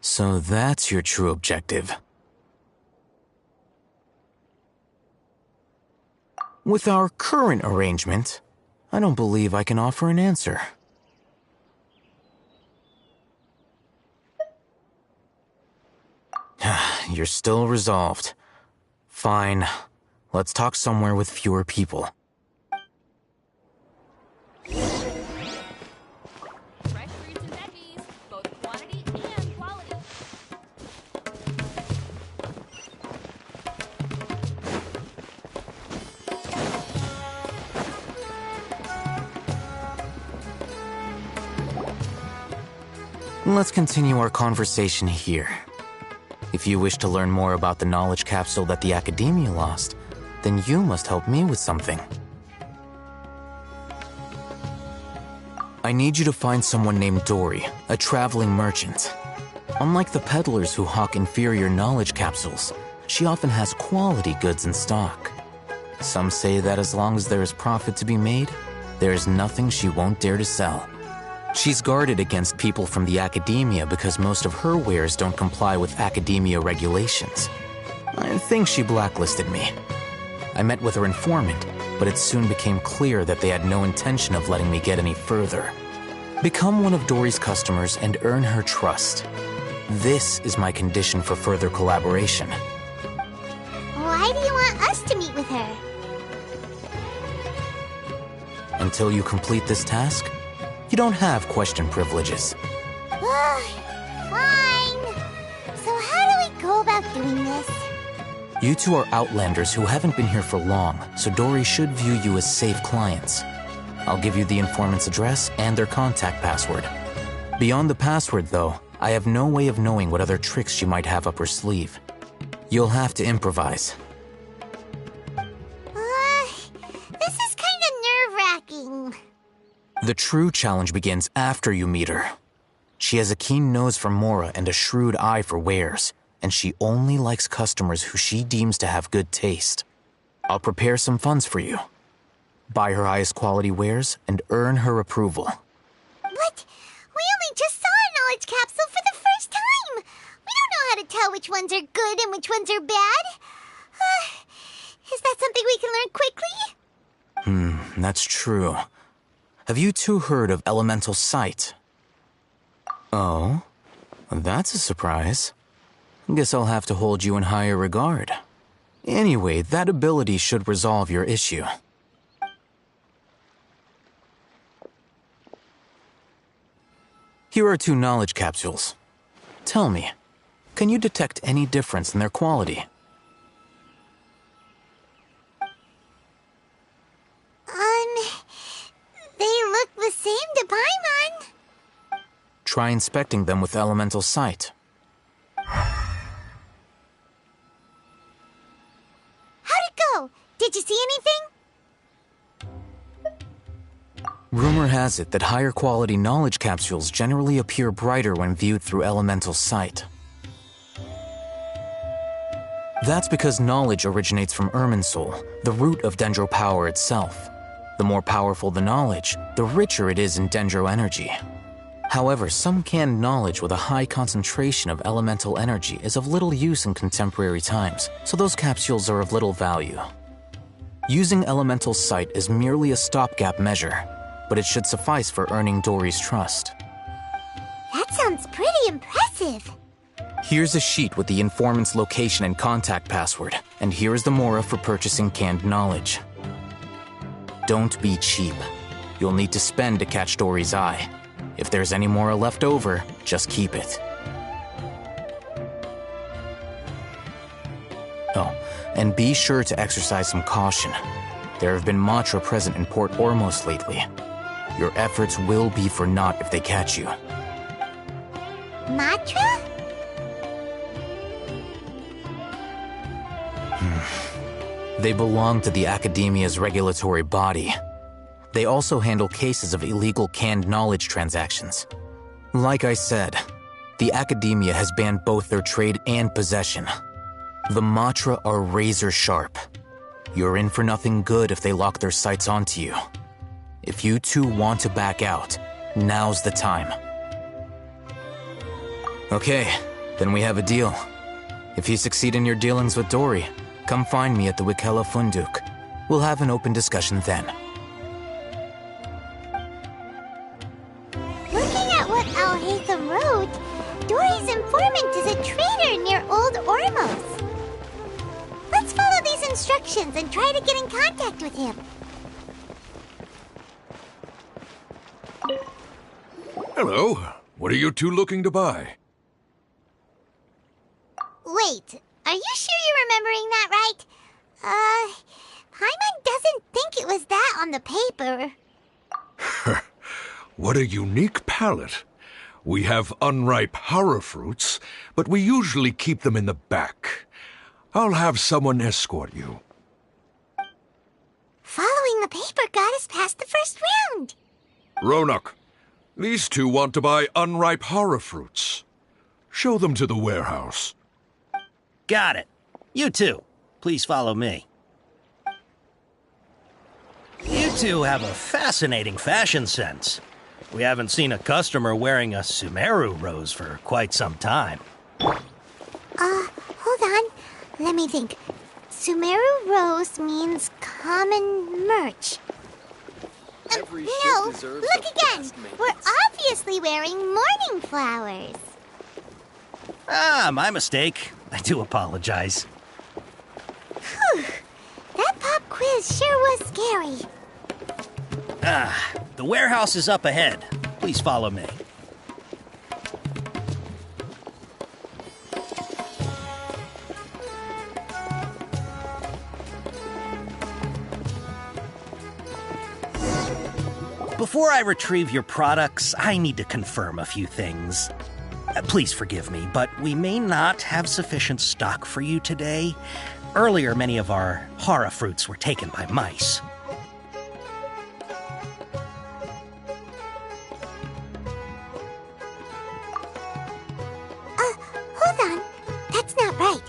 So that's your true objective. With our current arrangement, I don't believe I can offer an answer. You're still resolved. Fine. Let's talk somewhere with fewer people. Fresh fruits and veggies, both quantity and quality. Let's continue our conversation here. If you wish to learn more about the knowledge capsule that the Academia lost, then you must help me with something. I need you to find someone named Dory, a traveling merchant. Unlike the peddlers who hawk inferior knowledge capsules, she often has quality goods in stock. Some say that as long as there is profit to be made, there is nothing she won't dare to sell. She's guarded against people from the Academia because most of her wares don't comply with Academia regulations. I think she blacklisted me. I met with her informant, but it soon became clear that they had no intention of letting me get any further. Become one of Dory's customers and earn her trust. This is my condition for further collaboration. Why do you want us to meet with her? Until you complete this task, you don't have question privileges. Fine. So how do we go about doing this? You two are outlanders who haven't been here for long, so Dory should view you as safe clients. I'll give you the informant's address and their contact password. Beyond the password, though, I have no way of knowing what other tricks she might have up her sleeve. You'll have to improvise. This is kind of nerve-wracking. The true challenge begins after you meet her. She has a keen nose for Mora and a shrewd eye for wares, and she only likes customers who she deems to have good taste. I'll prepare some funds for you. Buy her highest quality wares and earn her approval. What? We only just saw a knowledge capsule for the first time. We don't know how to tell which ones are good and which ones are bad. Is that something we can learn quickly? That's true. Have you two heard of elemental sight? Oh, that's a surprise. Guess I'll have to hold you in higher regard. Anyway, that ability should resolve your issue. Here are 2 knowledge capsules. Tell me, can you detect any difference in their quality? They look the same to Paimon. Try inspecting them with elemental sight. How'd it go? Did you see anything? Rumor has it that higher quality knowledge capsules generally appear brighter when viewed through elemental sight. That's because knowledge originates from Irminsul, the root of Dendro power itself. The more powerful the knowledge, the richer it is in Dendro energy. However, some canned knowledge with a high concentration of elemental energy is of little use in contemporary times, so those capsules are of little value. Using elemental sight is merely a stopgap measure, but it should suffice for earning Dory's trust. That sounds pretty impressive. Here's a sheet with the informant's location and contact password, and here is the Mora for purchasing canned knowledge. Don't be cheap. You'll need to spend to catch Dory's eye. If there's any Mora left over, just keep it. Oh, and be sure to exercise some caution. There have been Matra present in Port Ormos lately. Your efforts will be for naught if they catch you. Matra? They belong to the Academia's regulatory body. They also handle cases of illegal canned knowledge transactions. Like I said, the Academia has banned both their trade and possession. The Matra are razor sharp. You're in for nothing good if they lock their sights onto you. If you two want to back out, now's the time. Okay, Then we have a deal. If you succeed in your dealings with Dory, come find me at the Wikela Funduk. We'll have an open discussion then. Looking at what Al-Haytham wrote, Dory's informant is a traitor near Old Ormos. Let's follow these instructions and try to get in contact with him. Hello. What are you two looking to buy? Wait, are you sure you're remembering that right? Paimon doesn't think it was that on the paper. What a unique palate. We have unripe hara fruits, but we usually keep them in the back. I'll have someone escort you. Following the paper got us past the first round. Ronak, these two want to buy unripe hara fruits. Show them to the warehouse. Got it. You two, please follow me. You two have a fascinating fashion sense. We haven't seen a customer wearing a Sumeru rose for quite some time. Hold on. Let me think. Sumeru rose means common merch. No, look again. We're obviously wearing mourning flowers. Ah, my mistake. I do apologize. Whew. That pop quiz sure was scary. The warehouse is up ahead. Please follow me. Before I retrieve your products, I need to confirm a few things. Please forgive me, but we may not have sufficient stock for you today. Earlier, many of our hara fruits were taken by mice. Hold on. That's not right.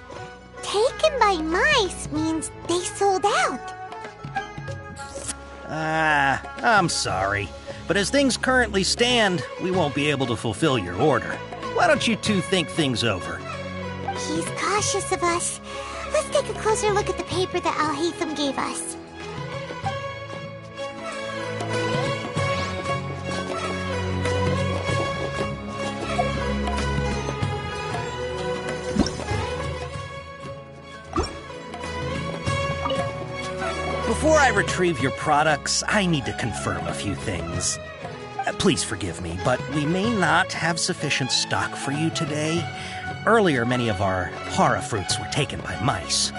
Taken by mice means they sold out. I'm sorry. But as things currently stand, we won't be able to fulfill your order. Why don't you two think things over? He's cautious of us. Let's take a closer look at the paper that Al-Haytham gave us. Before I retrieve your products, I need to confirm a few things. Please forgive me, but we may not have sufficient stock for you today. Earlier, many of our hara fruits were taken by mice.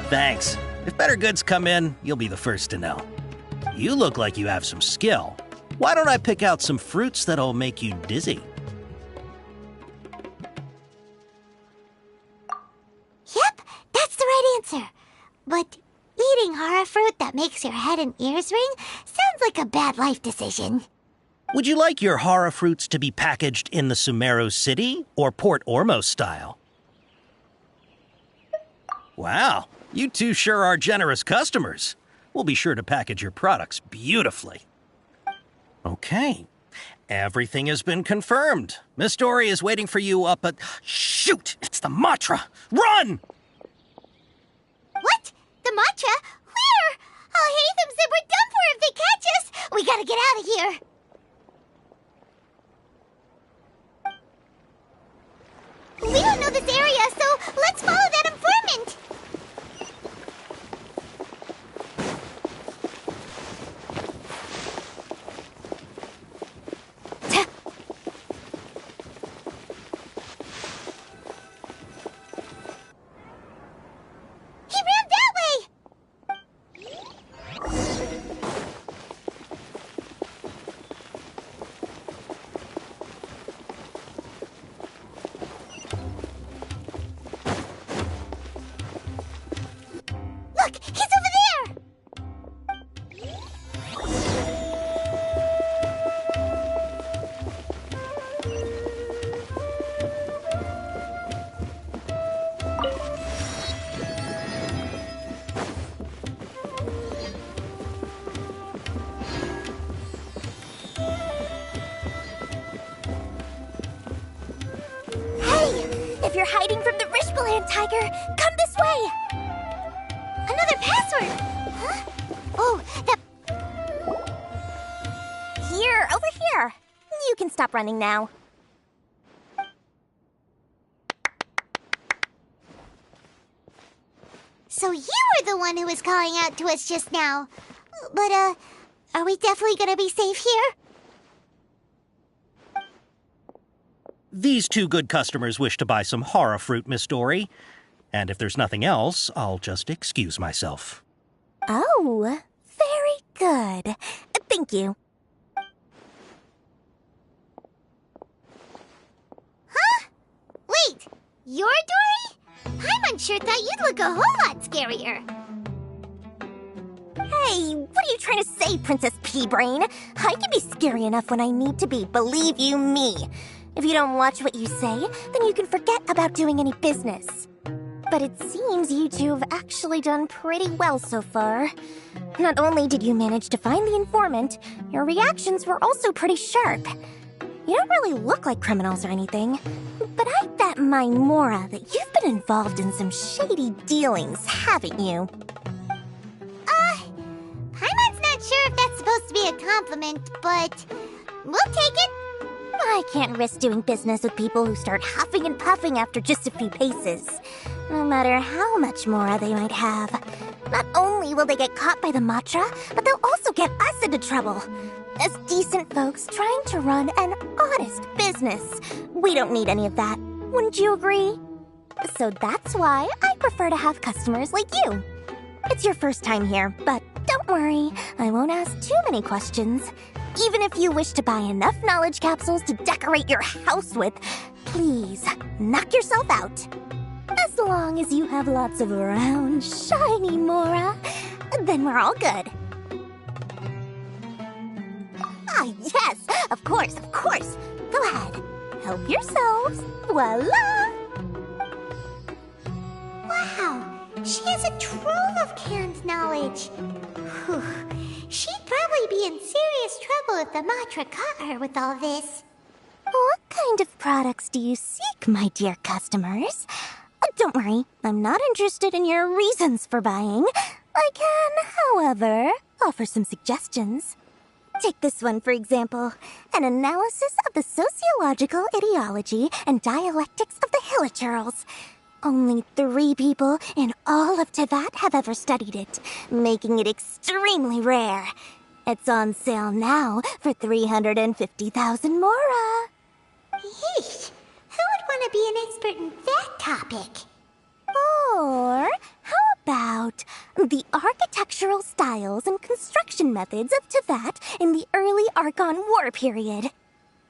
Thanks. If better goods come in, you'll be the first to know. You look like you have some skill. Why don't I pick out some fruits that'll make you dizzy? Yep, that's the right answer. But eating hara fruit that makes your head and ears ring sounds like a bad life decision. Would you like your hara fruits to be packaged in the Sumeru City or Port Ormos style? Wow, you two sure are generous customers. We'll be sure to package your products beautifully. Okay, everything has been confirmed. Miss Dory is waiting for you up at... Shoot, it's the Matra! Run! What? The matcha? Where? Al-Haytham said we're done for if they catch us. We gotta get out of here. We don't know this area, so let's follow that informant. He ran that way. If you're hiding from the Rishbaland tiger, come this way! Another password! Huh? Oh, that... Here, over here. You can stop running now. So you were the one who was calling out to us just now. But, are we definitely gonna be safe here? These two good customers wish to buy some horror fruit, Miss Dory. And if there's nothing else, I'll just excuse myself. Oh, very good. Thank you. Huh? Wait, you're Dory? I'm unsure thought you'd look a whole lot scarier. Hey, what are you trying to say, Princess Pea-Brain? I can be scary enough when I need to be, believe you me. If you don't watch what you say, then you can forget about doing any business. But it seems you two have actually done pretty well so far. Not only did you manage to find the informant, your reactions were also pretty sharp. You don't really look like criminals or anything, but I bet my Mora that you've been involved in some shady dealings, haven't you? Paimon's not sure if that's supposed to be a compliment, but we'll take it. I can't risk doing business with people who start huffing and puffing after just a few paces, no matter how much Mora they might have. Not only will they get caught by the Matra, but they'll also get us into trouble. As decent folks trying to run an honest business, we don't need any of that. Wouldn't you agree? So that's why I prefer to have customers like you. It's your first time here, but don't worry, I won't ask too many questions. Even if you wish to buy enough knowledge capsules to decorate your house with, please knock yourself out. As long as you have lots of round, shiny Mora, then we're all good. Ah, yes, of course, of course. Go ahead, help yourselves. Voila! Wow, she has a trove of canned knowledge. Whew. She'd probably be in serious trouble if the Matra caught her with all this. What kind of products do you seek, my dear customers? Don't worry, I'm not interested in your reasons for buying. I can, however, offer some suggestions. Take this one, for example. An analysis of the sociological ideology and dialectics of the Hilichurls. Only 3 people in all of Teyvat have ever studied it, making it extremely rare. It's on sale now for 350,000 Mora. Yeesh, who would want to be an expert in that topic? Or how about the architectural styles and construction methods of Teyvat in the early Archon War period?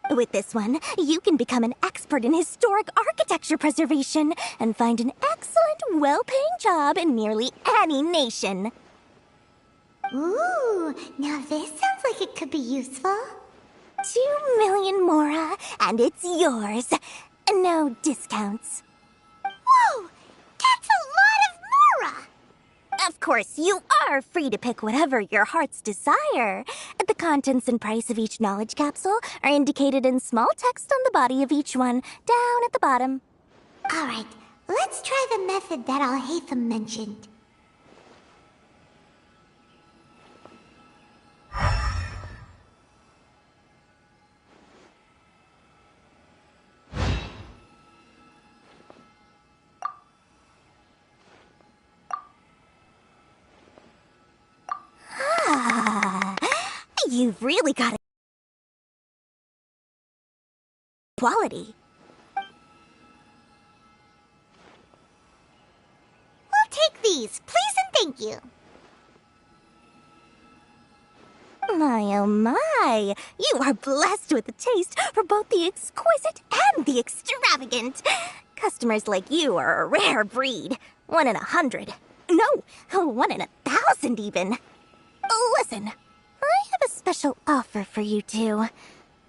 With this one, you can become an expert in historic architecture preservation and find an excellent, well-paying job in nearly any nation. Ooh, now this sounds like it could be useful. 2 million Mora, and it's yours. No discounts. Whoa, that's a lot of Mora! Of course, you are free to pick whatever your heart's desire. The contents and price of each knowledge capsule are indicated in small text on the body of each one, down at the bottom. All right, let's try the method that Alhaitham mentioned. You've really got a quality. We'll take these, please and thank you. My, oh my, you are blessed with a taste for both the exquisite and the extravagant. Customers like you are a rare breed. 1 in 100. No, 1 in 1,000 even. Listen. I have a special offer for you two.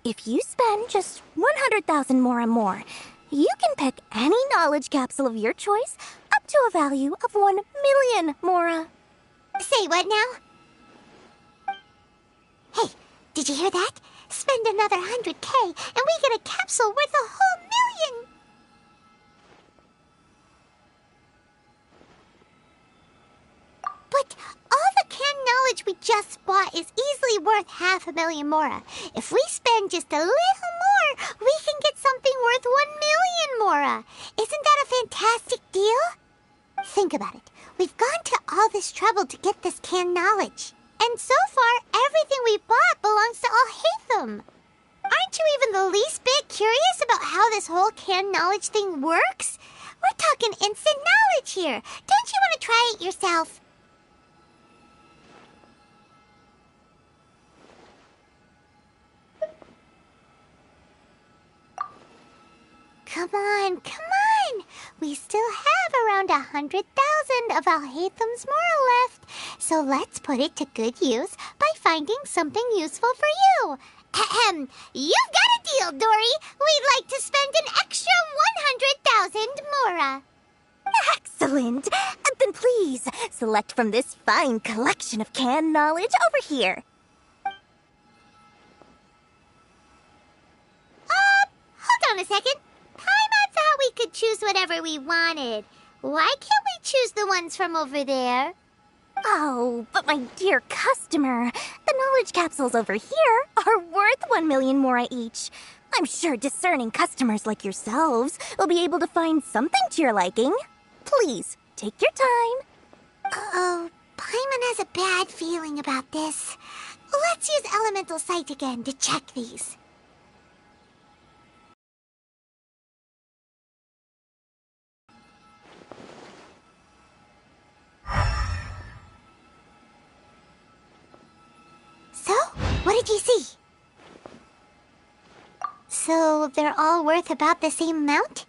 If you spend just 100,000 more, you can pick any knowledge capsule of your choice up to a value of 1 million Mora. Say what now? Hey, did you hear that? Spend another 100K and we get a capsule worth a whole million! just bought is easily worth 500,000 mora. If we spend just a little more, we can get something worth 1,000,000 mora. Isn't that a fantastic deal? Think about it. We've gone to all this trouble to get this canned knowledge. And so far, everything we bought belongs to Alhaitham. Aren't you even the least bit curious about how this whole canned knowledge thing works? We're talking instant knowledge here. Don't you want to try it yourself? Come on, come on! We still have around 100,000 of Alhaitham's mora left, so let's put it to good use by finding something useful for you. Ahem! You've got a deal, Dory! We'd like to spend an extra 100,000 mora. Excellent! Then please, select from this fine collection of canned knowledge over here. Hold on a second. Paimon thought we could choose whatever we wanted. Why can't we choose the ones from over there? Oh, but my dear customer, the knowledge capsules over here are worth 1,000,000 mora each. I'm sure discerning customers like yourselves will be able to find something to your liking. Please, take your time. Uh-oh, Paimon has a bad feeling about this. Let's use Elemental Sight again to check these. So, what did you see? So, they're all worth about the same amount?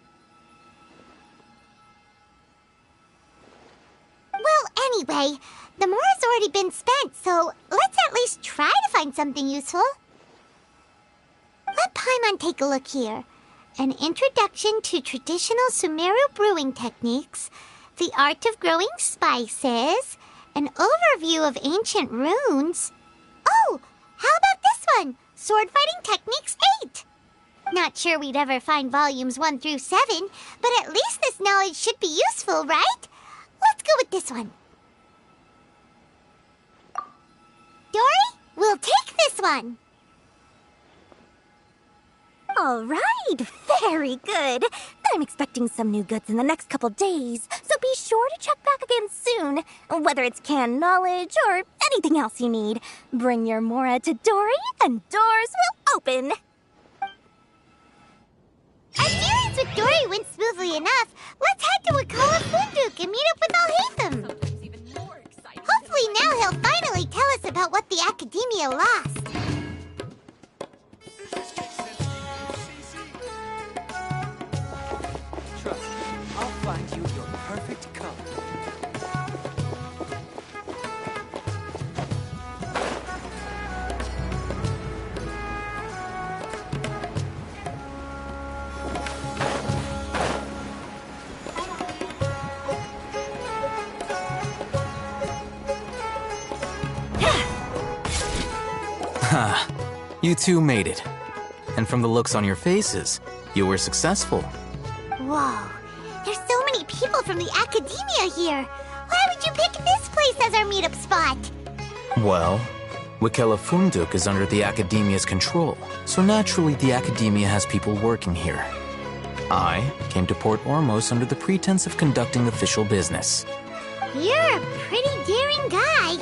Well, anyway, the mora's already been spent, so let's at least try to find something useful. Let Paimon take a look here. An introduction to traditional Sumeru brewing techniques, the art of growing spices, an overview of ancient runes. Oh, how about this one? Sword Fighting Techniques 8. Not sure we'd ever find volumes 1 through 7, but at least this knowledge should be useful, right? Let's go with this one. Dory, we'll take this one. All right, very good. I'm expecting some new goods in the next couple days, so be sure to check back again soon. Whether it's canned knowledge or anything else you need, bring your mora to Dory and doors will open. Our dealings with Dory went smoothly enough. Let's head to Wakala Funduk and meet up with Alhaitham. Sometimes even more exciting. Hopefully now he'll finally tell us about what the Academia lost. Trust me, I'll find you your perfect color. Ha! You two made it. And from the looks on your faces, you were successful. Whoa, there's so many people from the Academia here. Why would you pick this place as our meetup spot? Well, Wakela Funduk is under the Academia's control, so naturally the Academia has people working here. I came to Port Ormos under the pretense of conducting official business. You're a pretty daring guy.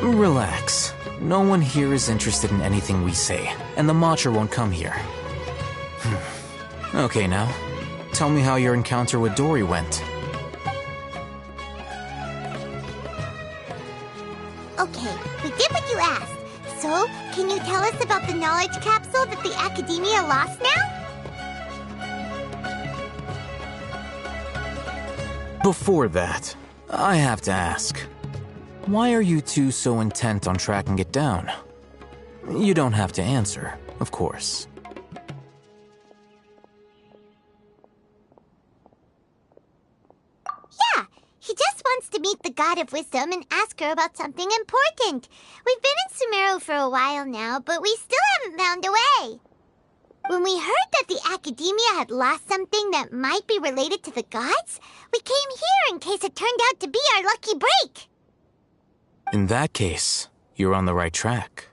Relax. No one here is interested in anything we say, and the Matcha won't come here. Okay, now, tell me how your encounter with Dory went. Okay, we did what you asked. So, can you tell us about the knowledge capsule that the Academia lost now? Before that, I have to ask, why are you two so intent on tracking it down? You don't have to answer, of course. Yeah, he just wants to meet the God of Wisdom and ask her about something important. We've been in Sumeru for a while now, but we still haven't found a way. When we heard that the Academia had lost something that might be related to the gods, we came here in case it turned out to be our lucky break. In that case, you're on the right track.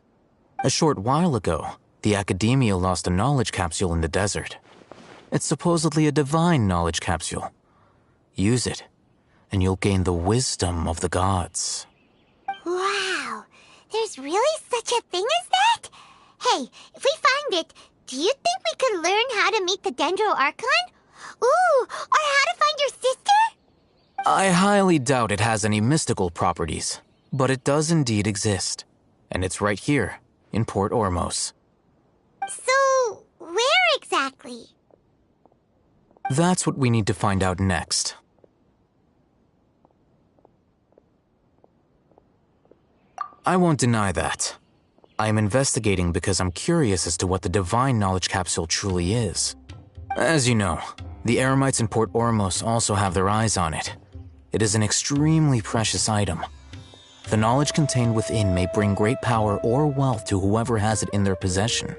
A short while ago, the Academia lost a knowledge capsule in the desert. It's supposedly a divine knowledge capsule. Use it, and you'll gain the wisdom of the gods. Wow, there's really such a thing as that? Hey, if we find it, do you think we could learn how to meet the Dendro Archon? Ooh, or how to find your sister? I highly doubt it has any mystical properties, but it does indeed exist. And it's right here, in Port Ormos. So, where exactly? That's what we need to find out next. I won't deny that. I am investigating because I'm curious as to what the divine knowledge capsule truly is. As you know, the Eremites in Port Ormos also have their eyes on it. It is an extremely precious item. The knowledge contained within may bring great power or wealth to whoever has it in their possession.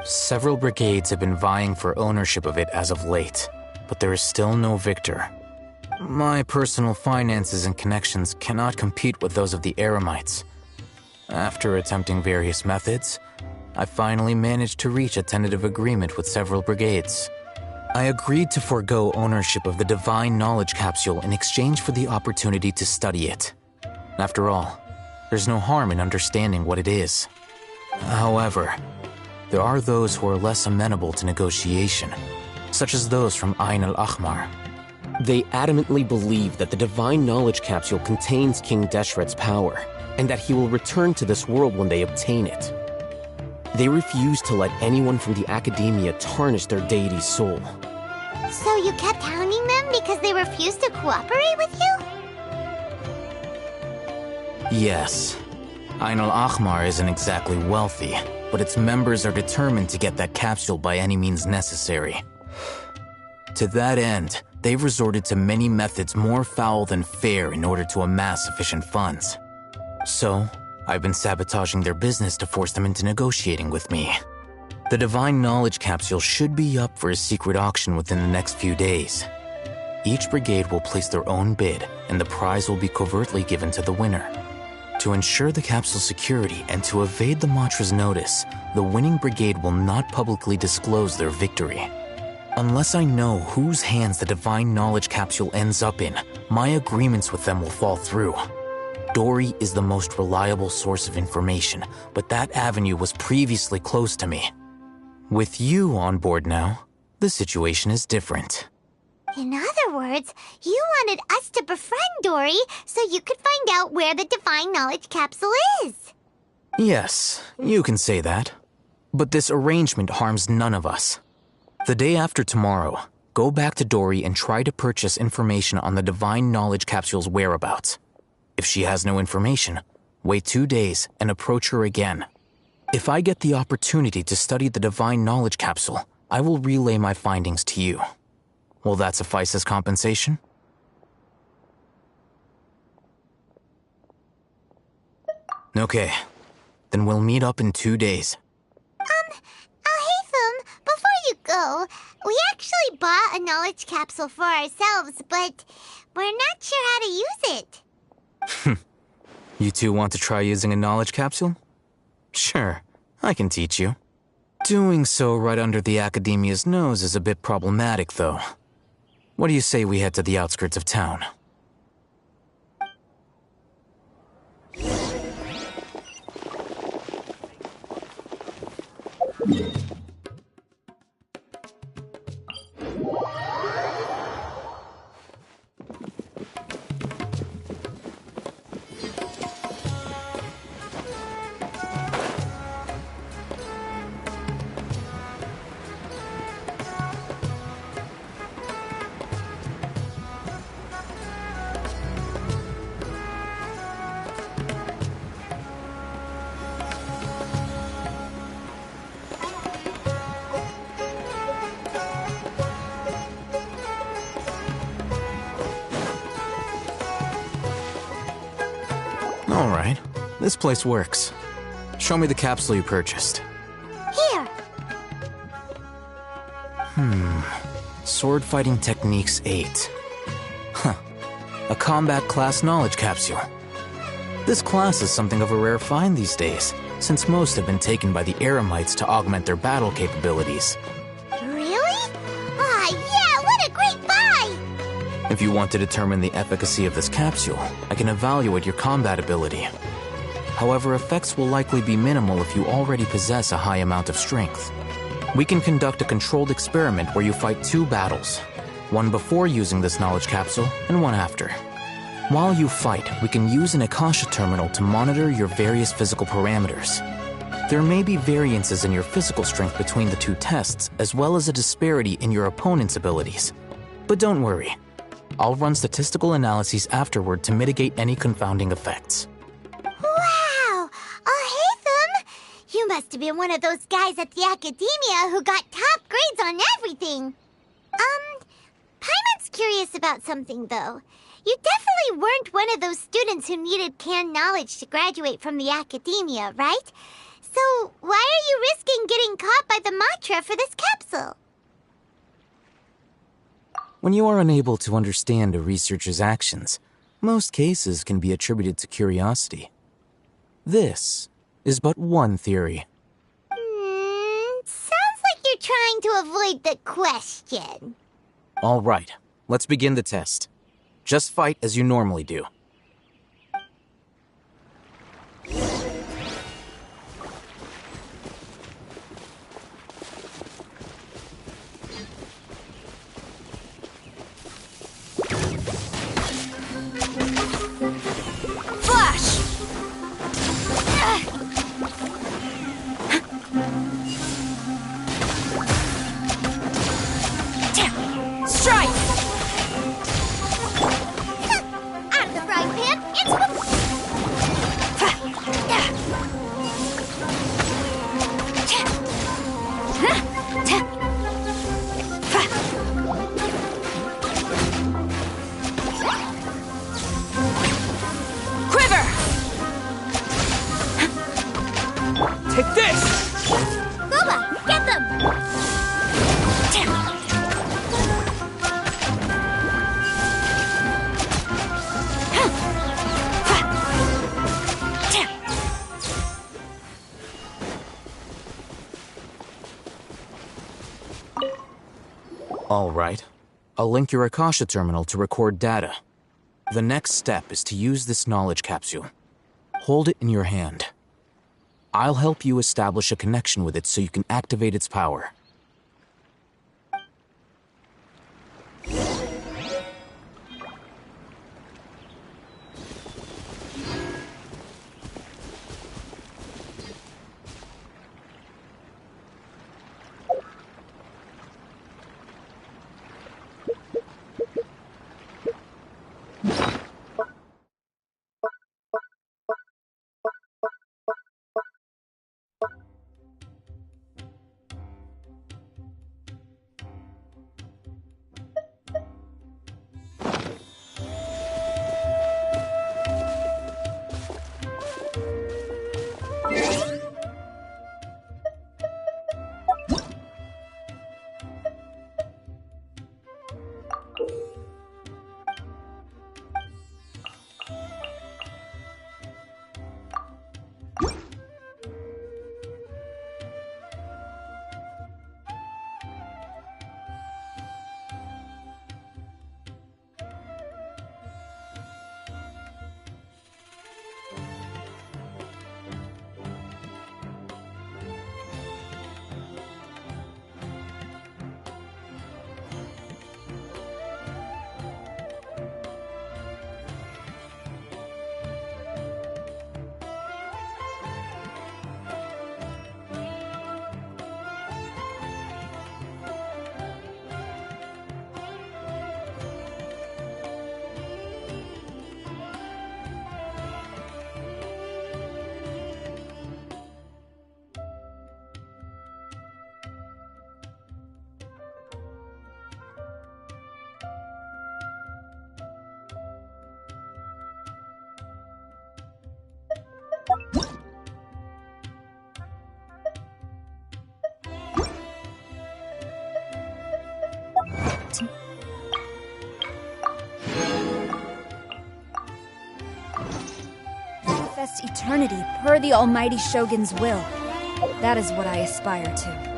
Several brigades have been vying for ownership of it as of late, but there is still no victor. My personal finances and connections cannot compete with those of the Eremites. After attempting various methods, I finally managed to reach a tentative agreement with several brigades. I agreed to forego ownership of the divine knowledge capsule in exchange for the opportunity to study it. After all, there's no harm in understanding what it is. However, there are those who are less amenable to negotiation, such as those from Ain al-Ahmar. They adamantly believe that the divine knowledge capsule contains King Deshret's power, and that he will return to this world when they obtain it. They refuse to let anyone from the Academia tarnish their deity's soul. So you kept hounding them because they refused to cooperate with you? Yes. Ain al-Ahmar isn't exactly wealthy, but its members are determined to get that capsule by any means necessary. To that end, they've resorted to many methods more foul than fair in order to amass sufficient funds. So, I've been sabotaging their business to force them into negotiating with me. The divine knowledge capsule should be up for a secret auction within the next few days. Each brigade will place their own bid, and the prize will be covertly given to the winner. To ensure the capsule's security and to evade the Matra's notice, the winning brigade will not publicly disclose their victory. Unless I know whose hands the divine knowledge capsule ends up in, my agreements with them will fall through. Dory is the most reliable source of information, but that avenue was previously closed to me. With you on board now, the situation is different. In other words, you wanted us to befriend Dory so you could find out where the divine knowledge capsule is. Yes, you can say that. But this arrangement harms none of us. The day after tomorrow, go back to Dory and try to purchase information on the divine knowledge capsule's whereabouts. If she has no information, wait 2 days and approach her again. If I get the opportunity to study the divine knowledge capsule, I will relay my findings to you. Will that suffice as compensation? Okay, then we'll meet up in 2 days. Haytham, before you go, we actually bought a knowledge capsule for ourselves, but we're not sure how to use it. You two want to try using a knowledge capsule? Sure, I can teach you. Doing so right under the Academia's nose is a bit problematic, though. What do you say we head to the outskirts of town? All right, this place works. Show me the capsule you purchased. Here. Sword Fighting Techniques 8. Huh. A combat class knowledge capsule. This class is something of a rare find these days, since most have been taken by the Eremites to augment their battle capabilities. Really? Ah, yeah, what a great buy! If you want to determine the efficacy of this capsule, I can evaluate your combat ability. However, effects will likely be minimal if you already possess a high amount of strength. We can conduct a controlled experiment where you fight 2 battles, one before using this knowledge capsule and one after. While you fight, we can use an Akasha terminal to monitor your various physical parameters. There may be variances in your physical strength between the 2 tests, as well as a disparity in your opponent's abilities. But don't worry, I'll run statistical analyses afterward to mitigate any confounding effects. Wow! Haytham! You must have been one of those guys at the academia who got top grades on everything. Paimon's curious about something, though. You definitely weren't one of those students who needed canned knowledge to graduate from the academia, right? So why are you risking getting caught by the Matra for this capsule? When you are unable to understand a researcher's actions, most cases can be attributed to curiosity. This is but one theory. Sounds like you're trying to avoid the question. All right, let's begin the test. Just fight as you normally do. Take this! Booba, get them! All right. I'll link your Akasha terminal to record data. The next step is to use this knowledge capsule. Hold it in your hand. I'll help you establish a connection with it so you can activate its power. manifest eternity per the Almighty Shogun's will. That is what I aspire to.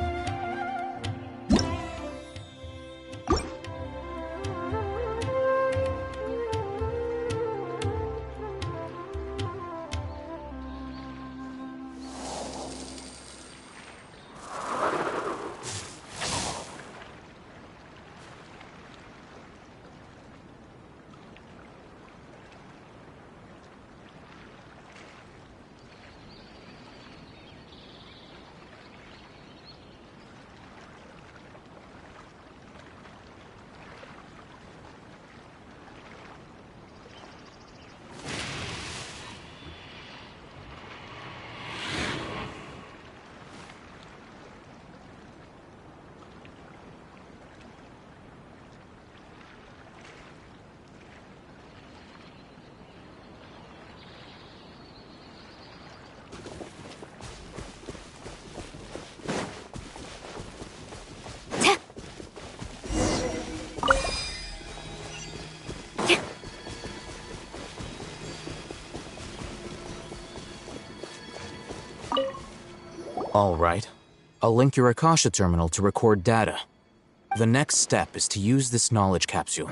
All right. I'll link your Akasha terminal to record data. The next step is to use this knowledge capsule.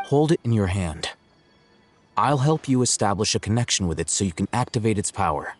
Hold it in your hand. I'll help you establish a connection with it so you can activate its power.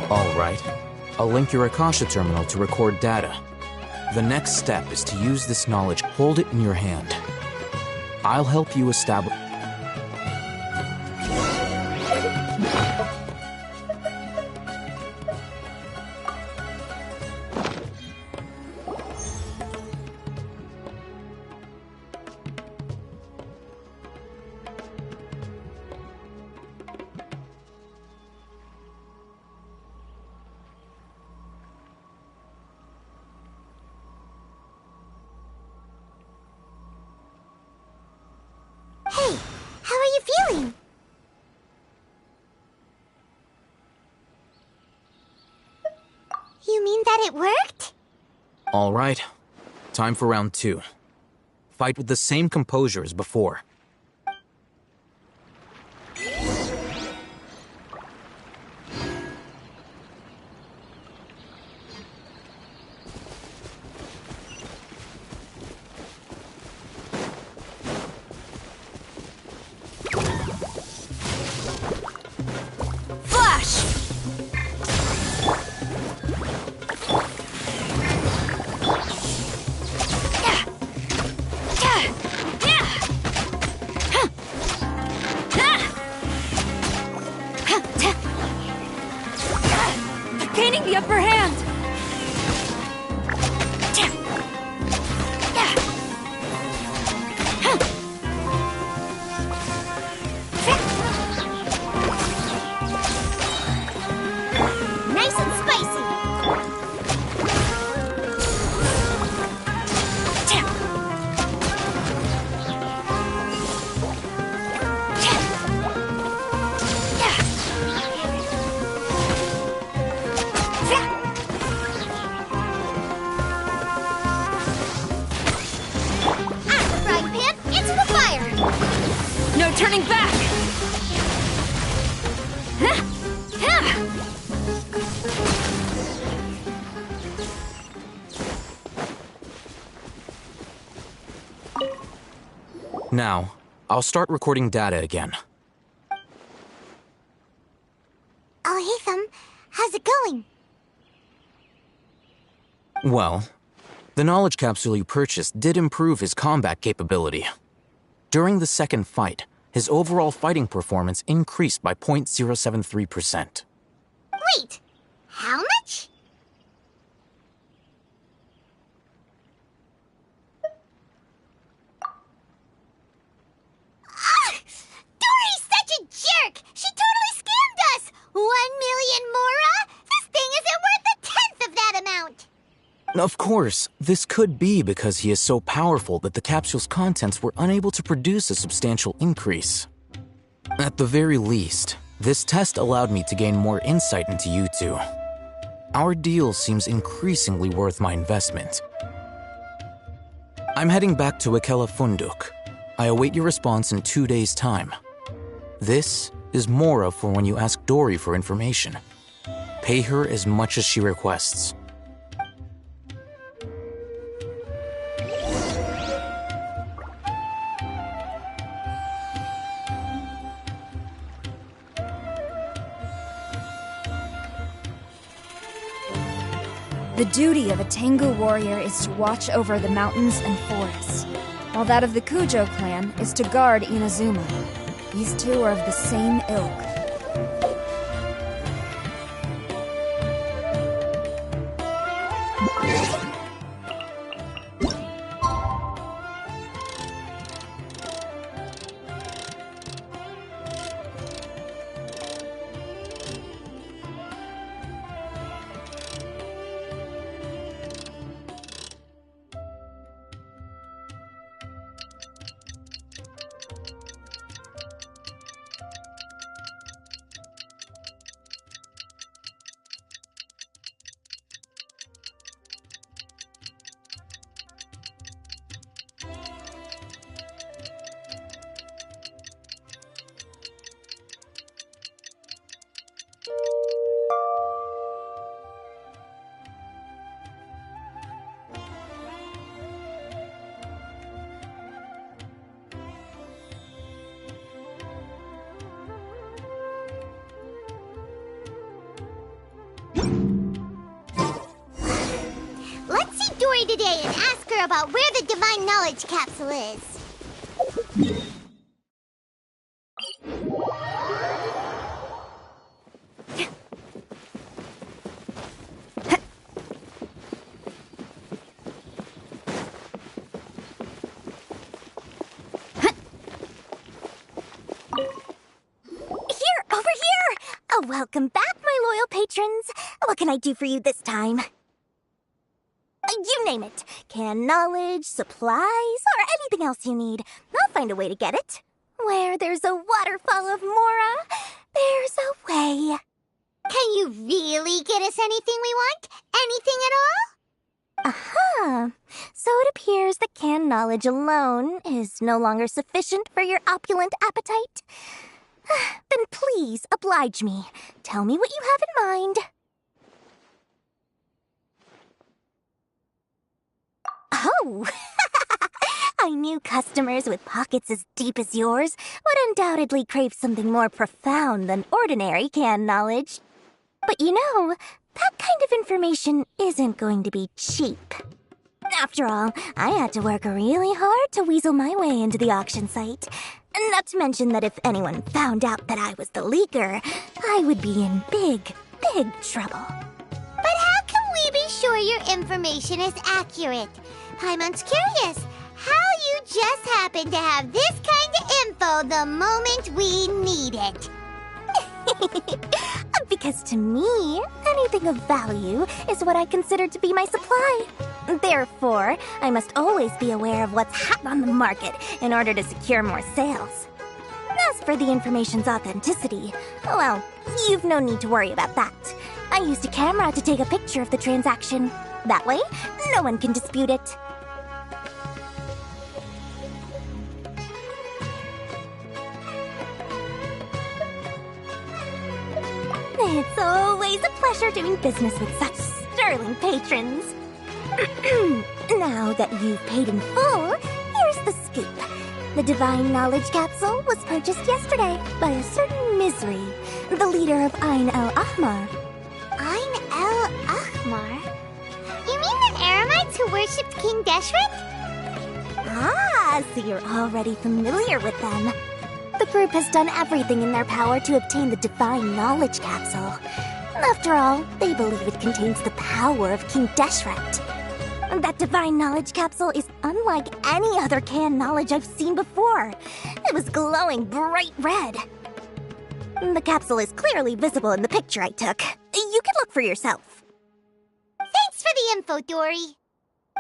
All right. I'll link your Akasha terminal to record data. The next step is to use this knowledge. Hold it in your hand. I'll help you establish... Hey, how are you feeling? You mean that it worked? All right. Time for round 2. Fight with the same composure as before. Gaining the upper hand! Nice and spicy! No turning back! Now, I'll start recording data again. Oh, Hatham, how's it going? Well, the knowledge capsule you purchased did improve his combat capability. During the second fight, his overall fighting performance increased by 0.073%. Wait, how much? Dory's such a jerk! She totally scammed us! 1 million mora? This thing isn't worth a tenth of that amount! Of course, this could be because he is so powerful that the capsule's contents were unable to produce a substantial increase. At the very least, this test allowed me to gain more insight into you two. Our deal seems increasingly worth my investment. I'm heading back to Akela Funduk. I await your response in 2 days' time. This is Mora for when you ask Dory for information. Pay her as much as she requests. The duty of a Tengu warrior is to watch over the mountains and forests, while that of the Kujo clan is to guard Inazuma. These two are of the same ilk. Let's see Dory today and ask her about where the Divine Knowledge Capsule is. Welcome back, my loyal patrons. What can I do for you this time? You name it. Canned knowledge, supplies, or anything else you need. I'll find a way to get it. Where there's a waterfall of Mora, there's a way. Can you really get us anything we want? Anything at all? Aha. So it appears that canned knowledge alone is no longer sufficient for your opulent appetite. Then please oblige me. Tell me what you have in mind. Oh! I knew customers with pockets as deep as yours would undoubtedly crave something more profound than ordinary canned knowledge. But you know, that kind of information isn't going to be cheap. After all, I had to work really hard to weasel my way into the auction site. Not to mention that if anyone found out that I was the leaker, I would be in big, big trouble. But how can we be sure your information is accurate? Paimon's curious how you just happen to have this kind of info the moment we need it. Because to me, anything of value is what I consider to be my supply. Therefore, I must always be aware of what's hot on the market in order to secure more sales. As for the information's authenticity, well, you've no need to worry about that. I used a camera to take a picture of the transaction. That way, no one can dispute it. It's always a pleasure doing business with such sterling patrons. Now that you've paid in full, here's the scoop. The Divine Knowledge Capsule was purchased yesterday by a certain Misery, the leader of Ain el-Ahmar. Ain el-Ahmar? You mean the Eremites who worshipped King Deshret? Ah, so you're already familiar with them. The group has done everything in their power to obtain the Divine Knowledge Capsule. After all, they believe it contains the power of King Deshret. That Divine Knowledge Capsule is unlike any other canned knowledge I've seen before. It was glowing bright red. The capsule is clearly visible in the picture I took. You can look for yourself. Thanks for the info, Dory.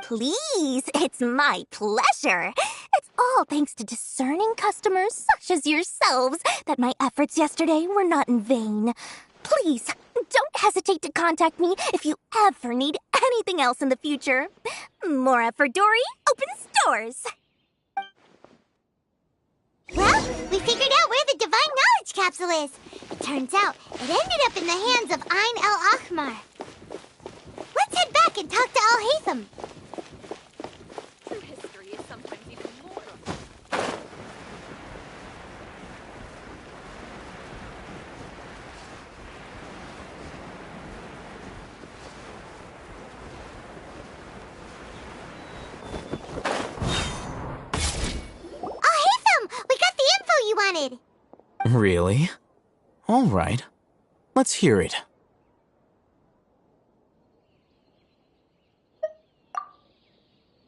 Please, it's my pleasure. It's all thanks to discerning customers such as yourselves that my efforts yesterday were not in vain. Please, don't hesitate to contact me if you ever need anything else in the future. More effort, Dory, opens doors. Well, we figured out where the Divine Knowledge Capsule is. It turns out it ended up in the hands of Ain el-Ahmar. Let's head back and talk to Al-Haytham. True history is sometimes even more. Al-Haytham, we got the info you wanted. Really? All right. Let's hear it.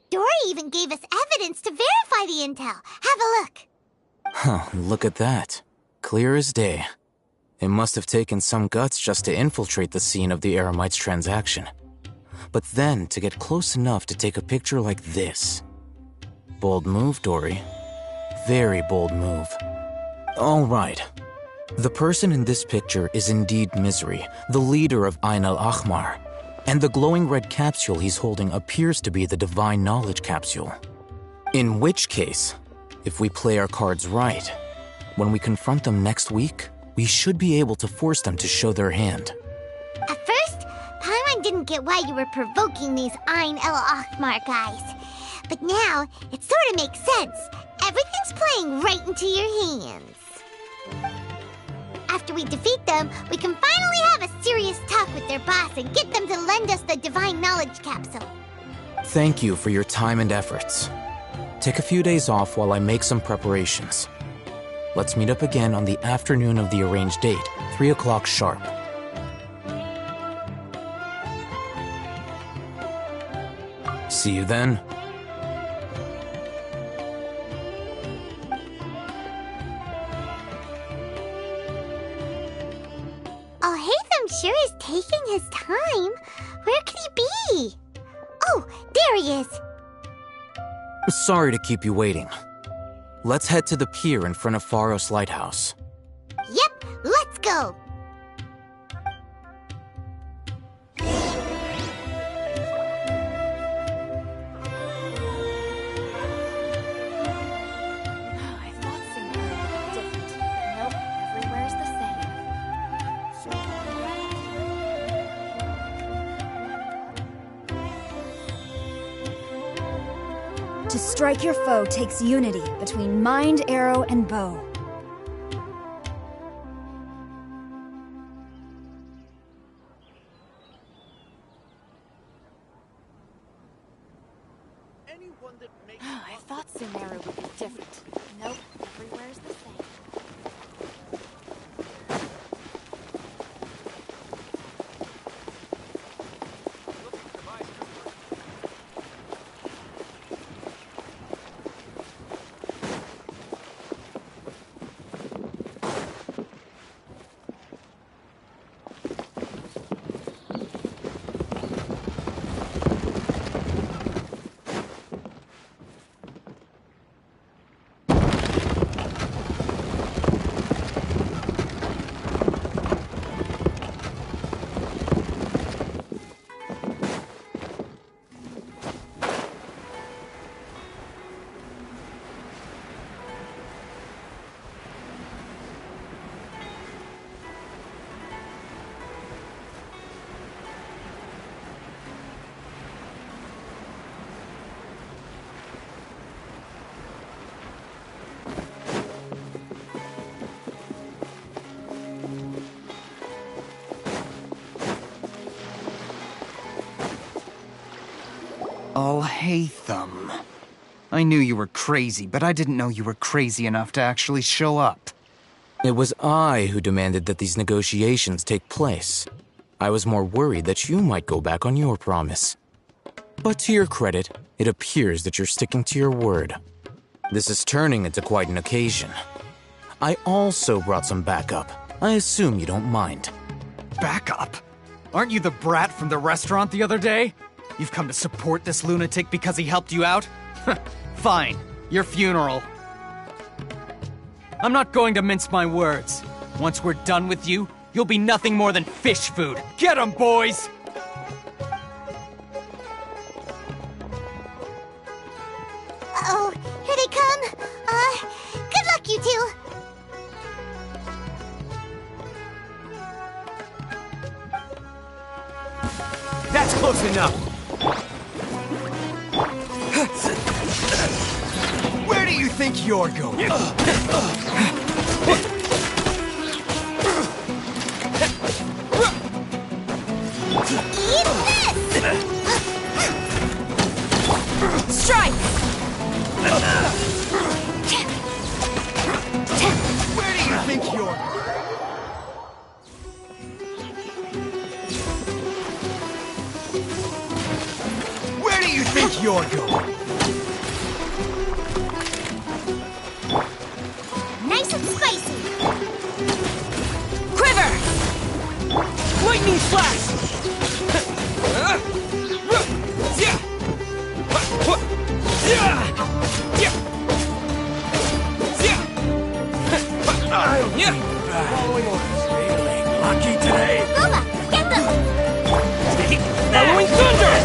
Dory even gave us evidence to verify the intel. Have a look. Huh, look at that. Clear as day. It must have taken some guts just to infiltrate the scene of the Eremites' transaction. But then to get close enough to take a picture like this. Bold move, Dory. Very bold move. All right. The person in this picture is indeed Misery, the leader of Ain el-Ahmar. And the glowing red capsule he's holding appears to be the Divine Knowledge Capsule. In which case, if we play our cards right, when we confront them next week, we should be able to force them to show their hand. At first, Paimon didn't get why you were provoking these Ain el-Ahmar guys. But now, it sort of makes sense. Everything's playing right into your hands. After we defeat them, we can finally have a serious talk with their boss and get them to lend us the Divine Knowledge Capsule. Thank you for your time and efforts. Take a few days off while I make some preparations. Let's meet up again on the afternoon of the arranged date, 3 o'clock sharp. See you then. Al-Haytham sure is taking his time. Where could he be? Oh, there he is. Sorry to keep you waiting. Let's head to the pier in front of Pharos Lighthouse. Yep, let's go. I thought Singapore would be different. Nope, everywhere's the same. To strike your foe takes unity between mind, arrow, and bow. I thought Sumeru would be different. Nope, everywhere's the same. Hatham. I knew you were crazy, but I didn't know you were crazy enough to actually show up. It was I who demanded that these negotiations take place. I was more worried that you might go back on your promise. But to your credit, it appears that you're sticking to your word. This is turning into quite an occasion. I also brought some backup. I assume you don't mind. Backup? Aren't you the brat from the restaurant the other day? You've come to support this lunatic because he helped you out? Fine, your funeral. I'm not going to mince my words. Once we're done with you, you'll be nothing more than fish food. Get 'em, boys! Uh-oh, here they come. Good luck, you two. That's close enough. Where do you think you're going? Eat this! Strike! Where do you think you're... Where do you think you're going? Nice and spicy. Quiver! Lightning flash! Feeling lucky today. Booba, get them! Following thunder!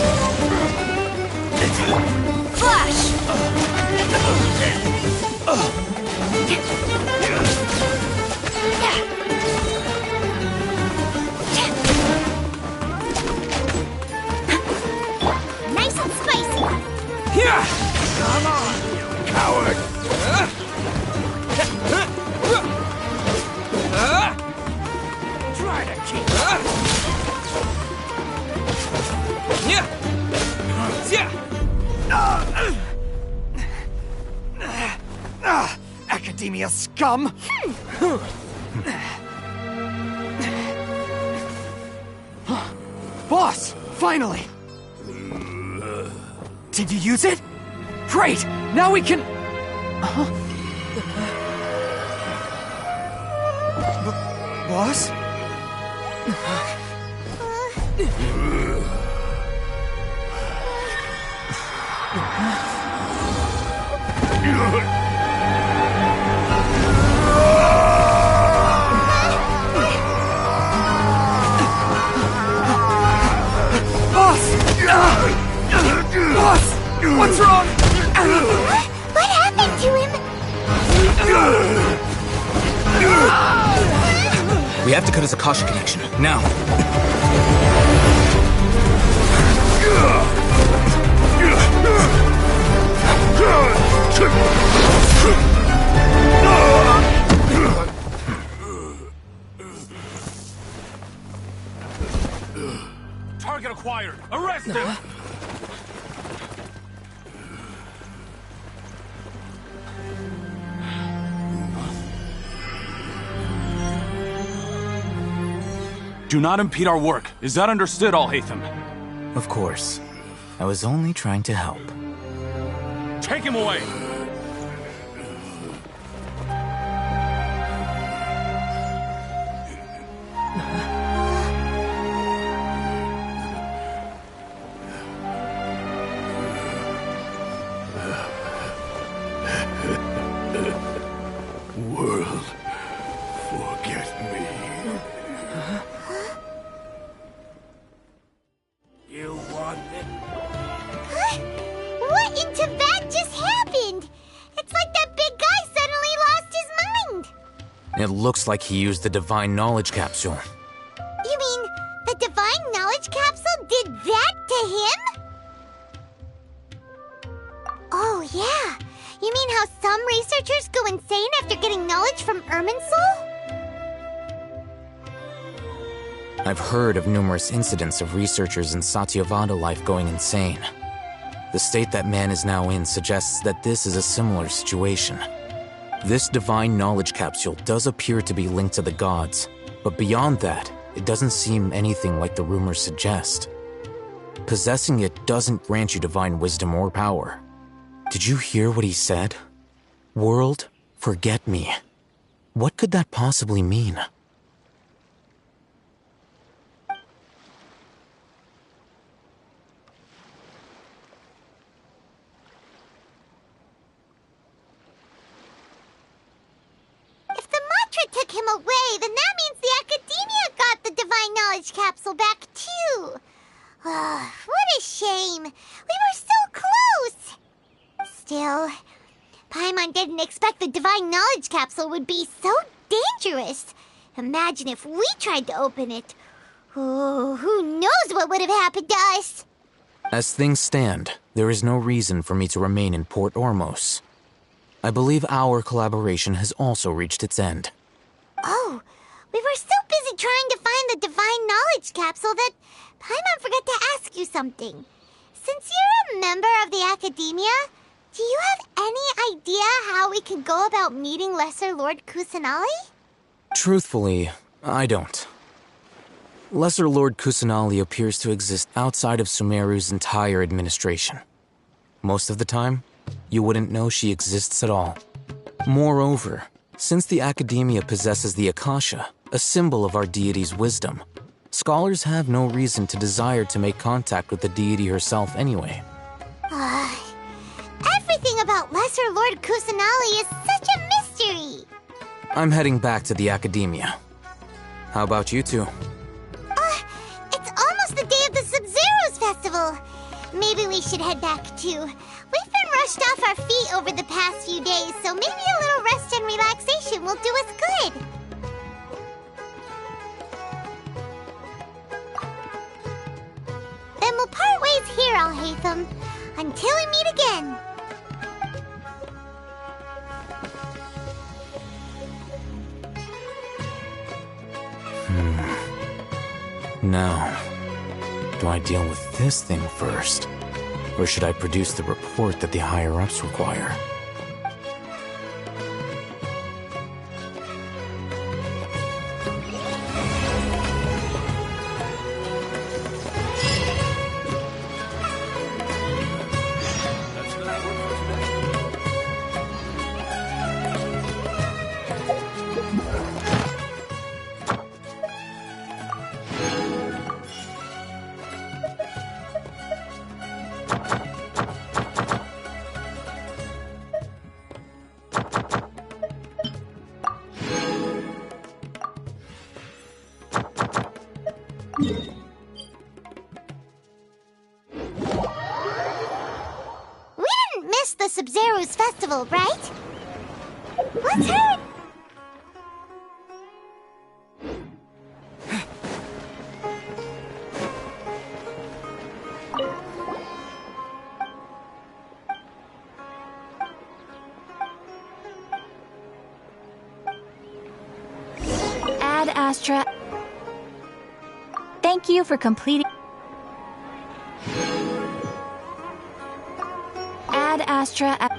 Flash! Nice and spicy. Come on, you coward. Try to keep Academia scum! Boss! Finally! Did you use it? Great! Now we can... Boss? Boss! What's wrong? What happened to him? We have to cut his Akasha connection, now. Target acquired. Arrest him. Do not impede our work. Is that understood, Al-Haytham? Of course. I was only trying to help. Take him away! World, forget me. You want it? What in Tibet just happened? It's like that big guy suddenly lost his mind. It looks like he used the Divine Knowledge Capsule. You mean the Divine Knowledge Capsule did that to him? Oh, yeah. You mean how some researchers go insane after getting knowledge from Irminsul? I've heard of numerous incidents of researchers in Satyavada life going insane. The state that man is now in suggests that this is a similar situation. This divine knowledge capsule does appear to be linked to the gods, but beyond that, it doesn't seem anything like the rumors suggest. Possessing it doesn't grant you divine wisdom or power. Did you hear what he said? World, forget me. What could that possibly mean? If the mantra took him away, then that means the Academia got the divine knowledge capsule back too. What a shame. We were so close. Still, Paimon didn't expect the divine knowledge capsule would be so dangerous. Imagine if we tried to open it. Oh, who knows what would have happened to us? As things stand, there is no reason for me to remain in Port Ormos. I believe our collaboration has also reached its end. Oh, we were so busy trying to find the divine knowledge capsule that Paimon forgot to ask you something. Since you're a member of the Academia, do you have any idea how we can go about meeting Lesser Lord Kusanali? Truthfully, I don't. Lesser Lord Kusanali appears to exist outside of Sumeru's entire administration. Most of the time, you wouldn't know she exists at all. Moreover, since the Academia possesses the Akasha, a symbol of our deity's wisdom, scholars have no reason to desire to make contact with the deity herself anyway. Everything about Lesser Lord Kusanali is such a mystery! I'm heading back to the Academia. How about you two? It's almost the day of the Sub-Zero's festival. Maybe we should head back too. We've been rushed off our feet over the past few days, so maybe a little rest and relaxation will do us good. Then we'll part ways here, Alhaitham, until we meet again. Now, do I deal with this thing first? Or should I produce the report that the higher-ups require? The Sub-Zero's festival, right? Let's hurry! Ad Astra. Thank you for completing. Ad Astra.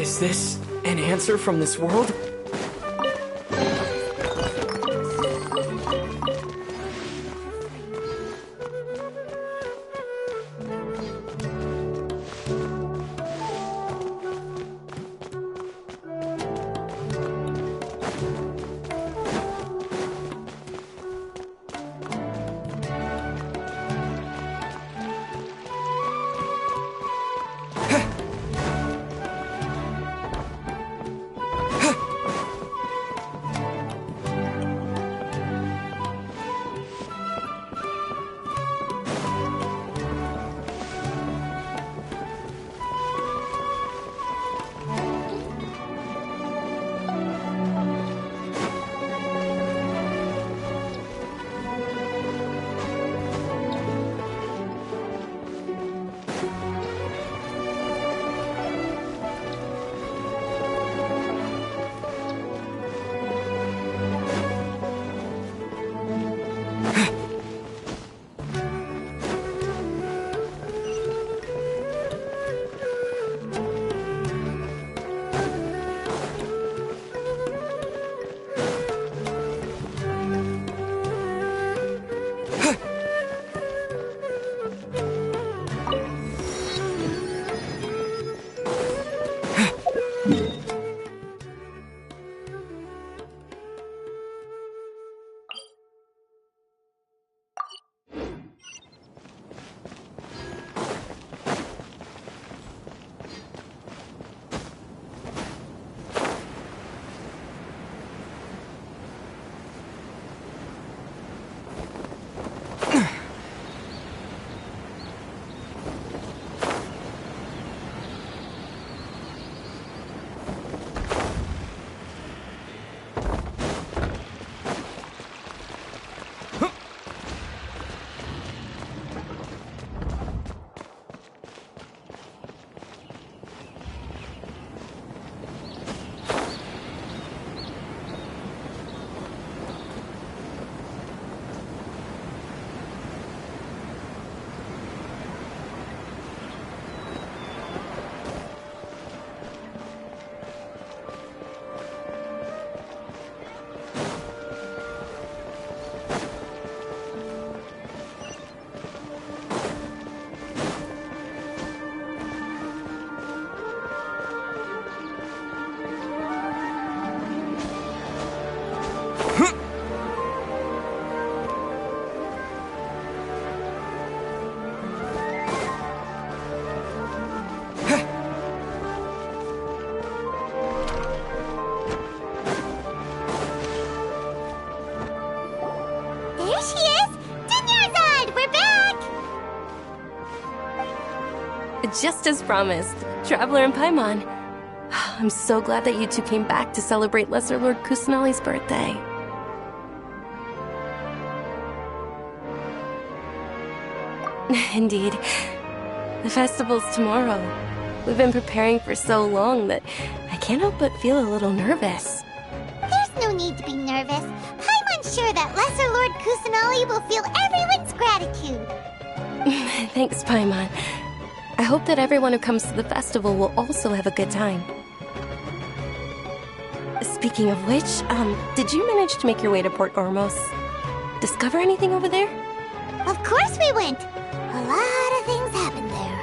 Is this an answer from this world? Just as promised, Traveler and Paimon. I'm so glad that you two came back to celebrate Lesser Lord Kusanali's birthday. Indeed. The festival's tomorrow. We've been preparing for so long that I can't help but feel a little nervous. There's no need to be nervous. Paimon's sure that Lesser Lord Kusanali will feel everyone's gratitude. Thanks, Paimon. I hope that everyone who comes to the festival will also have a good time. Speaking of which, did you manage to make your way to Port Ormos? Discover anything over there? Of course we went! A lot of things happened there.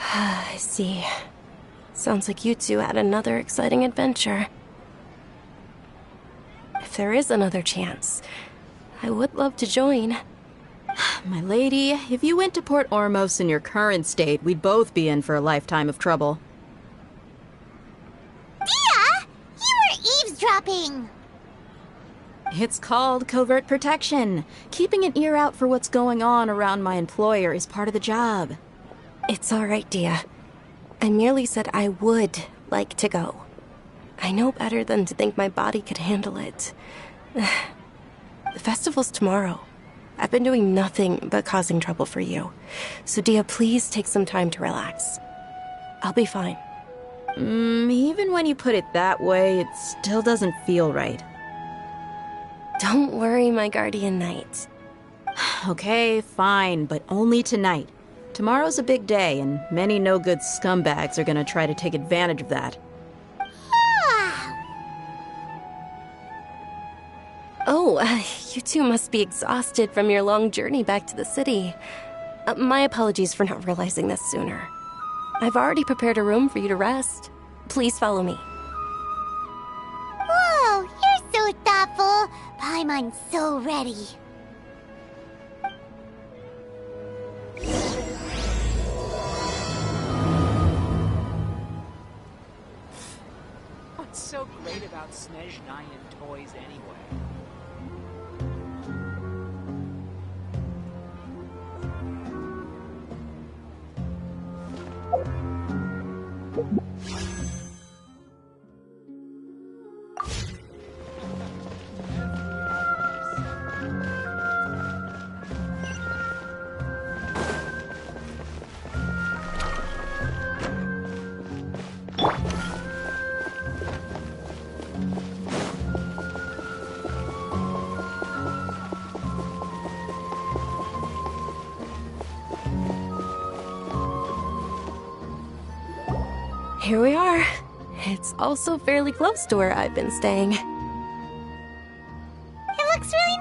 I see. Sounds like you two had another exciting adventure. If there is another chance, I would love to join. My lady, if you went to Port Ormos in your current state, we'd both be in for a lifetime of trouble. Dia! You were eavesdropping! It's called covert protection. Keeping an ear out for what's going on around my employer is part of the job. It's all right, Dia. I merely said I would like to go. I know better than to think my body could handle it. The festival's tomorrow. I've been doing nothing but causing trouble for you. So, Dia, please take some time to relax. I'll be fine. Even when you put it that way, it still doesn't feel right. Don't worry, my guardian knight. Okay, fine, but only tonight. Tomorrow's a big day, and many no-good scumbags are gonna try to take advantage of that. Oh, you two must be exhausted from your long journey back to the city. My apologies for not realizing this sooner. I've already prepared a room for you to rest. Please follow me. Whoa, you're so thoughtful. Paimon's so ready. What's so great about Snezhnayan toys anyway? Here we are. It's also fairly close to where I've been staying. It looks really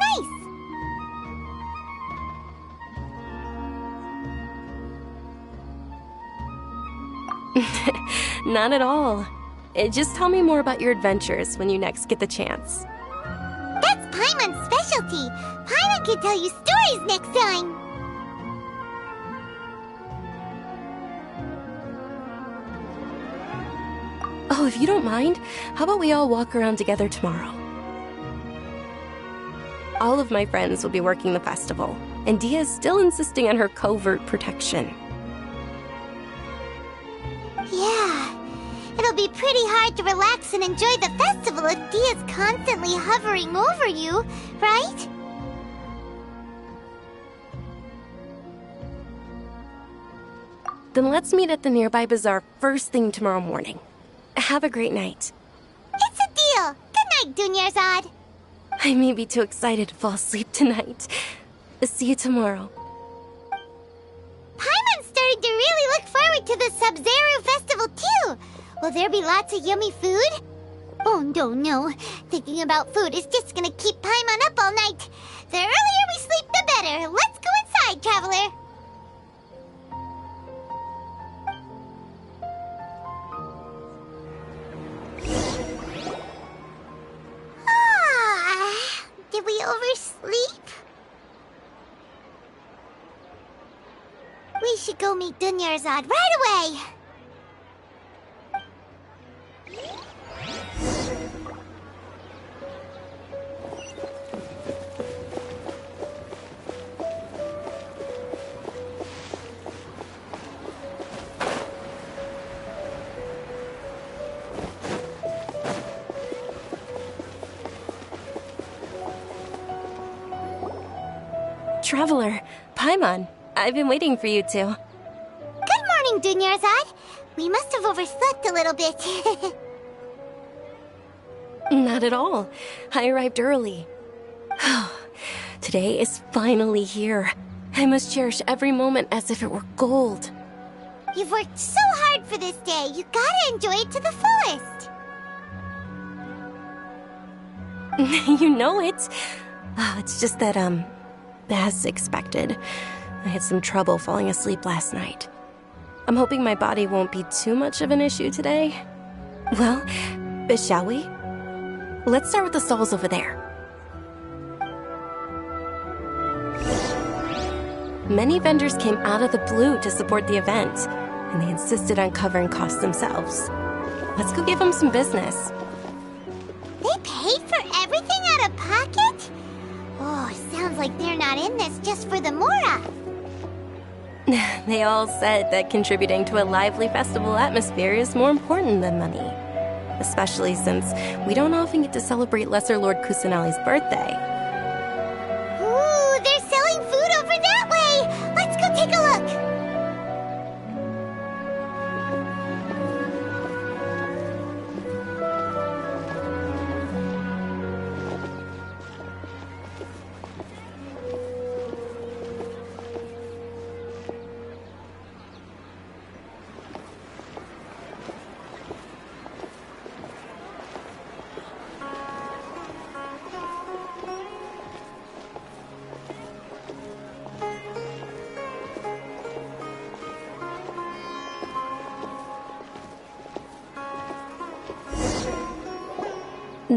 nice. Not at all. Just tell me more about your adventures when you next get the chance. That's Paimon's specialty. Paimon can tell you stories next time. Oh, if you don't mind, how about we all walk around together tomorrow? All of my friends will be working the festival, and Dia's still insisting on her covert protection. Yeah, it'll be pretty hard to relax and enjoy the festival if Dia's constantly hovering over you, right? Then let's meet at the nearby bazaar first thing tomorrow morning. Have a great night. It's a deal. Good night, Dunyarzad. I may be too excited to fall asleep tonight. See you tomorrow. Paimon's starting to really look forward to the Sub-Zero festival too. Will there be lots of yummy food? Oh, no. Thinking about food is just gonna keep Paimon up all night. The earlier we sleep, the better. Let's go inside, traveler. Did we oversleep? We should go meet Dunyarzad right away. Traveler, Paimon, I've been waiting for you two. Good morning, Dunyarzad. We must have overslept a little bit. Not at all. I arrived early. Today is finally here. I must cherish every moment as if it were gold. You've worked so hard for this day. You gotta enjoy it to the fullest. You know it. It's just that, as expected, I had some trouble falling asleep last night. I'm hoping my body won't be too much of an issue today. Well, shall we? Let's start with the stalls over there. Many vendors came out of the blue to support the event, and they insisted on covering costs themselves. Let's go give them some business. They paid for everything out of pocket? Oh, sounds like they're not in this just for the Mora. They all said that contributing to a lively festival atmosphere is more important than money. Especially since we don't often get to celebrate Lesser Lord Kusanali's birthday. Ooh, they're selling food over that way! Let's go take a look!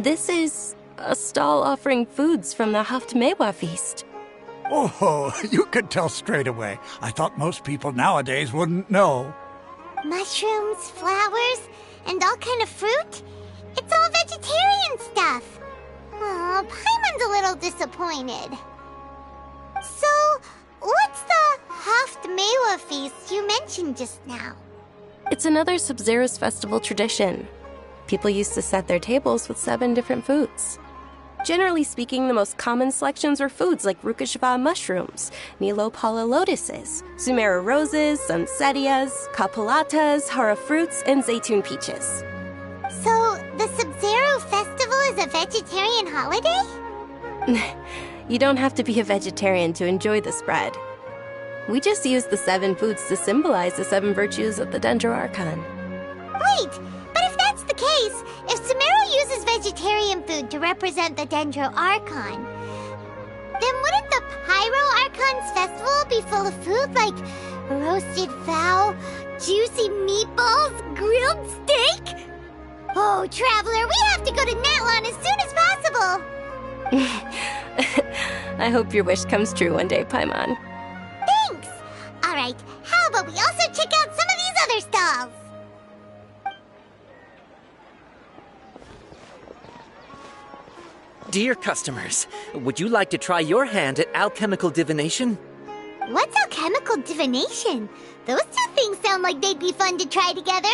This is a stall offering foods from the Haftmewa feast. Oh, you could tell straight away. I thought most people nowadays wouldn't know. Mushrooms, flowers, and all kind of fruit? It's all vegetarian stuff. Oh, Paimon's a little disappointed. So, what's the Haftmewa feast you mentioned just now? It's another Sub-Zero's festival tradition. People used to set their tables with 7 different foods. Generally speaking, the most common selections were foods like Rukashava mushrooms, Nilopala lotuses, Sumera roses, Sunsettias, Kapulatas, Hara fruits, and Zaytun peaches. So, the Sub-Zero festival is a vegetarian holiday? You don't have to be a vegetarian to enjoy the spread. We just use the 7 foods to symbolize the 7 virtues of the Dendro Archon. Wait, but if that's the case, if Sumero uses vegetarian food to represent the Dendro Archon, then wouldn't the Pyro Archon's festival be full of food like roasted fowl, juicy meatballs, grilled steak? Oh, Traveler, we have to go to Natlon as soon as possible! I hope your wish comes true one day, Paimon. Thanks! Alright, how about we also check out some of these other stalls? Dear customers, would you like to try your hand at alchemical divination? What's alchemical divination? Those two things sound like they'd be fun to try together.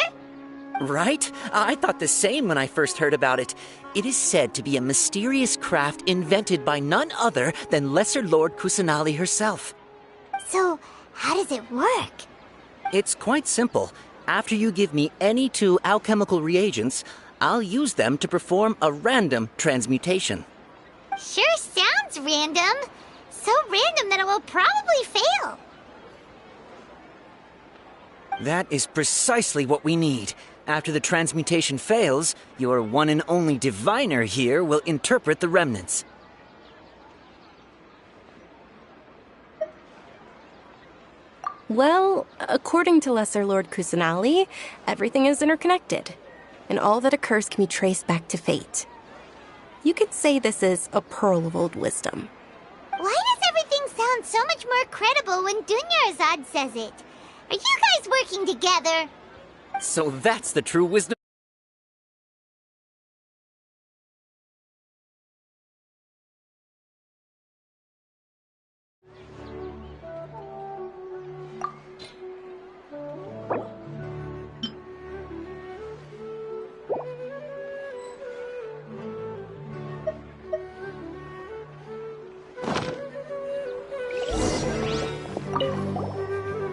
Right? I thought the same when I first heard about it. It is said to be a mysterious craft invented by none other than Lesser Lord Kusanali herself. So, how does it work? It's quite simple. After you give me any 2 alchemical reagents, I'll use them to perform a random transmutation. Sure sounds random. So random that it will probably fail. That is precisely what we need. After the transmutation fails, your one and only diviner here will interpret the remnants. Well, according to Lesser Lord Kusanali, everything is interconnected, and all that occurs can be traced back to fate. You could say this is a pearl of old wisdom. Why does everything sound so much more credible when Dunyarzad says it? Are you guys working together? So that's the true wisdom.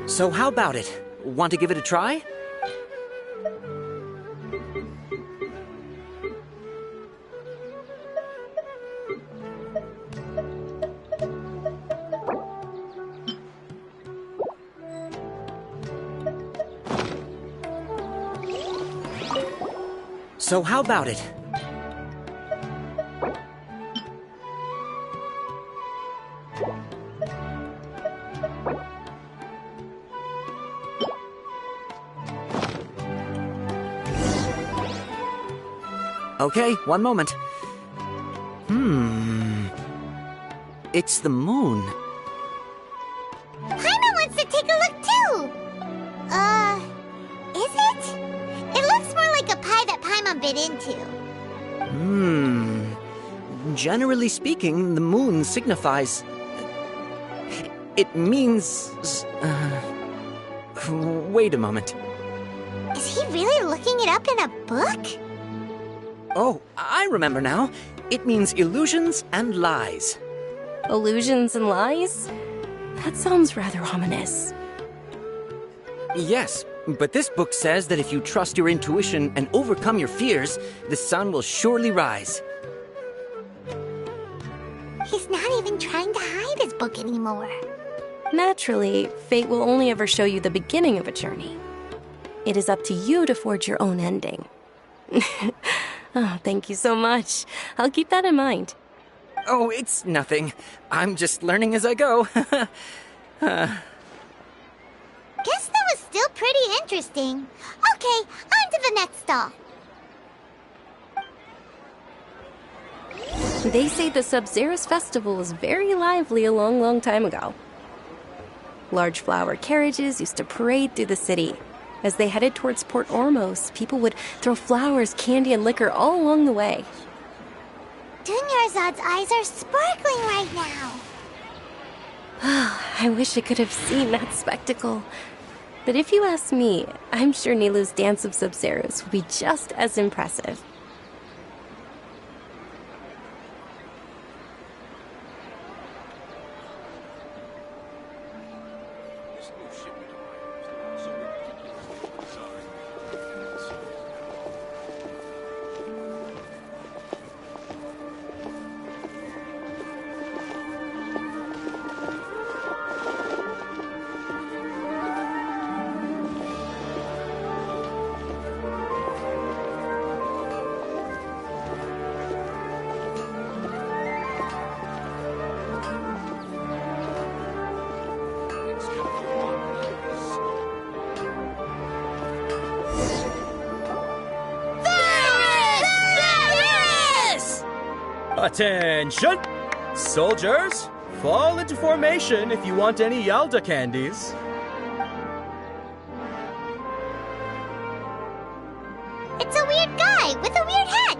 So how about it? Want to give it a try? So how about it? Okay, one moment. It's the moon. Paimon wants to take a look too! Is it? It looks more like a pie that Paimon bit into. Generally speaking, the moon signifies... It means... Wait a moment. Is he really looking it up in a book? Oh, I remember now. It means illusions and lies. Illusions and lies? That sounds rather ominous. Yes, but this book says that if you trust your intuition and overcome your fears, the sun will surely rise. He's not even trying to hide his book anymore. Naturally, fate will only ever show you the beginning of a journey. It is up to you to forge your own ending. Oh, thank you so much. I'll keep that in mind. Oh, it's nothing. I'm just learning as I go. Guess that was still pretty interesting. Okay, on to the next stall. They say the Sub-Zerus festival was very lively a long, long time ago. Large flower carriages used to parade through the city. As they headed towards Port Ormos, people would throw flowers, candy, and liquor all along the way. Dunyarzad's eyes are sparkling right now. I wish I could have seen that spectacle. But if you ask me, I'm sure Nilu's Dance of Sub-Zerus will be just as impressive. Attention! Soldiers, fall into formation if you want any Yalda candies. It's a weird guy with a weird hat.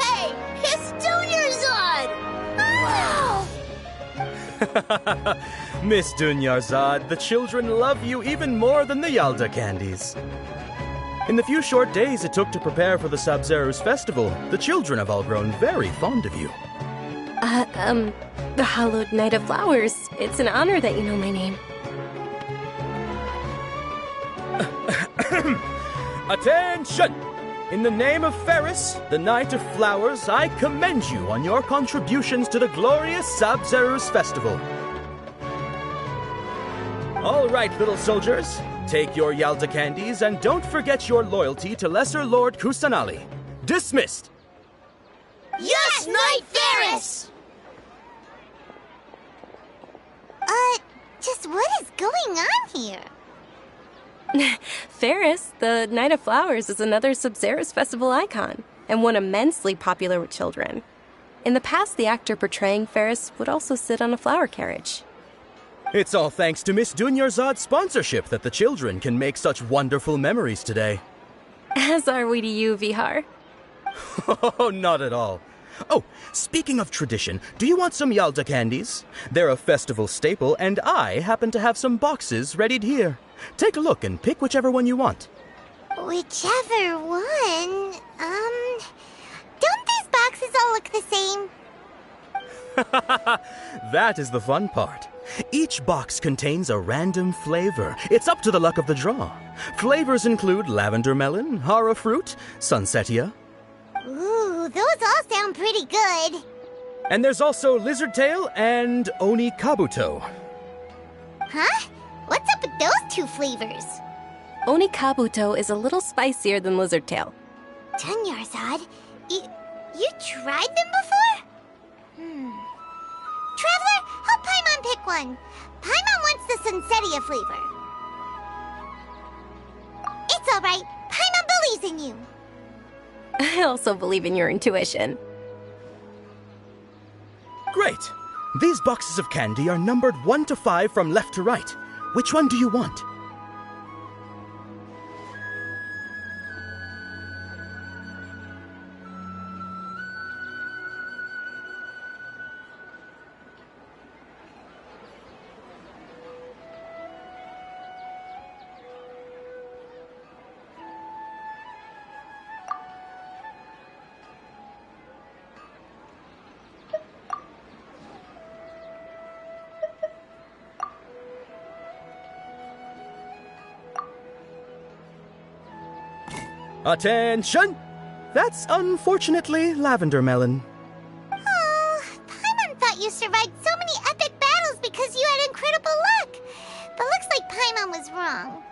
Hey, it's Dunyarzad! Wow! Miss Dunyarzad, the children love you even more than the Yalda candies. In the few short days it took to prepare for the Sub-Zerus festival, the children have all grown very fond of you. The Hallowed Knight of Flowers. It's an honor that you know my name. Attention! In the name of Ferris, the Knight of Flowers, I commend you on your contributions to the glorious Sub-Zerus festival. All right, little soldiers. Take your Yalda candies and don't forget your loyalty to Lesser Lord Kusanali. Dismissed! Yes, Knight Ferris! Just what is going on here? Ferris, the Knight of Flowers, is another Sub-Zerus festival icon, and one immensely popular with children. In the past, the actor portraying Ferris would also sit on a flower carriage. It's all thanks to Miss Dunyarzad's sponsorship that the children can make such wonderful memories today. As are we to you, Vihar. Oh, not at all. Oh, speaking of tradition, do you want some Yalda candies? They're a festival staple, and I happen to have some boxes readied here. Take a look and pick whichever one you want. Whichever one? Don't these boxes all look the same? That is the fun part. Each box contains a random flavor. It's up to the luck of the draw. Flavors include lavender melon, hara fruit, sunsetia. Ooh, those all sound pretty good. And there's also lizard tail and oni kabuto. Huh? What's up with those two flavors? Oni kabuto is a little spicier than lizard tail. Dunyarzad, you tried them before? Traveler, help Paimon pick one. Paimon wants the Sunsetia flavor. It's all right. Paimon believes in you. I also believe in your intuition. Great! These boxes of candy are numbered 1 to 5 from left to right. Which one do you want? Attention! That's unfortunately lavender melon. Oh, Paimon thought you survived so many epic battles because you had incredible luck. But looks like Paimon was wrong.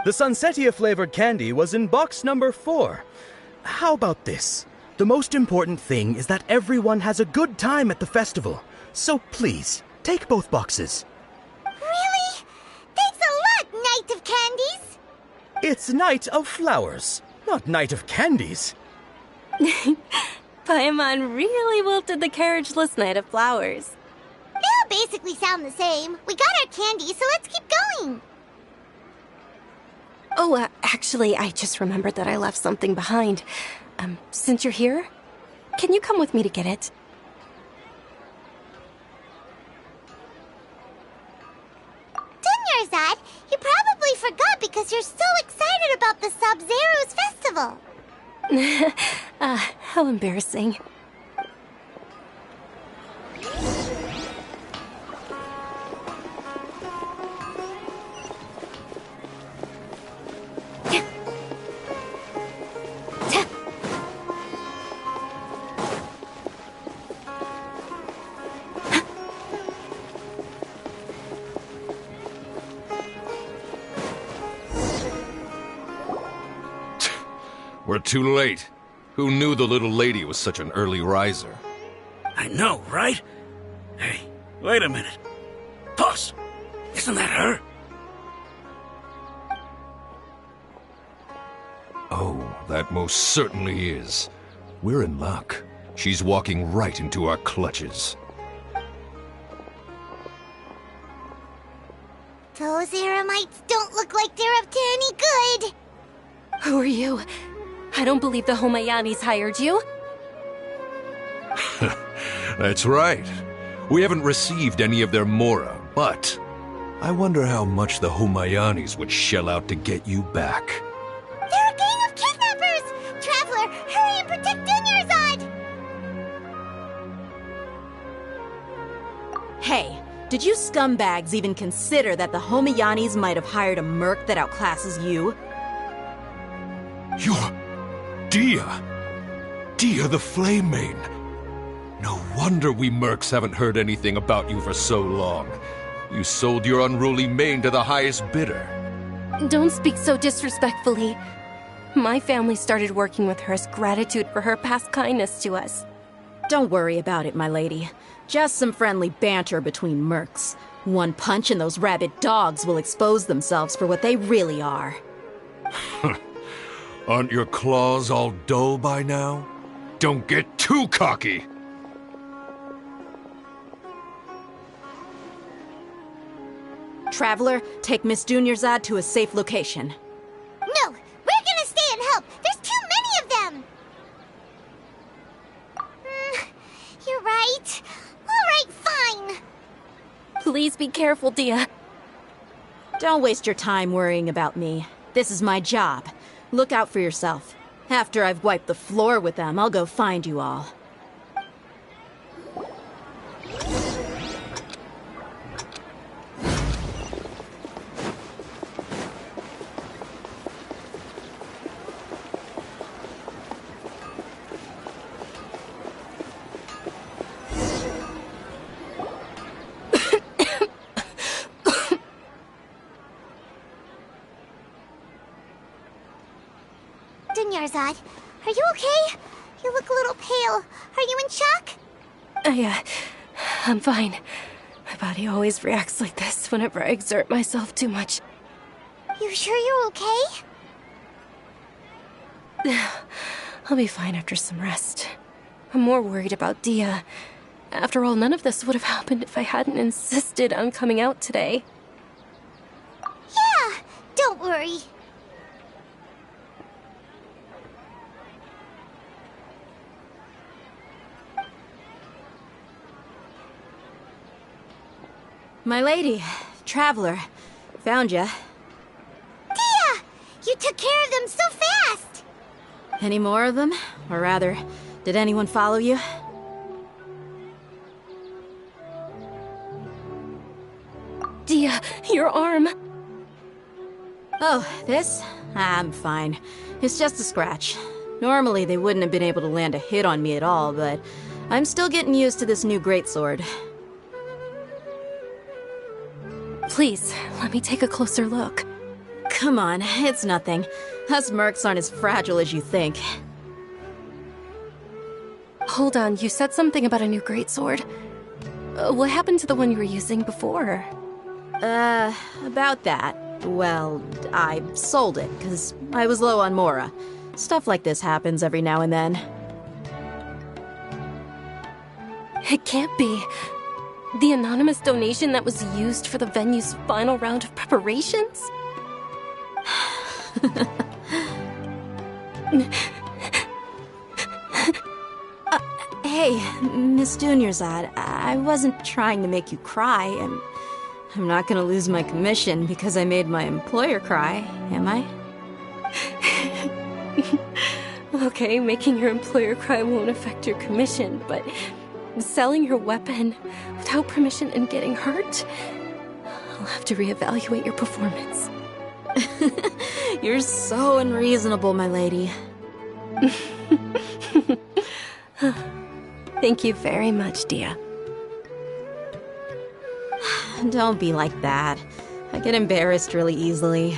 The Sunsetia flavored candy was in box number 4. How about this? The most important thing is that everyone has a good time at the festival. So please, take both boxes. Really? Thanks a lot, Knight of Candies! It's Knight of Flowers, not Knight of Candies. Paimon really wilted the carriageless Knight of Flowers. They all basically sound the same. We got our candy, so let's keep going. Oh, actually, I just remembered that I left something behind. Since you're here, can you come with me to get it? Dunyarzad, you probably forgot because you're so excited about the Sub-Zero's festival. How embarrassing. We're too late. Who knew the little lady was such an early riser? I know, right? Hey, wait a minute. Boss, isn't that her? Oh, that most certainly is. We're in luck. She's walking right into our clutches. Those Eremites don't look like they're up to any good. Who are you? I don't believe the Homayanis hired you. That's right. We haven't received any of their mora, but I wonder how much the Homayanis would shell out to get you back. They're a gang of kidnappers! Traveler, hurry and protect Dunyarzad! Hey, did you scumbags even consider that the Homayanis might have hired a merc that outclasses you? You're Dia! Dia the Flame Mane! No wonder we mercs haven't heard anything about you for so long. You sold your unruly mane to the highest bidder. Don't speak so disrespectfully. My family started working with her as gratitude for her past kindness to us. Don't worry about it, my lady. Just some friendly banter between mercs. One punch and those rabid dogs will expose themselves for what they really are. Aren't your claws all dull by now? Don't get too cocky! Traveler, take Miss Dunyarzad to a safe location. No! We're gonna stay and help! There's too many of them! You're right. Alright, fine. Please be careful, Dia. Don't waste your time worrying about me. This is my job. Look out for yourself. After I've wiped the floor with them, I'll go find you all. Dunyarzad, are you okay? You look a little pale. Are you in shock? I'm fine. My body always reacts like this whenever I exert myself too much. You sure you're okay? I'll be fine after some rest. I'm more worried about Dia. After all, none of this would have happened if I hadn't insisted on coming out today. Yeah, don't worry. My lady, Traveler, found ya. Dia! You took care of them so fast! Any more of them? Or rather, did anyone follow you? Dia, your arm. Oh, this? I'm fine. It's just a scratch. Normally they wouldn't have been able to land a hit on me at all, but I'm still getting used to this new greatsword. Please, let me take a closer look. Come on, it's nothing. Us mercs aren't as fragile as you think. Hold on, you said something about a new greatsword. What happened to the one you were using before? About that. Well, I sold it, because I was low on mora. Stuff like this happens every now and then. It can't be. The anonymous donation that was used for the venue's final round of preparations? Hey, Miss Dunyarzad, I wasn't trying to make you cry. I'm not gonna lose my commission because I made my employer cry, am I? Okay, making your employer cry won't affect your commission, but selling your weapon without permission and getting hurt? I'll have to reevaluate your performance. You're so unreasonable, my lady. Thank you very much, Dia. Don't be like that. I get embarrassed really easily.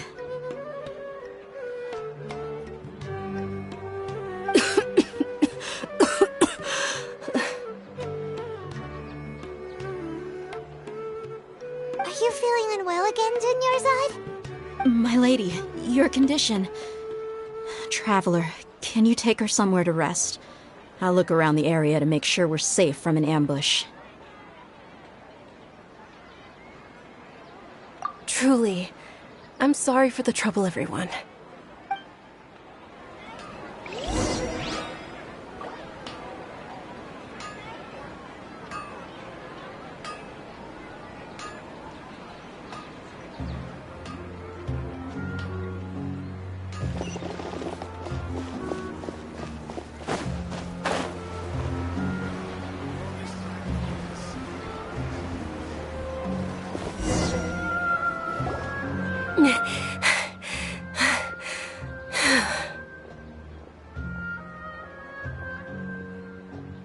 Are you feeling unwell again, Dunyarzad? My lady, your condition. Traveler, can you take her somewhere to rest? I'll look around the area to make sure we're safe from an ambush. Truly, I'm sorry for the trouble, everyone.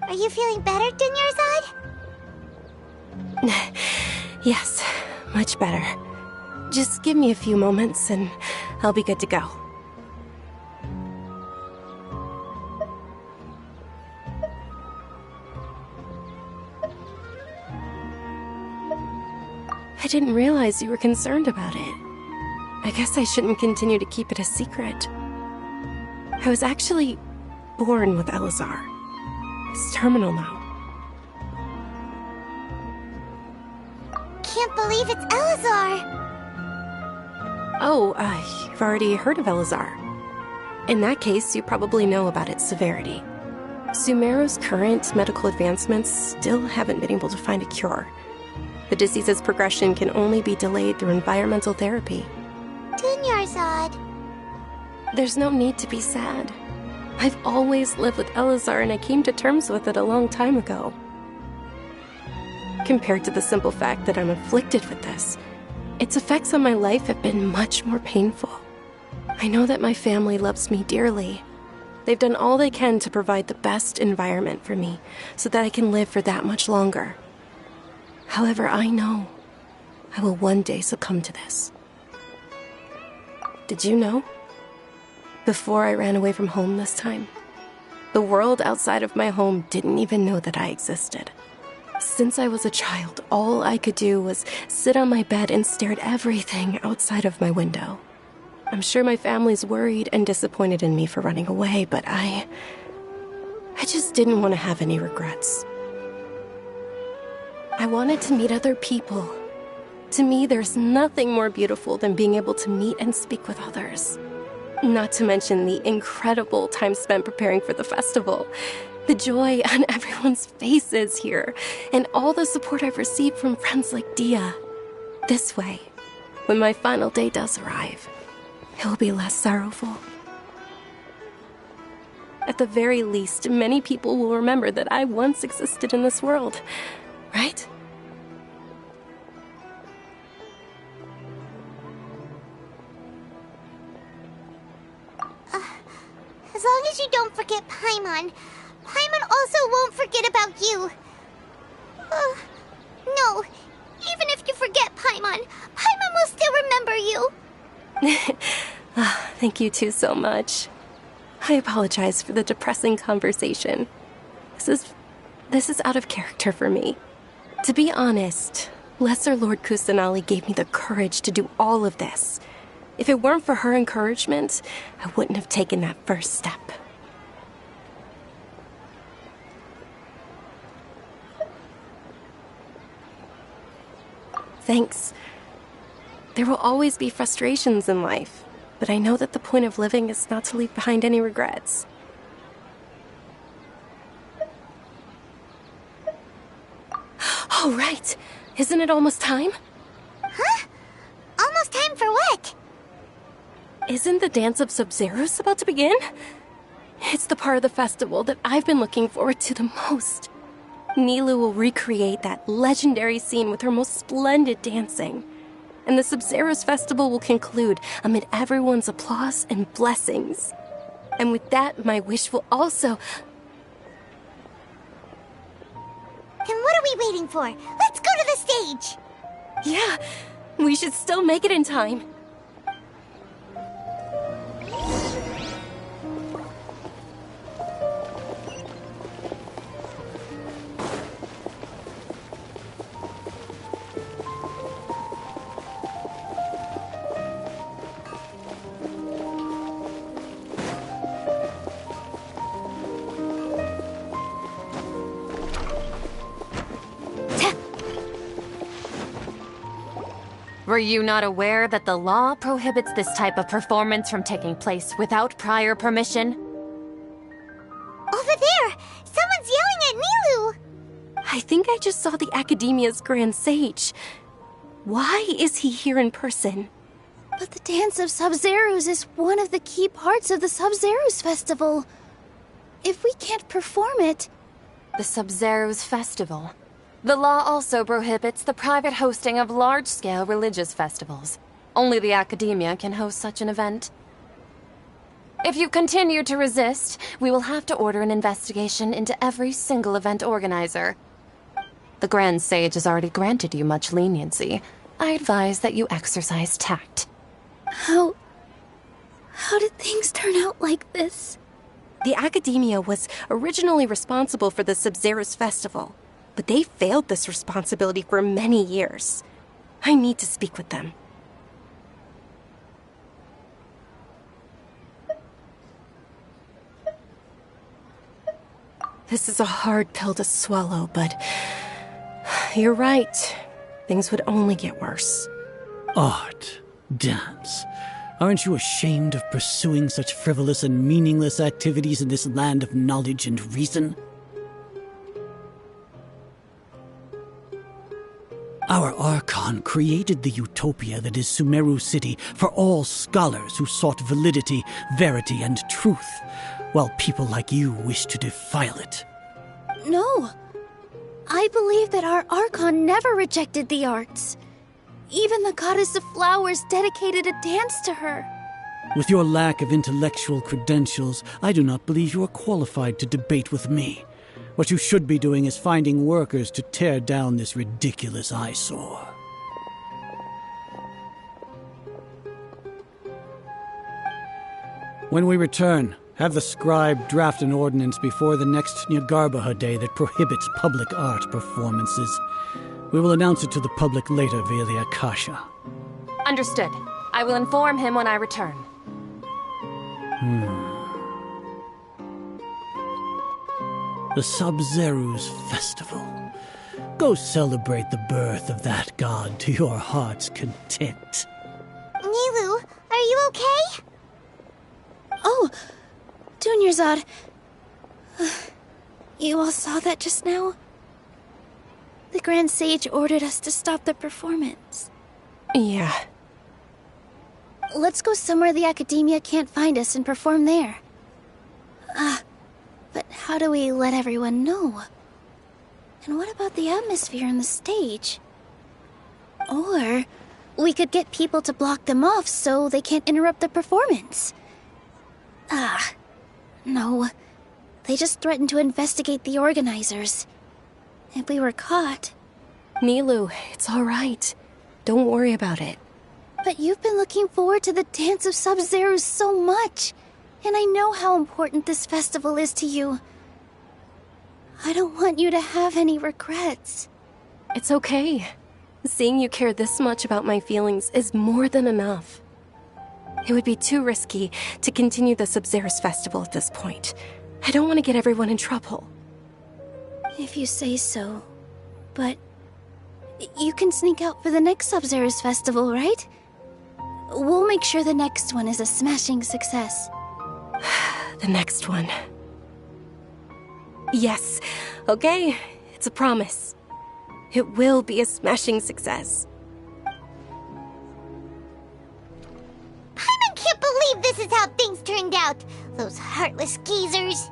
Are you feeling better, Dunyarzad? Yes, much better. Just give me a few moments and I'll be good to go. I didn't realize you were concerned about it. I guess I shouldn't continue to keep it a secret. I was actually born with Elazar. He's terminal now. Can't believe it's Elazar! Oh, you've already heard of Elazar. In that case, you probably know about its severity. Sumeru's current medical advancements still haven't been able to find a cure. The disease's progression can only be delayed through environmental therapy. Dunyarzad. There's no need to be sad. I've always lived with Elazar and I came to terms with it a long time ago. Compared to the simple fact that I'm afflicted with this, its effects on my life have been much more painful. I know that my family loves me dearly. They've done all they can to provide the best environment for me so that I can live for that much longer. However, I know I will one day succumb to this. Did you know? Before I ran away from home this time, the world outside of my home didn't even know that I existed. Since I was a child, all I could do was sit on my bed and stare at everything outside of my window. I'm sure my family's worried and disappointed in me for running away, but I just didn't want to have any regrets. I wanted to meet other people. To me, there's nothing more beautiful than being able to meet and speak with others. Not to mention the incredible time spent preparing for the festival. The joy on everyone's faces here, and all the support I've received from friends like Dia. This way, when my final day does arrive, it will be less sorrowful. At the very least, many people will remember that I once existed in this world, right? As long as you don't forget Paimon. Paimon also won't forget about you. No, even if you forget Paimon, Paimon will still remember you. Thank you two so much. I apologize for the depressing conversation. This is out of character for me. To be honest, Lesser Lord Kusanali gave me the courage to do all of this. If it weren't for her encouragement, I wouldn't have taken that first step. Thanks. There will always be frustrations in life, but I know that the point of living is not to leave behind any regrets. Oh, right. Isn't it almost time? Huh? Almost time for what? Isn't the Dance of Sub-Zeros about to begin? It's the part of the festival that I've been looking forward to the most. Nilu will recreate that legendary scene with her most splendid dancing. And the Sub-Zeros festival will conclude amid everyone's applause and blessings. And with that, my wish will also... Then what are we waiting for? Let's go to the stage! Yeah, we should still make it in time. Were you not aware that the law prohibits this type of performance from taking place without prior permission? Over there! Someone's yelling at Nilu! I think I just saw the Academia's Grand Sage. Why is he here in person? But the Dance of Sub-Zeros is one of the key parts of the Sub-Zeros festival. If we can't perform it... The Sub-Zeros Festival. The law also prohibits the private hosting of large-scale religious festivals. Only the Academia can host such an event. If you continue to resist, we will have to order an investigation into every single event organizer. The Grand Sage has already granted you much leniency. I advise that you exercise tact. How did things turn out like this? The Academia was originally responsible for the Sub-Zeros festival, but they failed this responsibility for many years. I need to speak with them. This is a hard pill to swallow, but you're right. Things would only get worse. Art, dance. Aren't you ashamed of pursuing such frivolous and meaningless activities in this land of knowledge and reason? Our Archon created the utopia that is Sumeru City for all scholars who sought validity, verity, and truth, while people like you wish to defile it. No. I believe that our Archon never rejected the arts. Even the goddess of flowers dedicated a dance to her. With your lack of intellectual credentials, I do not believe you are qualified to debate with me. What you should be doing is finding workers to tear down this ridiculous eyesore. When we return, have the scribe draft an ordinance before the next Nyargarbaha Day that prohibits public art performances. We will announce it to the public later via the Akasha. Understood. I will inform him when I return. The Sub-Zeros Festival. Go celebrate the birth of that god to your heart's content. Nilu, are you okay? Oh, Dunyarzad. You all saw that just now? The Grand Sage ordered us to stop the performance. Yeah. Let's go somewhere the Academia can't find us and perform there. But how do we let everyone know? And what about the atmosphere on the stage? Or we could get people to block them off so they can't interrupt the performance. No. They just threatened to investigate the organizers. If we were caught... Nilu, it's all right. Don't worry about it. But you've been looking forward to the Dance of Sub-Zeros so much. And I know how important this festival is to you. I don't want you to have any regrets. It's okay. Seeing you care this much about my feelings is more than enough. It would be too risky to continue the Sub-Zeros festival at this point. I don't want to get everyone in trouble. If you say so. But You can sneak out for the next Sub-Zero's festival, right? We'll make sure the next one is a smashing success. The next one. Yes. Okay, it's a promise. It will be a smashing success. Paimon can't believe this is how things turned out. Those heartless geezers.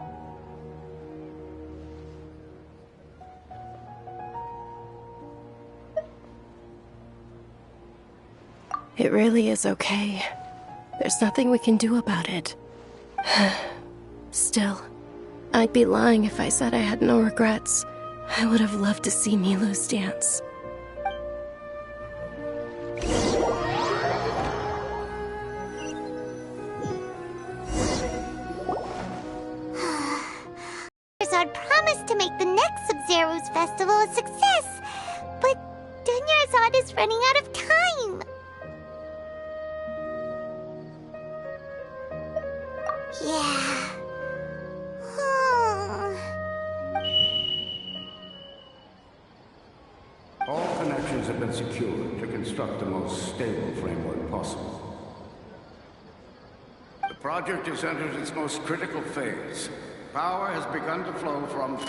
It really is okay. There's nothing we can do about it. Still, I'd be lying if I said I had no regrets. I would have loved to see Nilou's dance. Charizard promised to make the next Sub-Zero's festival a success, but Dunyarzad is running out of time. Yeah. All connections have been secured to construct the most stable framework possible. The project has entered its most critical phase. Power has begun to flow from...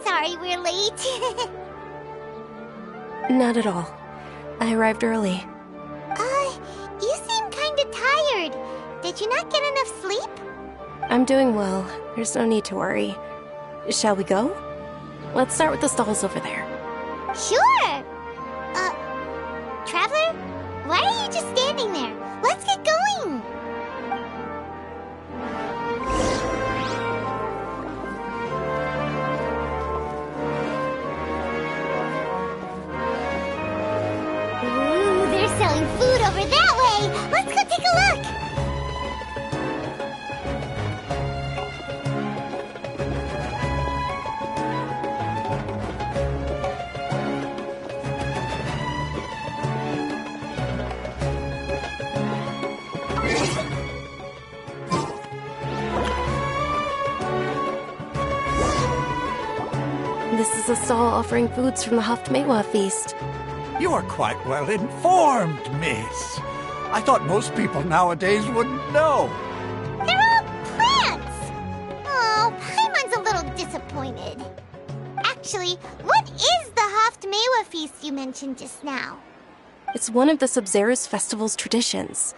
Sorry we're late. Not at all. I arrived early. You seem kinda tired. Did you not get enough sleep? I'm doing well. There's no need to worry. Shall we go? Let's start with the stalls over there. Sure! Traveler? Why are you just standing there? Let's get going! Ooh, they're selling food over that way! Let's go take a look! This is a stall offering foods from the Haftmewa feast. You are quite well informed, miss. I thought most people nowadays wouldn't know. They're all plants! Oh, Paimon's a little disappointed. Actually, what is the Haftmewa feast you mentioned just now? It's one of the Sub-Zero's festival's traditions.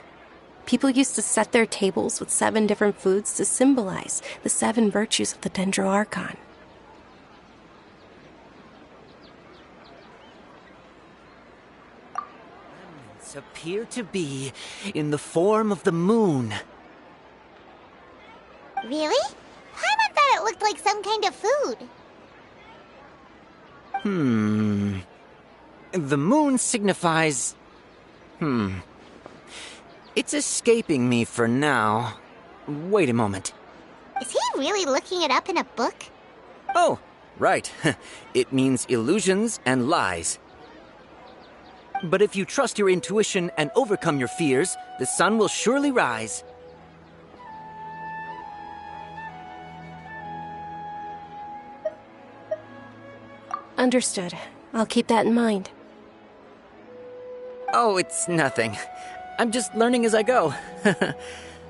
People used to set their tables with 7 different foods to symbolize the 7 virtues of the Dendro Archon. Appear to be in the form of the moon. Really? Paimon thought it looked like some kind of food. The moon signifies... It's escaping me for now. Wait a moment. Is he really looking it up in a book? Oh, right. It means illusions and lies. But if you trust your intuition and overcome your fears, the sun will surely rise. Understood. I'll keep that in mind. Oh, it's nothing. I'm just learning as I go. Guess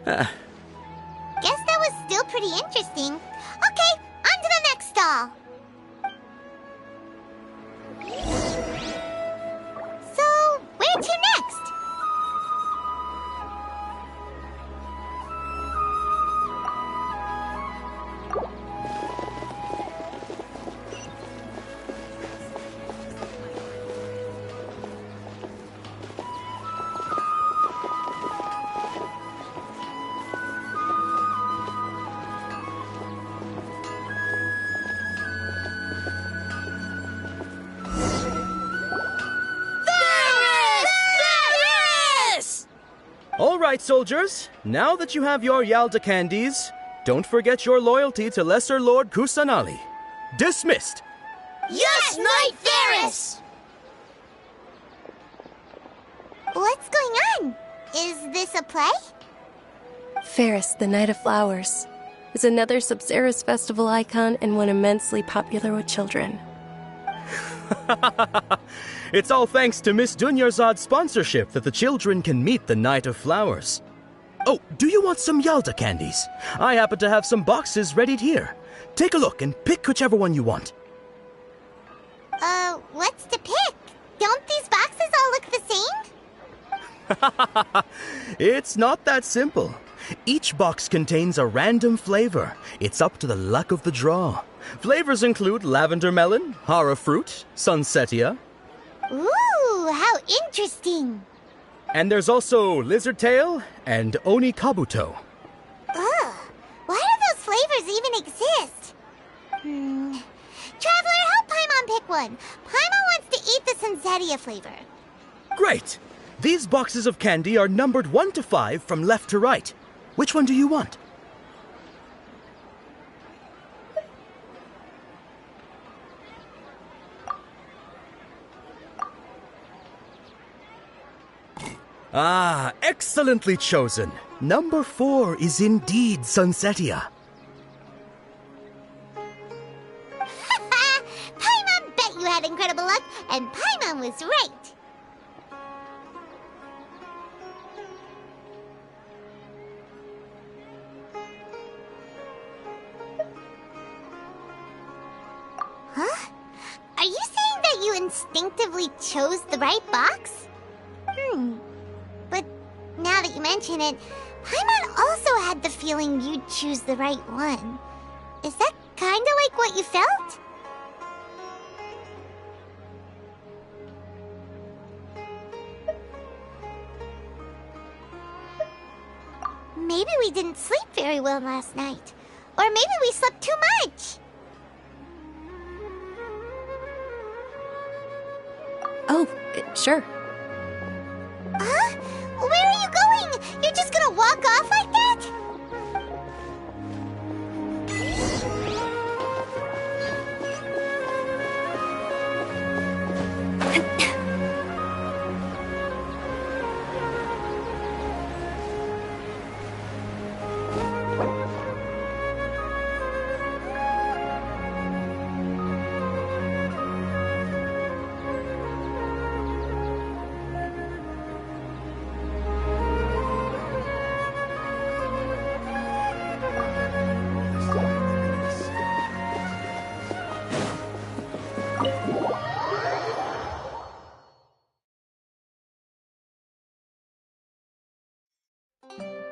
that was still pretty interesting. Okay, on to the next stall. So, where to next? right, soldiers. Now that you have your Yalda candies, don't forget your loyalty to Lesser Lord Kusanali. Dismissed! Yes, Knight Ferris! What's going on? Is this a play? Ferris, the Knight of Flowers, is another Sabzeruz festival icon and one immensely popular with children. It's all thanks to Miss Dunyarzad's sponsorship that the children can meet the Knight of Flowers. Oh, do you want some Yalda candies? I happen to have some boxes readied here. Take a look and pick whichever one you want. What's to pick? Don't these boxes all look the same? It's not that simple. Each box contains a random flavor. It's up to the luck of the draw. Flavors include lavender melon, hara fruit, sunsetia. Ooh, how interesting. And there's also lizard tail and oni kabuto. Ugh, why do those flavors even exist? Traveler, help Paimon pick one. Paimon wants to eat the sunsetia flavor. Great! These boxes of candy are numbered 1 to 5 from left to right. Which one do you want? Ah, excellently chosen. Number 4 is indeed Sunsetia. Paimon bet you had incredible luck, and Paimon was right. Huh? Are you saying that you instinctively chose the right box? But now that you mention it, Paimon also had the feeling you'd choose the right one. Is that kinda like what you felt? Maybe we didn't sleep very well last night. Or maybe we slept too much. Oh, sure. Huh? Where are you going? You're just gonna walk off like that?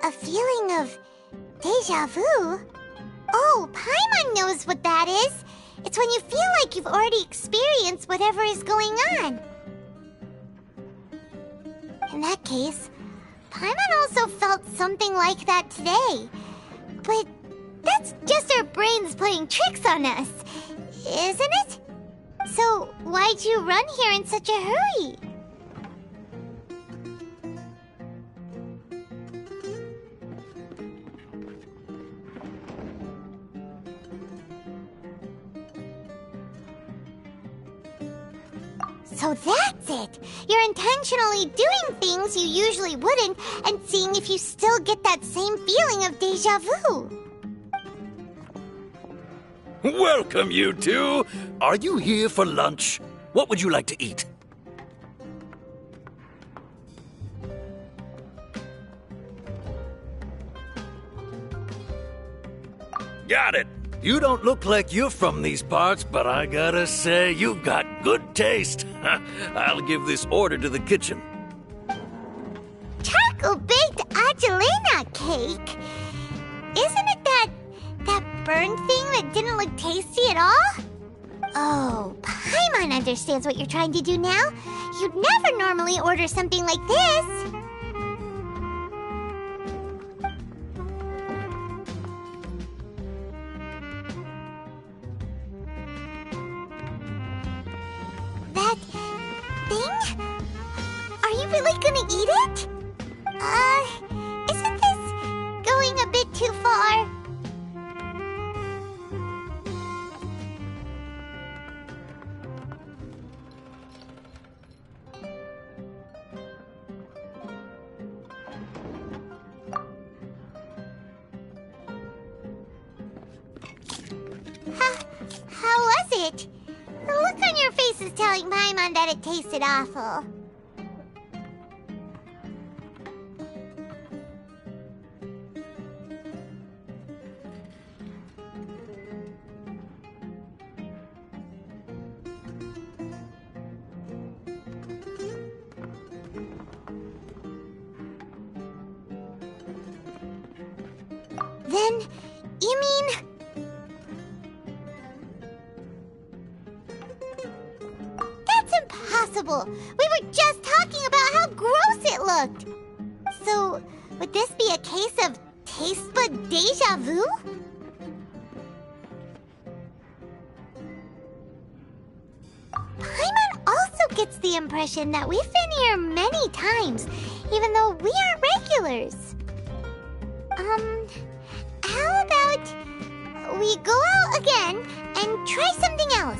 A feeling of deja vu? Oh, Paimon knows what that is. It's when you feel like you've already experienced whatever is going on. In that case, Paimon also felt something like that today. But that's just our brains playing tricks on us, isn't it? So why'd you run here in such a hurry? So that's it! You're intentionally doing things you usually wouldn't and seeing if you still get that same feeling of deja vu. Welcome, you two. Are you here for lunch? What would you like to eat? Got it. You don't look like you're from these parts, but I gotta say, you've got good taste. I'll give this order to the kitchen. Charcoal-baked Angelina cake? Isn't it that burned thing that didn't look tasty at all? Oh, Paimon understands what you're trying to do now. You'd never normally order something like this. That thing? Are you really gonna eat it? far. How was it? The look on your face is telling Paimon that it tasted awful. Then, you mean... That's impossible! We were just talking about how gross it looked! So, would this be a case of taste bud deja vu? Paimon also gets the impression that we've been here many times, even though we aren't regulars. How about we go out again and try something else?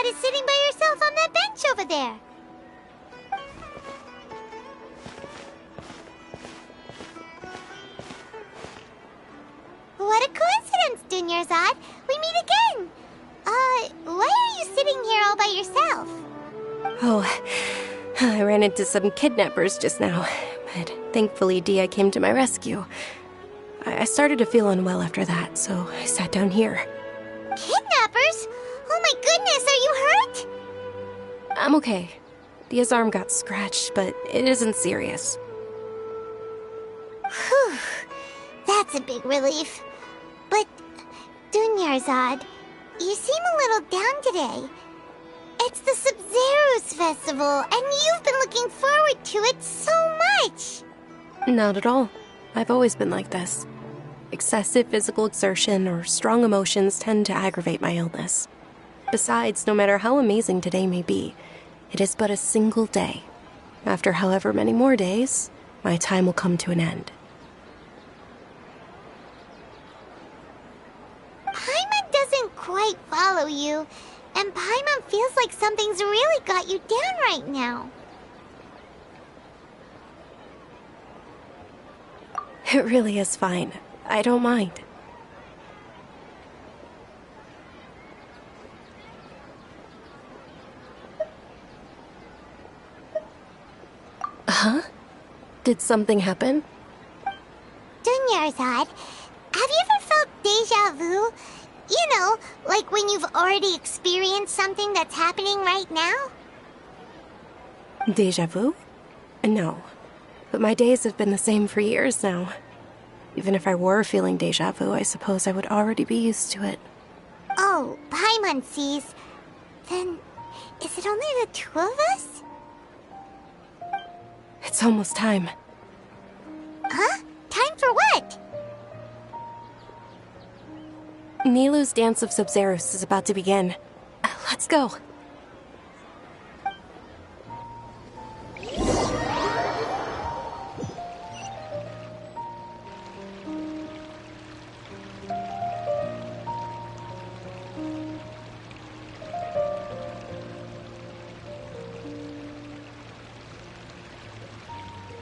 Is sitting by yourself on that bench over there. What a coincidence, Dunyarzad. We meet again. Why are you sitting here all by yourself? Oh, I ran into some kidnappers just now, but thankfully Dia came to my rescue. I started to feel unwell after that, so I sat down here. Kidnappers? Oh my goodness, are you hurt? I'm okay. Dia's arm got scratched, but it isn't serious. Whew. That's a big relief. But, Dunyarzad, you seem a little down today. It's the Sub-Zero's festival, and you've been looking forward to it so much. Not at all. I've always been like this. Excessive physical exertion or strong emotions tend to aggravate my illness. Besides, no matter how amazing today may be, it is but a single day. After however many more days, my time will come to an end. Paimon doesn't quite follow you, and Paimon feels like something's really got you down right now. It really is fine. I don't mind. Huh? Did something happen? Dunyarzad, have you ever felt deja vu? You know, like when you've already experienced something that's happening right now? Deja vu? No. But my days have been the same for years now. Even if I were feeling deja vu, I suppose I would already be used to it. Oh, Paimon sees. Then, is it only the two of us? It's almost time. Huh? Time for what? Nilou's Dance of Sub-Zeros is about to begin. Let's go.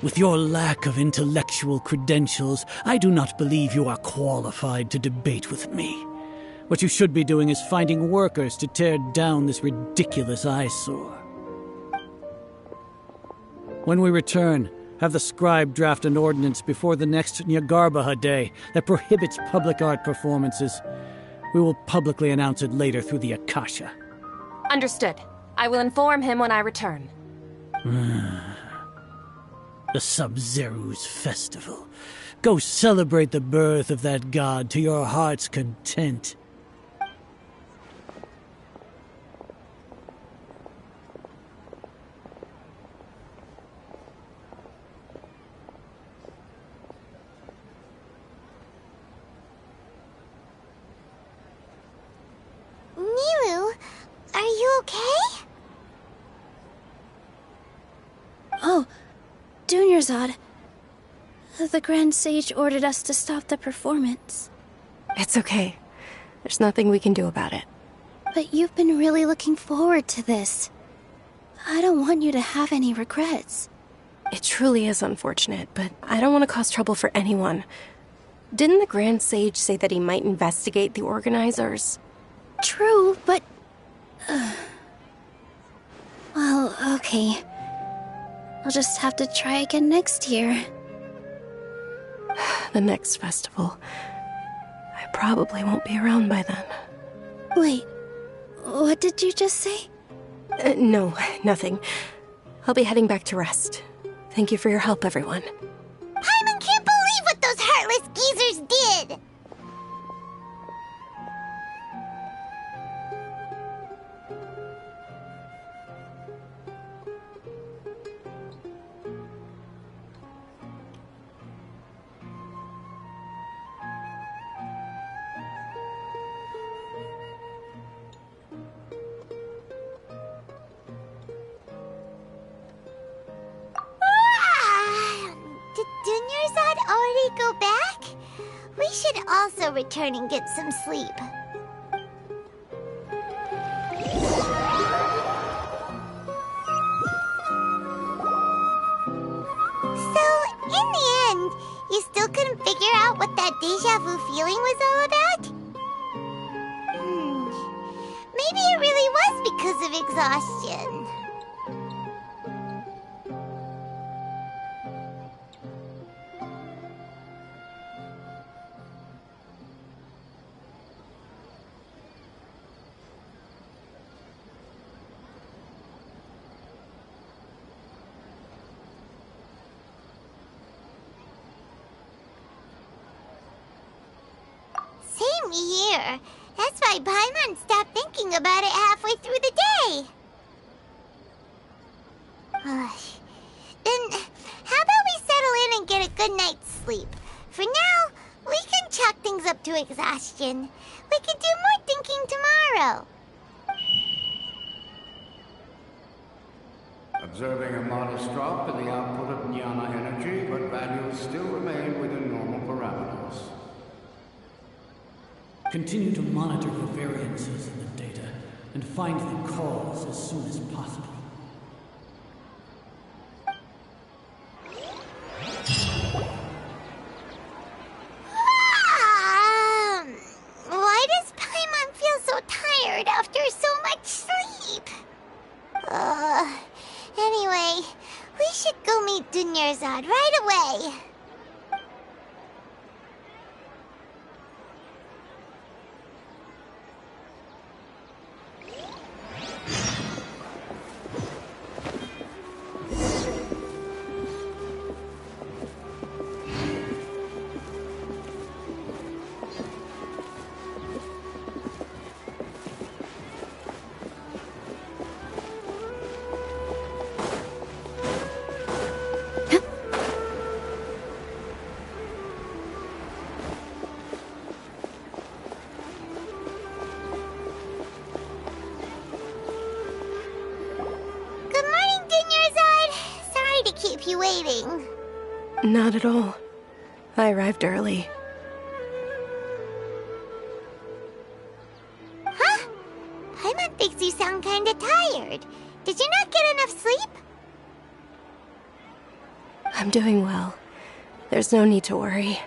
With your lack of intellectual credentials, I do not believe you are qualified to debate with me. What you should be doing is finding workers to tear down this ridiculous eyesore. When we return, have the scribe draft an ordinance before the next Nyagarbha day that prohibits public art performances. We will publicly announce it later through the Akasha. Understood. I will inform him when I return. The Sub-Zeru's festival. Go celebrate the birth of that god to your heart's content. Nilu, are you okay? Oh, Dunyarzad. The Grand Sage ordered us to stop the performance. It's okay. There's nothing we can do about it. But you've been really looking forward to this. I don't want you to have any regrets. It truly is unfortunate, but I don't want to cause trouble for anyone. Didn't the Grand Sage say that he might investigate the organizers? True, but... Well, okay. I'll just have to try again next year. The next festival. I probably won't be around by then. Wait, what did you just say? No, nothing. I'll be heading back to rest. Thank you for your help, everyone. Paimon can't believe what those heartless geezers did! Did Dunyarzad already go back? We should also return and get some sleep. So, in the end, you still couldn't figure out what that deja vu feeling was all about? Maybe it really was because of exhaustion. Same here. That's why Paimon stopped thinking about it halfway through the day. Then, how about we settle in and get a good night's sleep? For now, we can chalk things up to exhaustion. We can do more thinking tomorrow. Observing a modest drop in the output of Jnana energy, but values still remain within normal parameters. Continue to monitor for variances in the data and find the cause as soon as possible. Why does Paimon feel so tired after so much sleep? Anyway, we should go meet Dunyarzad right away. Keep you waiting. Not at all. I arrived early. Huh? Paimon thinks you sound kinda tired. Did you not get enough sleep? I'm doing well. There's no need to worry.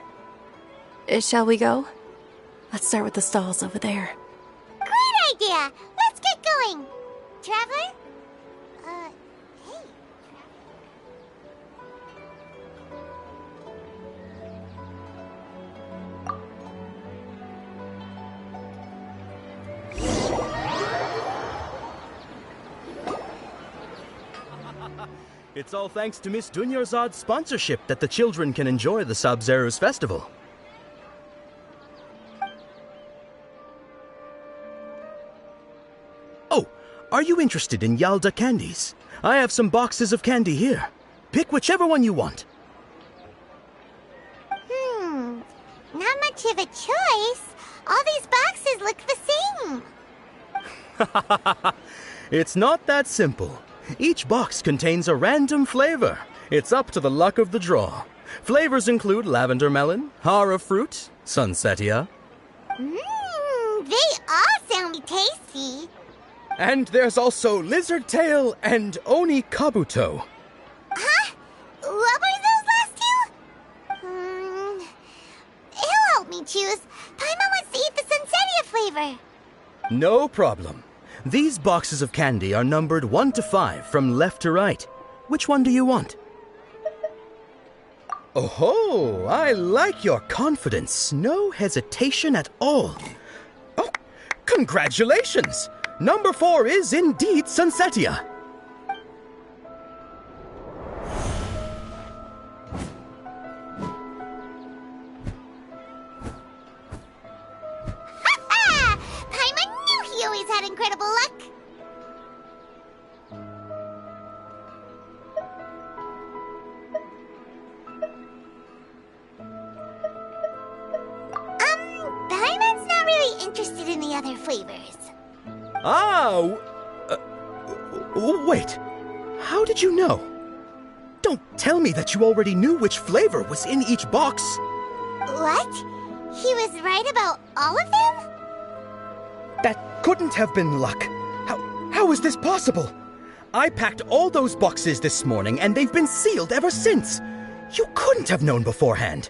Shall we go? Let's start with the stalls over there. Great idea! Let's get going! Traveler? Hey. It's all thanks to Miss Dunyarzad's sponsorship that the children can enjoy the Sub-Zero's festival. Oh, are you interested in Yalda candies? I have some boxes of candy here. Pick whichever one you want. Not much of a choice. All these boxes look the same. It's not that simple. Each box contains a random flavor. It's up to the luck of the draw. Flavors include lavender melon, hara fruit, sunsetia. They all sound tasty. And there's also lizard tail and oni kabuto. Huh? What were those last two? He'll help me choose. Paimon wants to eat the sunsetia flavor. No problem. These boxes of candy are numbered 1 to 5 from left to right. Which one do you want? Oh, I like your confidence. No hesitation at all. Oh, congratulations! Number 4 is indeed sunsetia. Paimon knew he always had incredible luck. Paimon's not really interested in the other flavors. Wait. How did you know? Don't tell me that you already knew which flavor was in each box. What? He was right about all of them? That couldn't have been luck. How is this possible? I packed all those boxes this morning and they've been sealed ever since. You couldn't have known beforehand.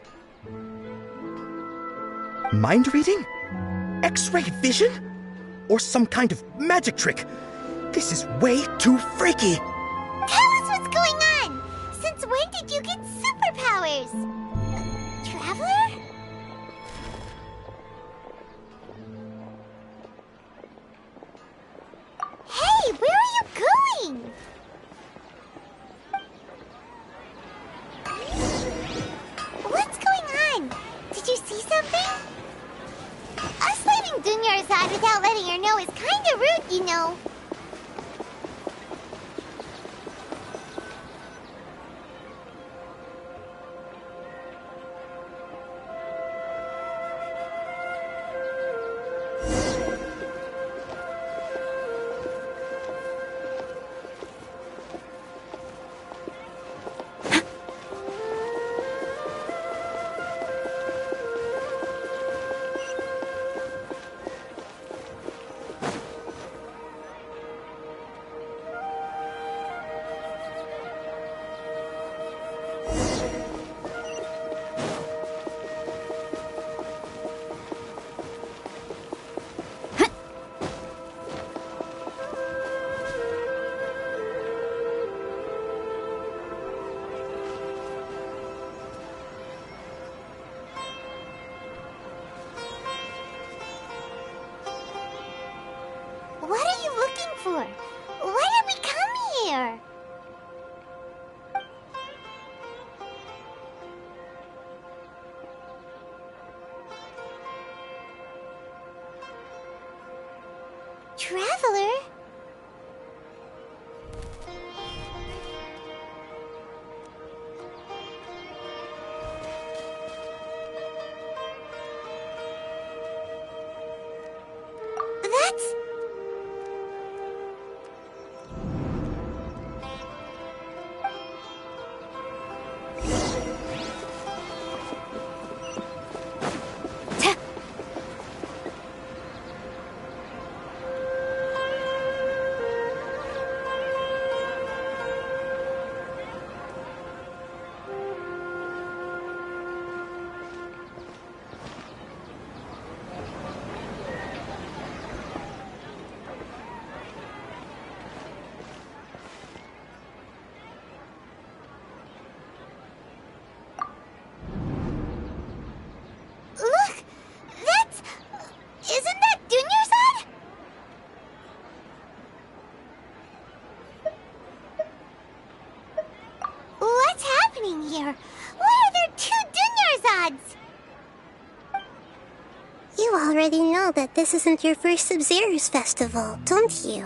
Mind reading? X-ray vision? Or some kind of magic trick? This is way too freaky. Tell us what's going on. Since when did you get superpowers? Traveler? Hey, where are you going? What's going on? Did you see something? Us leaving Dunyarzad without letting her know is kinda rude, you know. What are you looking for? Why did we come here? Traveler? That's... know that this isn't your first Sub-Zero's festival, don't you?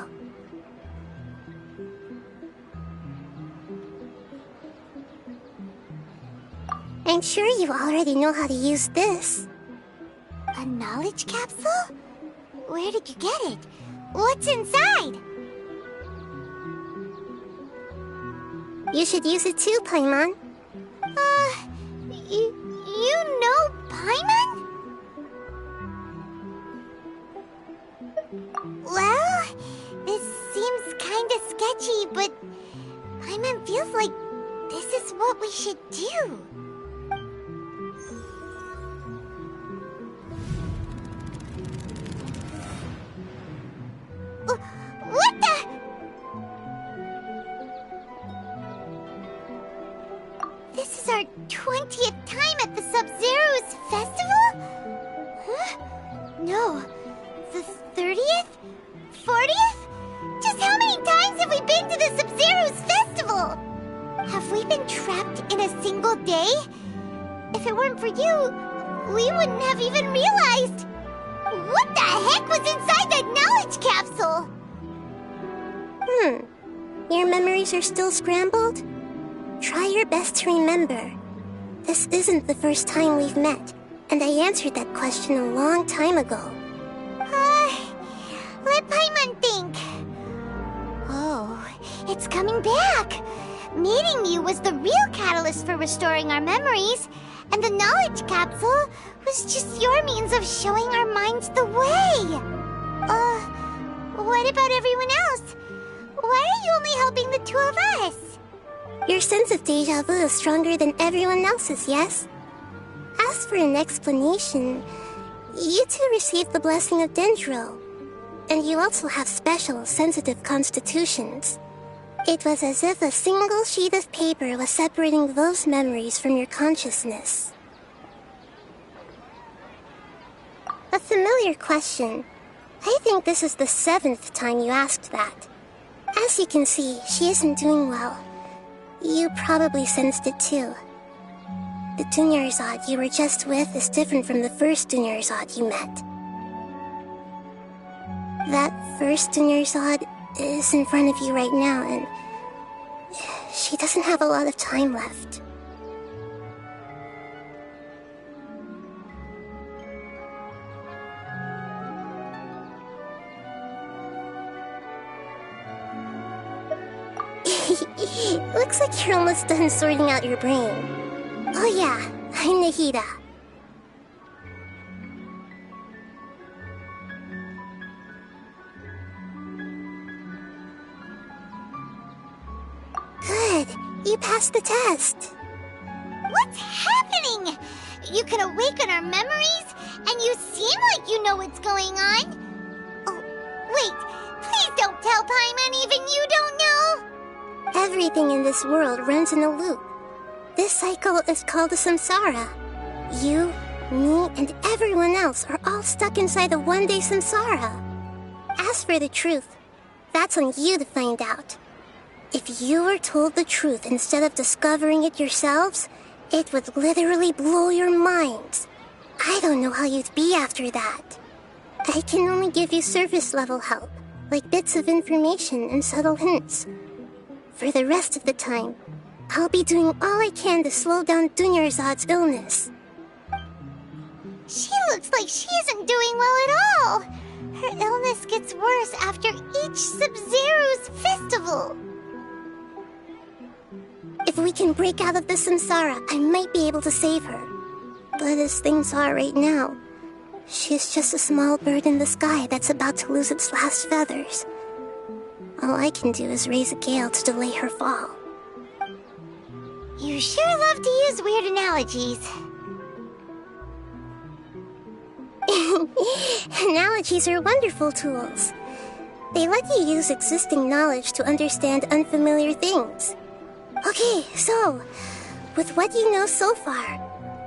I'm sure you already know how to use this. A knowledge capsule? Where did you get it? What's inside? You should use it too, Paimon. You know Paimon? Well, this seems kinda sketchy, but Paimon feels like this is what we should do. What the? This is our 20th time at the Sub-Zero's festival? Huh? No. The 30th? 40th? Just how many times have we been to the Sub-Zero's festival? Have we been trapped in a single day? If it weren't for you, we wouldn't have even realized. What the heck was inside that knowledge capsule? Your memories are still scrambled? Try your best to remember. This isn't the first time we've met, and I answered that question a long time ago. Let Paimon think. Oh, it's coming back. Meeting you was the real catalyst for restoring our memories, and the knowledge capsule was just your means of showing our minds the way. What about everyone else? Why are you only helping the two of us? Your sense of deja vu is stronger than everyone else's, yes? As for an explanation, you two received the blessing of Dendro, and you also have special, sensitive constitutions. It was as if a single sheet of paper was separating those memories from your consciousness. A familiar question. I think this is the 7th time you asked that. As you can see, she isn't doing well. You probably sensed it too. The Dunyarzad you were just with is different from the first Dunyarzad you met. That first Dunyarzad is in front of you right now, and she doesn't have a lot of time left. Looks like you're almost done sorting out your brain. Oh yeah, I'm Nahida. Good, you passed the test. What's happening? You can awaken our memories, and you seem like you know what's going on. Oh, wait, please don't tell Paimon even you don't know. Everything in this world runs in a loop. This cycle is called a samsara. You, me, and everyone else are all stuck inside the one-day samsara. As for the truth, that's on you to find out. If you were told the truth instead of discovering it yourselves, it would literally blow your minds. I don't know how you'd be after that. I can only give you surface-level help, like bits of information and subtle hints. For the rest of the time, I'll be doing all I can to slow down Dunyarzad's illness. She looks like she isn't doing well at all. Her illness gets worse after each Sub-Zero's festival. If we can break out of the samsara, I might be able to save her. But as things are right now, she's just a small bird in the sky that's about to lose its last feathers. All I can do is raise a gale to delay her fall. You sure love to use weird analogies. Analogies are wonderful tools. They let you use existing knowledge to understand unfamiliar things. Okay, so, with what you know so far,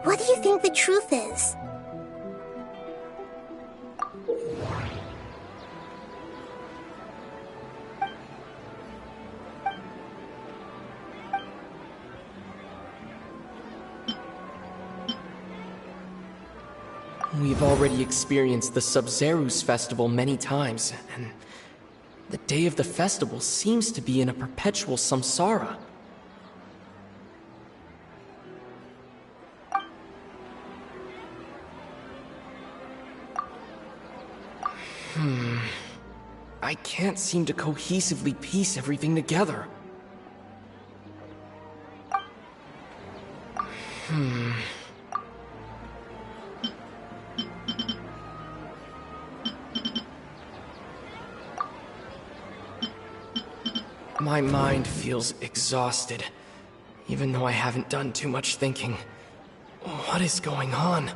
what do you think the truth is? We've already experienced the Sub-Zerus festival many times, and the day of the festival seems to be in a perpetual samsara. I can't seem to cohesively piece everything together. My mind feels exhausted, even though I haven't done too much thinking. What is going on?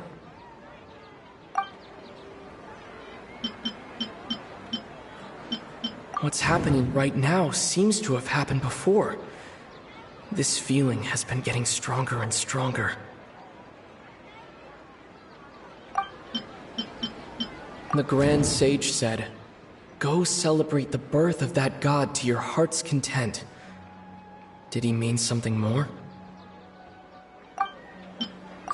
What's happening right now seems to have happened before. This feeling has been getting stronger and stronger. The Grand Sage said, "Go celebrate the birth of that god to your heart's content." Did he mean something more?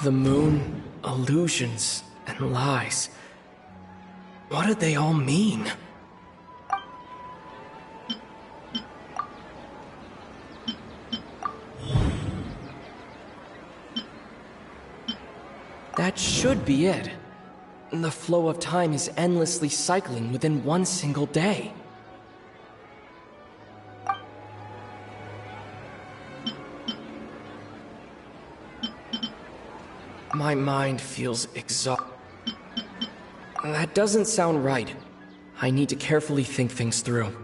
The moon, illusions, and lies. What did they all mean? That should be it. The flow of time is endlessly cycling within one single day. My mind feels exhausted. That doesn't sound right. I need to carefully think things through.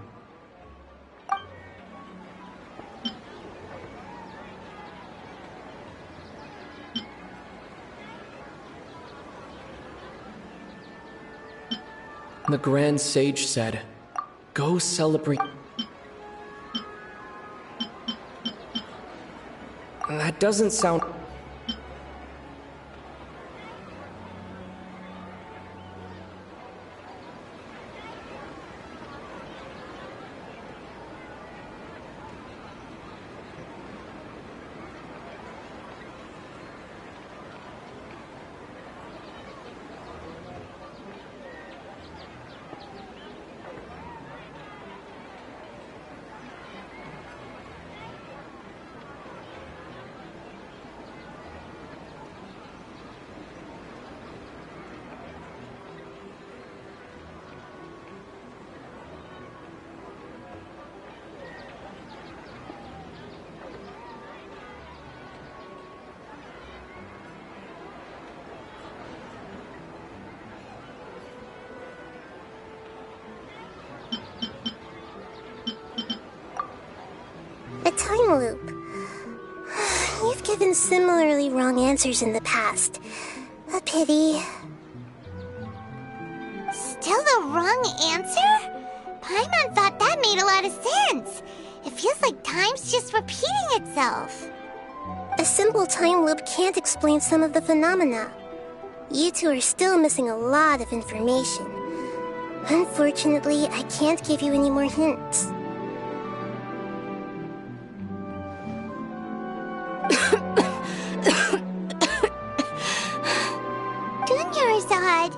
The Grand Sage said, "Go celebrate." That doesn't sound... A time loop. You've given similarly wrong answers in the past. A pity. Still the wrong answer? Paimon thought that made a lot of sense. It feels like time's just repeating itself. A simple time loop can't explain some of the phenomena. You two are still missing a lot of information. Unfortunately, I can't give you any more hints. Dunyarzad!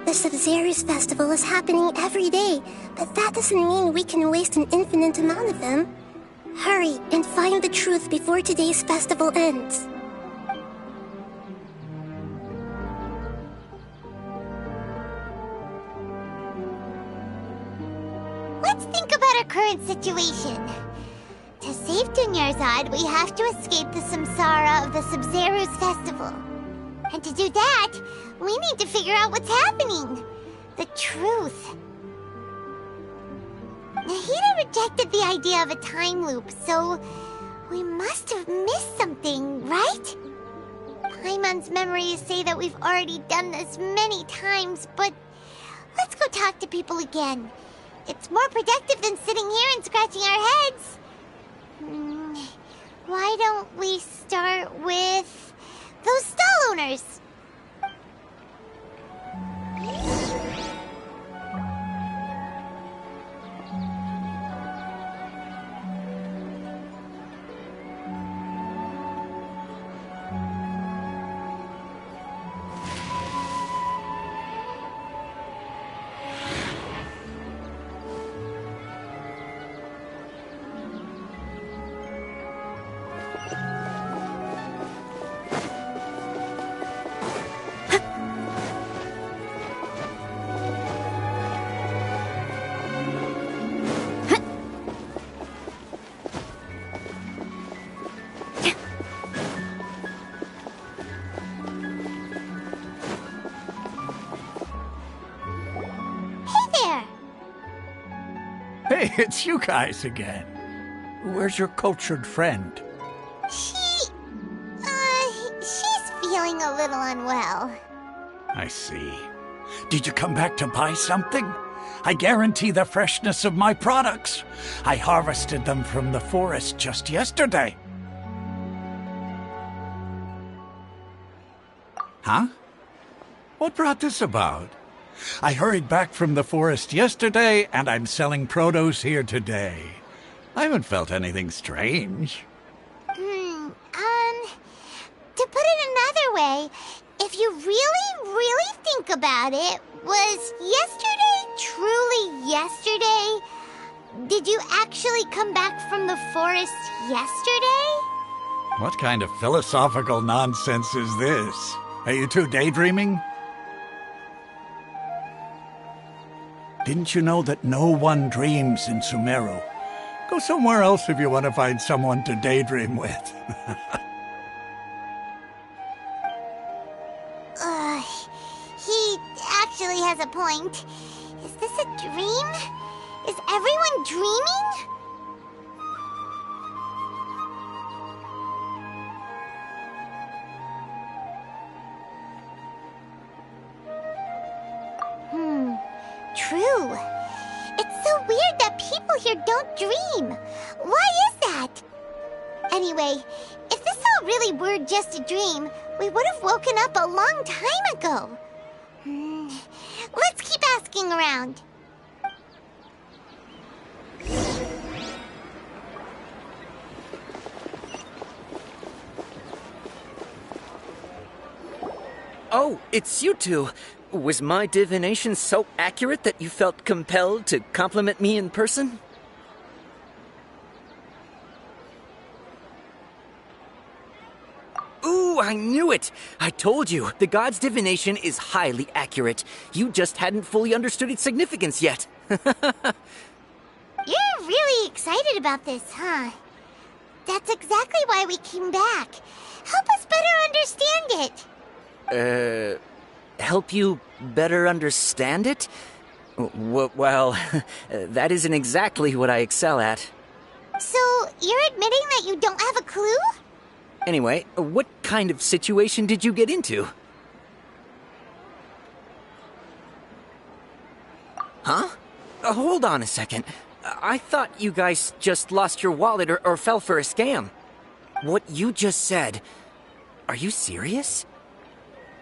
The Sub-Zerus festival is happening every day, but that doesn't mean we can waste an infinite amount of them. Hurry and find the truth before today's festival ends. Let's think about our current situation. To save Dunyarzad, we have to escape the samsara of the Sub-Zerus festival. And to do that, we need to figure out what's happening. The truth. Nahida rejected the idea of a time loop, so we must have missed something, right? Paimon's memories say that we've already done this many times, but let's go talk to people again. It's more productive than sitting here and scratching our heads. Why don't we start with those stall owners? Hey, it's you guys again. Where's your cultured friend? She's feeling a little unwell. I see. Did you come back to buy something? I guarantee the freshness of my products. I harvested them from the forest just yesterday. Huh? What brought this about? I hurried back from the forest yesterday, and I'm selling produce here today. I haven't felt anything strange. To put it another way, if you really think about it, was yesterday truly yesterday? Did you actually come back from the forest yesterday? What kind of philosophical nonsense is this? Are you two daydreaming? Didn't you know that no one dreams in Sumeru? Go somewhere else if you want to find someone to daydream with. He actually has a point. Is this a dream? Is everyone dreaming? True. It's so weird that people here don't dream. Why is that? Anyway, if this all really were just a dream, we would have woken up a long time ago. Let's keep asking around. Oh, it's you two. Was my divination so accurate that you felt compelled to compliment me in person? Ooh, I knew it! I told you, the god's divination is highly accurate. You just hadn't fully understood its significance yet. You're really excited about this, huh? That's exactly why we came back. Help us better understand it. Help you better understand it? Well, that isn't exactly what I excel at. So, you're admitting that you don't have a clue? Anyway, what kind of situation did you get into? Huh? Hold on a second. I thought you guys just lost your wallet or fell for a scam. What you just said, are you serious?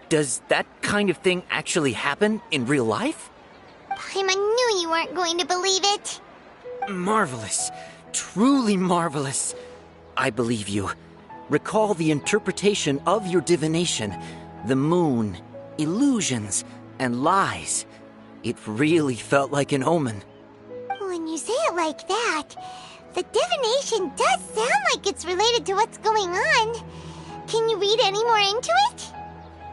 Does that kind of thing actually happen in real life? Paimon knew you weren't going to believe it. Marvelous. Truly marvelous. I believe you. Recall the interpretation of your divination. The moon, illusions, and lies. It really felt like an omen. When you say it like that, the divination does sound like it's related to what's going on. Can you read any more into it?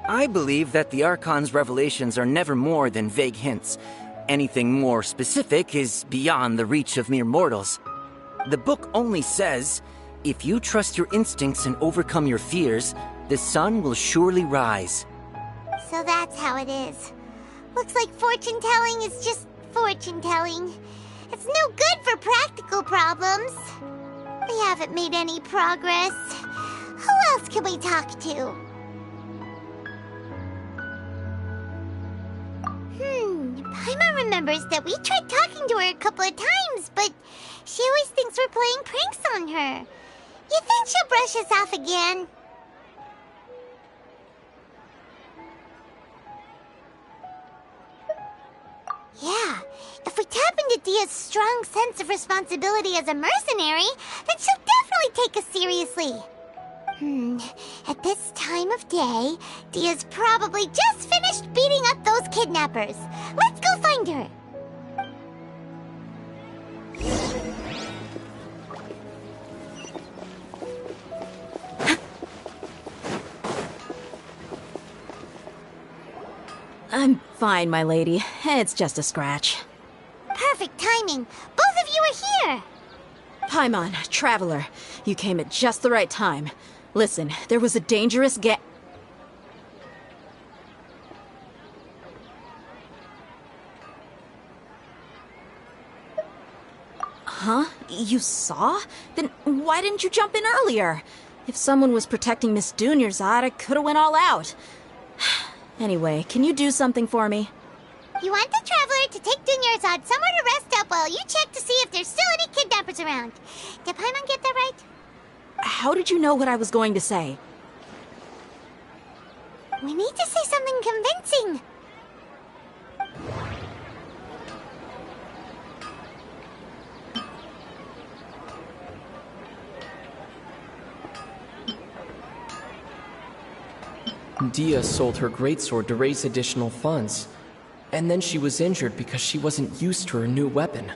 I believe that the Archon's revelations are never more than vague hints. Anything more specific is beyond the reach of mere mortals. The book only says, if you trust your instincts and overcome your fears, the sun will surely rise. So that's how it is. Looks like fortune-telling is just fortune-telling. It's no good for practical problems. We haven't made any progress. Who else can we talk to? Paimon remembers that we tried talking to her a couple of times, but she always thinks we're playing pranks on her. You think she'll brush us off again? Yeah, if we tap into Dia's strong sense of responsibility as a mercenary, then she'll definitely take us seriously. At this time of day, Dia's probably just finished beating up those kidnappers. Let's go find her. I'm fine, my lady. It's just a scratch. Perfect timing. Both of you are here. Paimon, Traveler, you came at just the right time. Listen, there was a dangerous You saw? Then why didn't you jump in earlier? If someone was protecting Miss Dunyarzad, I could have went all out. Anyway, can you do something for me? You want the Traveler to take Dunyarzad somewhere to rest up while you check to see if there's still any kidnappers around. Did Paimon get that right? How did you know what I was going to say? We need to say something convincing. Dia sold her greatsword to raise additional funds. And then she was injured because she wasn't used to her new weapon.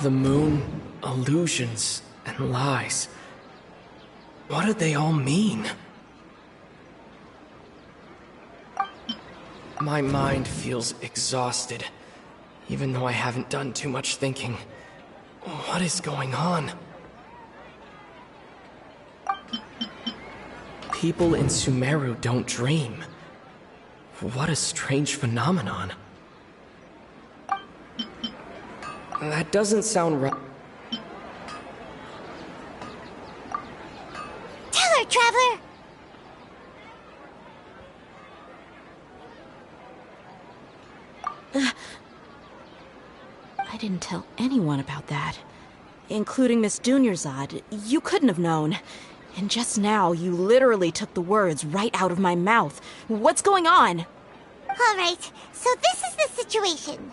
The moon, illusions, and lies. What do they all mean? My mind feels exhausted, even though I haven't done too much thinking. What is going on? People in Sumeru don't dream. What a strange phenomenon. That doesn't sound right. Tell her, Traveler! I didn't tell anyone about that. Including Miss Dunyarzad. You couldn't have known. And just now, you literally took the words right out of my mouth. What's going on? All right, so this is the situation.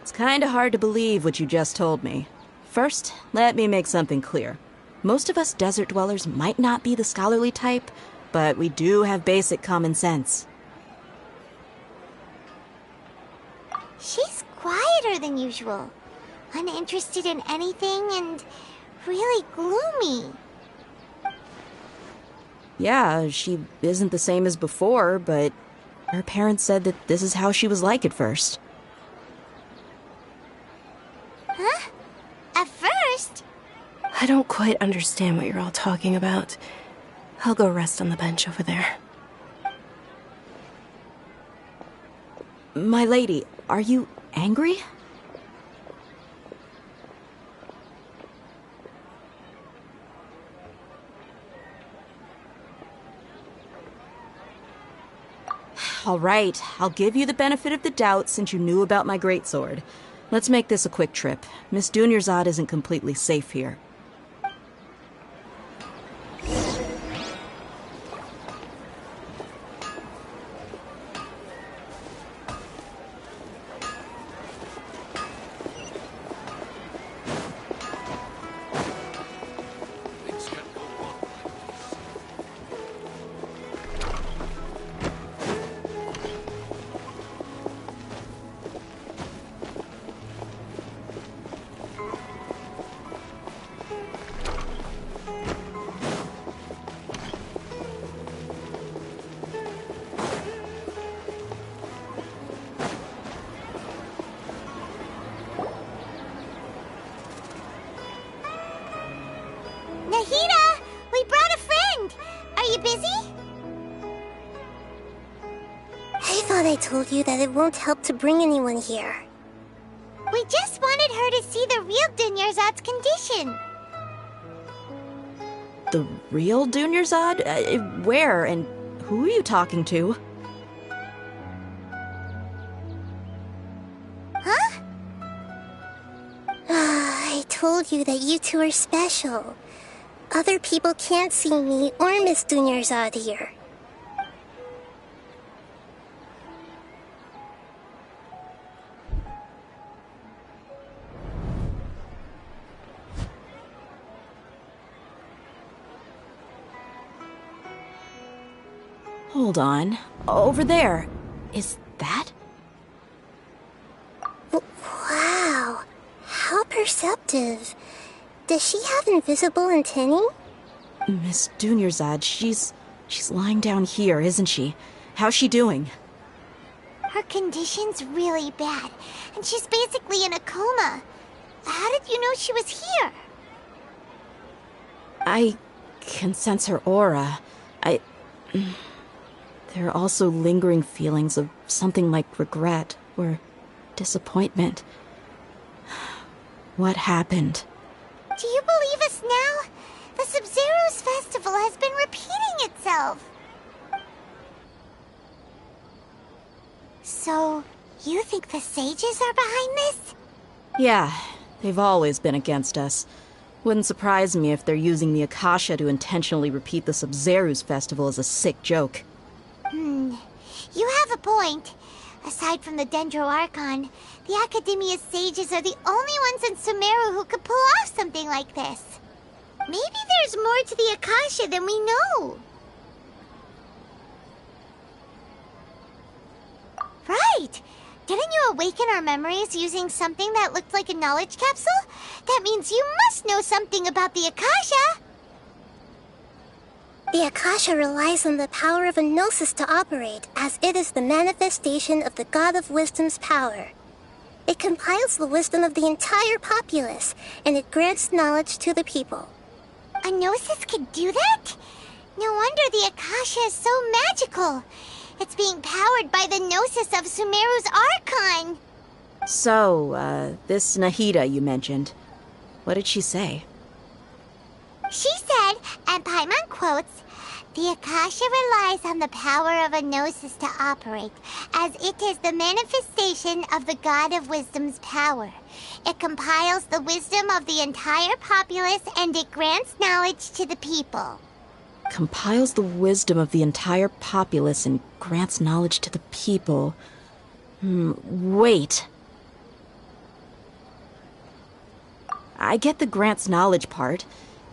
It's kinda hard to believe what you just told me. First, let me make something clear. Most of us desert dwellers might not be the scholarly type, but we do have basic common sense. She's quieter than usual. Uninterested in anything and really gloomy. Yeah, she isn't the same as before, but her parents said that this is how she was like at first. Huh? At first? I don't quite understand what you're all talking about. I'll go rest on the bench over there. My lady, are you angry? All right, I'll give you the benefit of the doubt since you knew about my greatsword. Let's make this a quick trip. Miss Dunyarzad isn't completely safe here. Nahida, we brought a friend. Are you busy? I thought I told you that it won't help to bring anyone here. We just wanted her to see the real Dunyarzad's condition. The real Dunyarzad? Where and who are you talking to? Huh? I told you that you two are special. Other people can't see me or Miss Dunyarzad here. Hold on. Over there. Is that? Wow. How perceptive. Does she have invisible antennae? Miss Dunyarzad, she's lying down here, isn't she? How's she doing? Her condition's really bad, and she's basically in a coma. How did you know she was here? I can sense her aura. there are also lingering feelings of something like regret or disappointment. What happened? Do you believe us now? The Sub-Zero's festival has been repeating itself. So, you think the sages are behind this? Yeah, they've always been against us. Wouldn't surprise me if they're using the Akasha to intentionally repeat the Sub-Zero's festival as a sick joke. You have a point. Aside from the Dendro Archon, the Academia's sages are the only ones in Sumeru who could pull off something like this. Maybe there's more to the Akasha than we know. Right! Didn't you awaken our memories using something that looked like a knowledge capsule? That means you must know something about the Akasha! The Akasha relies on the power of a gnosis to operate, as it is the manifestation of the God of Wisdom's power. It compiles the wisdom of the entire populace, and it grants knowledge to the people. A gnosis could do that? No wonder the Akasha is so magical. It's being powered by the gnosis of Sumeru's Archon. So, this Nahida you mentioned, what did she say? She said, and Paimon quotes, "The Akasha relies on the power of a gnosis to operate, as it is the manifestation of the God of Wisdom's power. It compiles the wisdom of the entire populace, and it grants knowledge to the people." Compiles the wisdom of the entire populace and grants knowledge to the people. Wait. I get the grants knowledge part.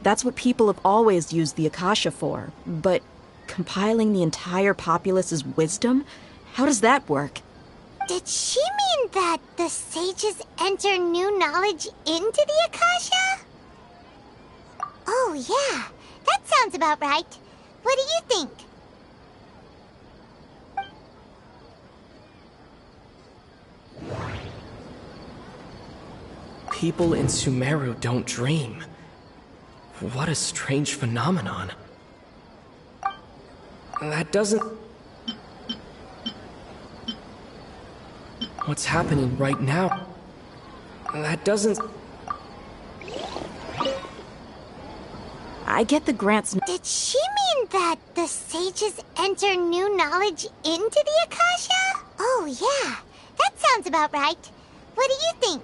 That's what people have always used the Akasha for. But compiling the entire populace's wisdom? How does that work? Did she mean that the sages enter new knowledge into the Akasha? Oh, yeah. That sounds about right. What do you think? People in Sumeru don't dream. What a strange phenomenon. That doesn't... What's happening right now? That doesn't... I get the grants... Did she mean that the sages enter new knowledge into the Akasha? Oh, yeah. That sounds about right. What do you think?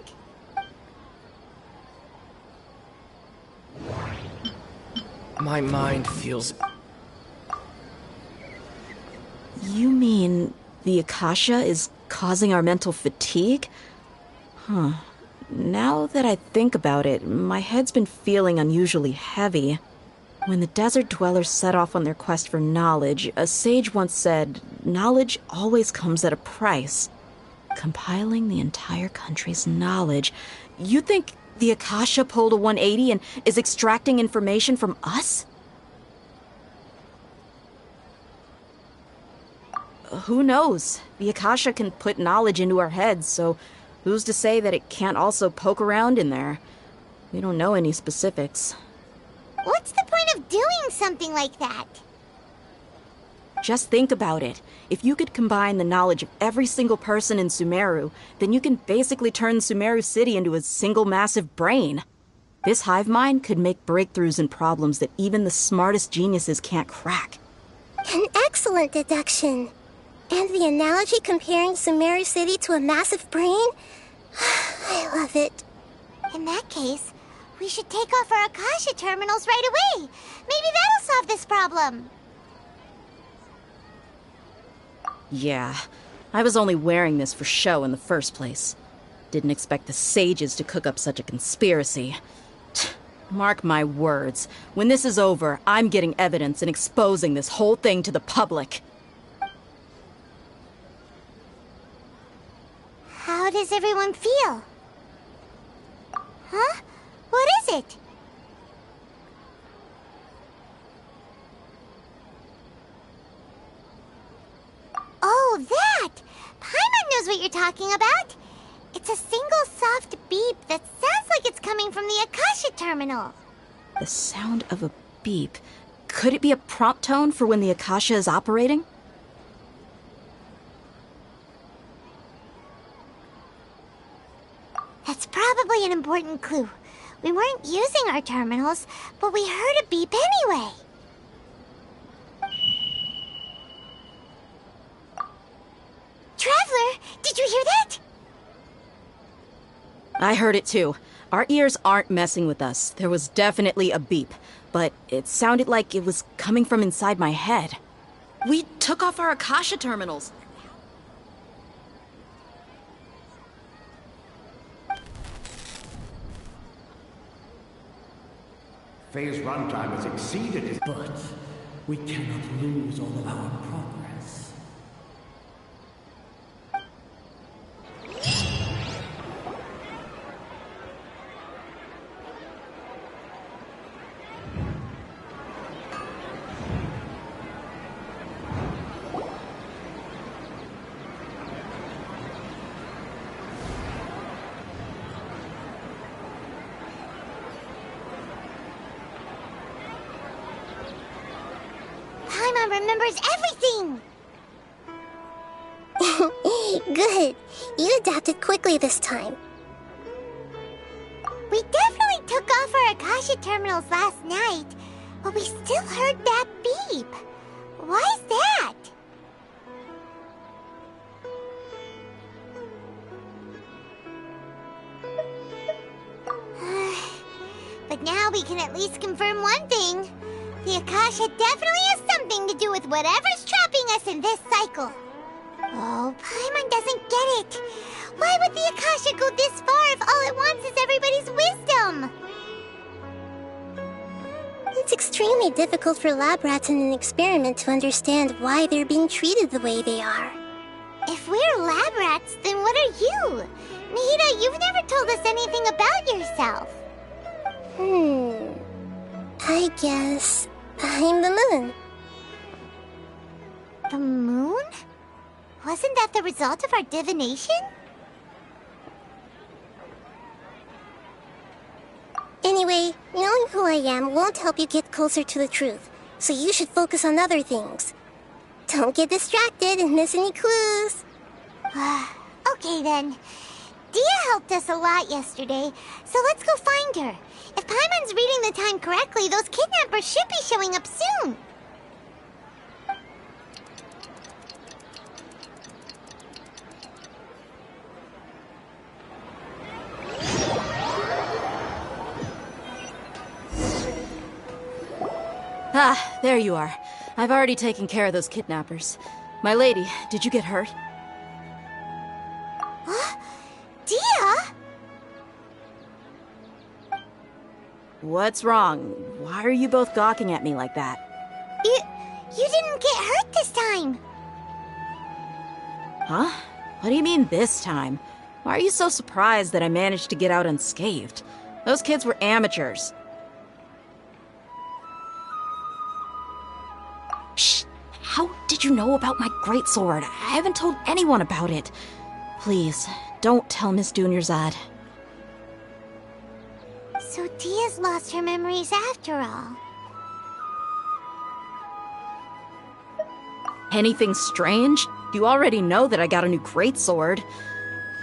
My mind feels... You mean the Akasha is causing our mental fatigue? Huh. Now that I think about it, my head's been feeling unusually heavy. When the desert dwellers set off on their quest for knowledge, a sage once said, knowledge always comes at a price. Compiling the entire country's knowledge. You think the Akasha pulled a 180 and is extracting information from us? Who knows? The Akasha can put knowledge into our heads, so who's to say that it can't also poke around in there? We don't know any specifics. What's the point of doing something like that? Just think about it. If you could combine the knowledge of every single person in Sumeru, then you can basically turn Sumeru City into a single massive brain. This hive mind could make breakthroughs in problems that even the smartest geniuses can't crack. An excellent deduction. And the analogy comparing Sumeru City to a massive brain? I love it. In that case, we should take off our Akasha terminals right away. Maybe that'll solve this problem. Yeah, I was only wearing this for show in the first place. Didn't expect the sages to cook up such a conspiracy. Mark my words, when this is over, I'm getting evidence and exposing this whole thing to the public. How does everyone feel? Huh? What is it? Oh, that! Paimon knows what you're talking about. It's a single soft beep that sounds like it's coming from the Akasha terminal. The sound of a beep. Could it be a prompt tone for when the Akasha is operating? That's probably an important clue. We weren't using our terminals, but we heard a beep anyway. Traveler, did you hear that? I heard it too. Our ears aren't messing with us. There was definitely a beep, but it sounded like it was coming from inside my head. We took off our Akasha terminals. Phase runtime has exceeded. But we cannot lose all of our progress. Paimon remembers everything! Good. You adapted quickly this time. We definitely took off our Akasha terminals last night, but we still heard that beep. Why is that? But now we can at least confirm one thing. The Akasha definitely has something to do with whatever's trapping us in this cycle. Oh, Paimon doesn't get it. Why would the Akasha go this far if all it wants is everybody's wisdom? It's extremely difficult for lab rats in an experiment to understand why they're being treated the way they are. If we're lab rats, then what are you? Nihida, you've never told us anything about yourself. I guess I'm the moon. The moon? Wasn't that the result of our divination? Anyway, knowing who I am won't help you get closer to the truth, so you should focus on other things. Don't get distracted and miss any clues. Okay then. Dia helped us a lot yesterday, so let's go find her. If Paimon's reading the time correctly, those kidnappers should be showing up soon. Ah, there you are. I've already taken care of those kidnappers. My lady, did you get hurt? Huh? Dia? What's wrong? Why are you both gawking at me like that? You didn't get hurt this time. Huh? What do you mean this time? Why are you so surprised that I managed to get out unscathed? Those kids were amateurs. Shh! How did you know about my greatsword? I haven't told anyone about it. Please, don't tell Miss Dunyarzad. So Dia's lost her memories after all. Anything strange? You already know that I got a new greatsword.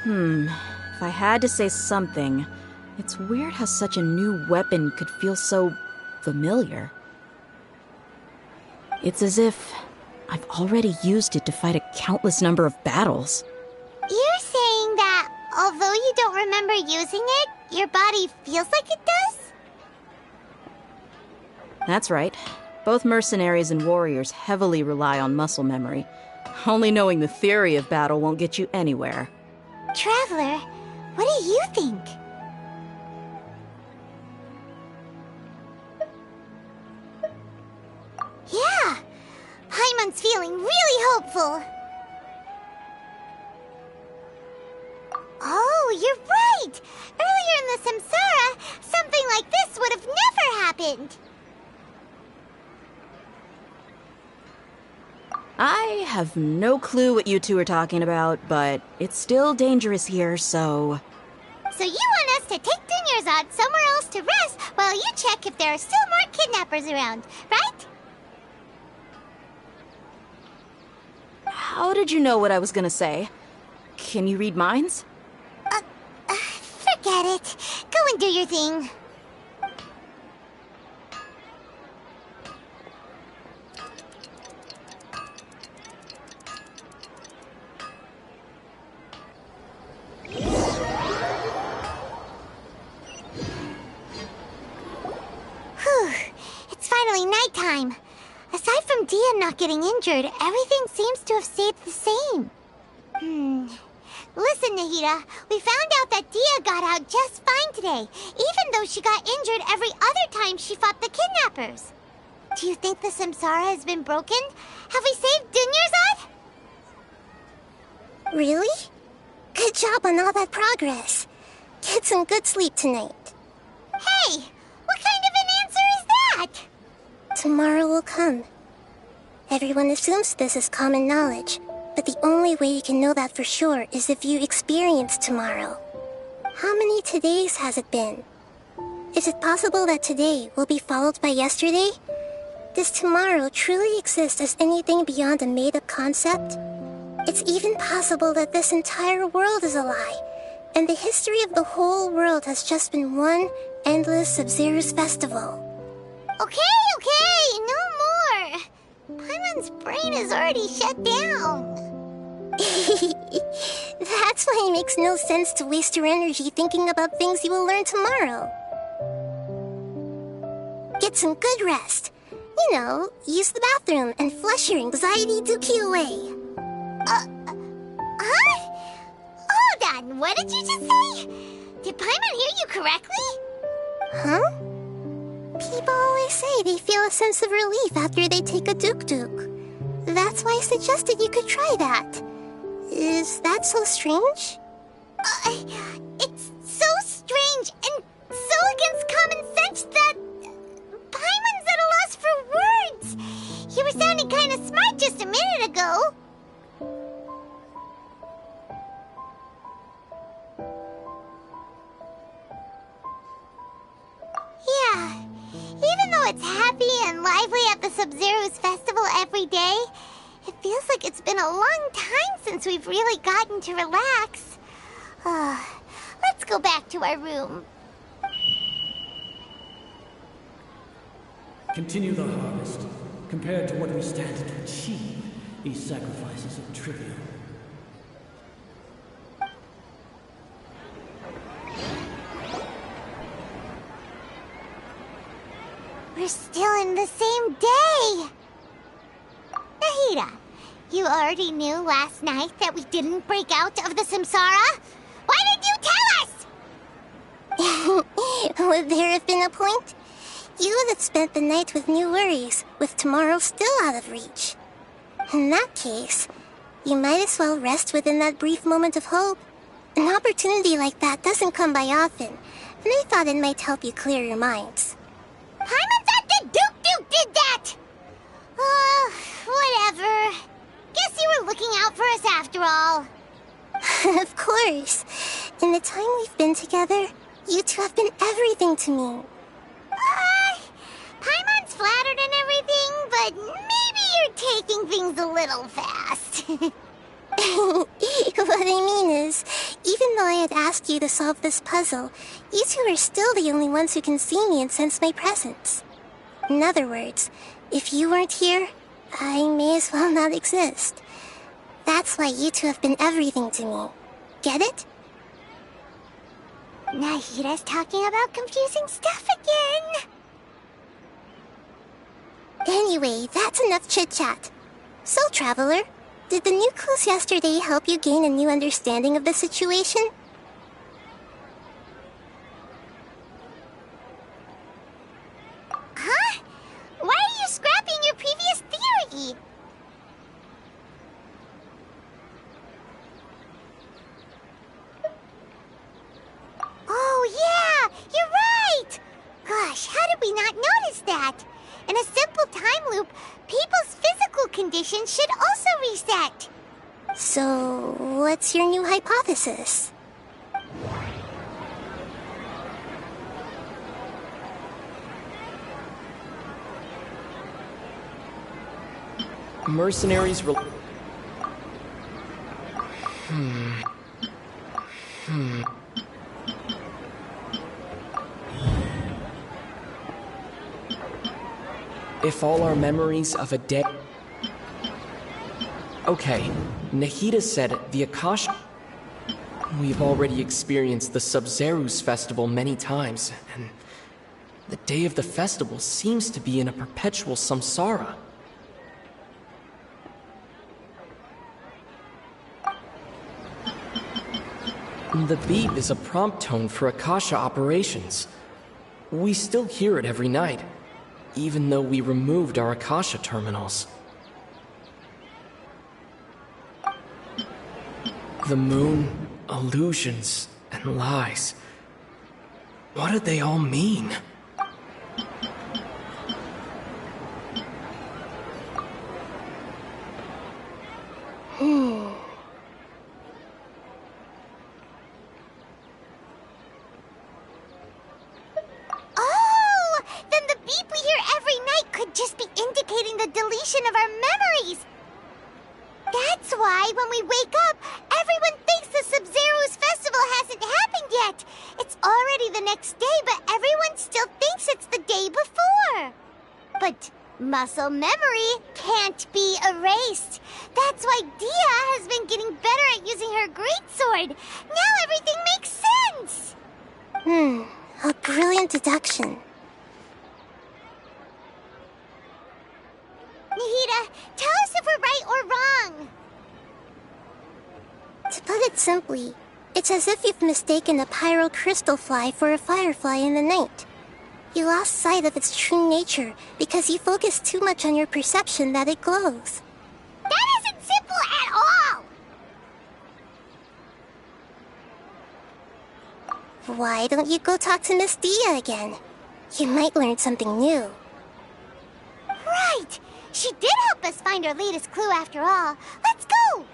If I had to say something, it's weird how such a new weapon could feel so familiar. It's as if I've already used it to fight a countless number of battles. You're saying that although you don't remember using it, your body feels like it does? That's right. Both mercenaries and warriors heavily rely on muscle memory. Only knowing the theory of battle won't get you anywhere. Traveler, what do you think? Yeah, Paimon's feeling really hopeful. Oh, you're right! Earlier in the Samsara, something like this would have never happened. I have no clue what you two are talking about, but it's still dangerous here, so... So you want us to take Dunyarzad somewhere else to rest while you check if there are still more kidnappers around, right? How did you know what I was gonna say? Can you read minds? Forget Forget it. Go and do your thing. Whew. It's finally nighttime. Aside from Dia not getting injured, everything seems to have stayed the same. Listen, Nahida, we found out that Dia got out just fine today, even though she got injured every other time she fought the kidnappers. Do you think the Samsara has been broken? Have we saved Dunyarzad? Really? Good job on all that progress. Get some good sleep tonight. Hey, what kind of an answer is that? Tomorrow will come. Everyone assumes this is common knowledge, but the only way you can know that for sure is if you experience tomorrow. How many todays has it been? Is it possible that today will be followed by yesterday? Does tomorrow truly exist as anything beyond a made-up concept? It's even possible that this entire world is a lie, and the history of the whole world has just been one endless Sub-Zero's festival. Okay, no more. Paimon's brain is already shut down. That's why it makes no sense to waste your energy thinking about things you will learn tomorrow. Get some good rest. You know, use the bathroom and flush your anxiety dookie away. Huh? Hold on, what did you just say? Did Paimon hear you correctly? Huh? People always say they feel a sense of relief after they take a duk-duk. That's why I suggested you could try that. Is that so strange? It's so strange and so against common sense that Paimon's at a loss for words. You were sounding kind of smart just a minute ago. Yeah, even though it's happy and lively at the Sub-Zero's festival every day, it feels like it's been a long time since we've really gotten to relax. Let's go back to our room. Continue the harvest. Compared to what we stand to achieve, these sacrifices are trivial. We're still in the same day! Nahida, you already knew last night that we didn't break out of the Samsara? Why did you tell us? Would there have been a point? You would have spent the night with new worries, with tomorrow still out of reach. In that case, you might as well rest within that brief moment of hope. An opportunity like that doesn't come by often, and I thought it might help you clear your minds. Paimon thought the Duke did that! Whatever. Guess you were looking out for us after all. Of course. In the time we've been together, you two have been everything to me. Paimon's flattered and everything, but maybe you're taking things a little fast. What I mean is, even though I had asked you to solve this puzzle, you two are still the only ones who can see me and sense my presence. In other words, if you weren't here, I may as well not exist. That's why you two have been everything to me. Get it? Nahida's talking about confusing stuff again. Anyway, that's enough chit-chat. So, Traveler, did the new clues yesterday help you gain a new understanding of the situation? Huh? Why are you scrapping your previous theory? Oh, yeah! You're right! Gosh, how did we not notice that? In a simple time loop, people's physical conditions should also reset. So, what's your new hypothesis? Mercenaries If all our memories of a day... Okay, Nahida said the Akasha... We've already experienced the Sub-Zeru's festival many times, and the day of the festival seems to be in a perpetual samsara. The beep is a prompt tone for Akasha operations. We still hear it every night, even though we removed our Akasha terminals. The moon, illusions, and lies. What do they all mean? Oh! Then the beep we hear every night could just be indicating the deletion of our memories! That's why when we wake up, everyone thinks the Sub-Zeru's festival hasn't happened yet. It's already the next day, but everyone still thinks it's the day before. But muscle memory can't be erased. That's why Dia has been getting better at using her greatsword. Now everything makes sense. A brilliant deduction. Nahida, tell us if we're right or wrong. To put it simply, it's as if you've mistaken a pyro crystal fly for a firefly in the night. You lost sight of its true nature because you focused too much on your perception that it glows. That isn't simple at all! Why don't you go talk to Miss Dia again? You might learn something new. Right! She did help us find our latest clue after all. Let's go!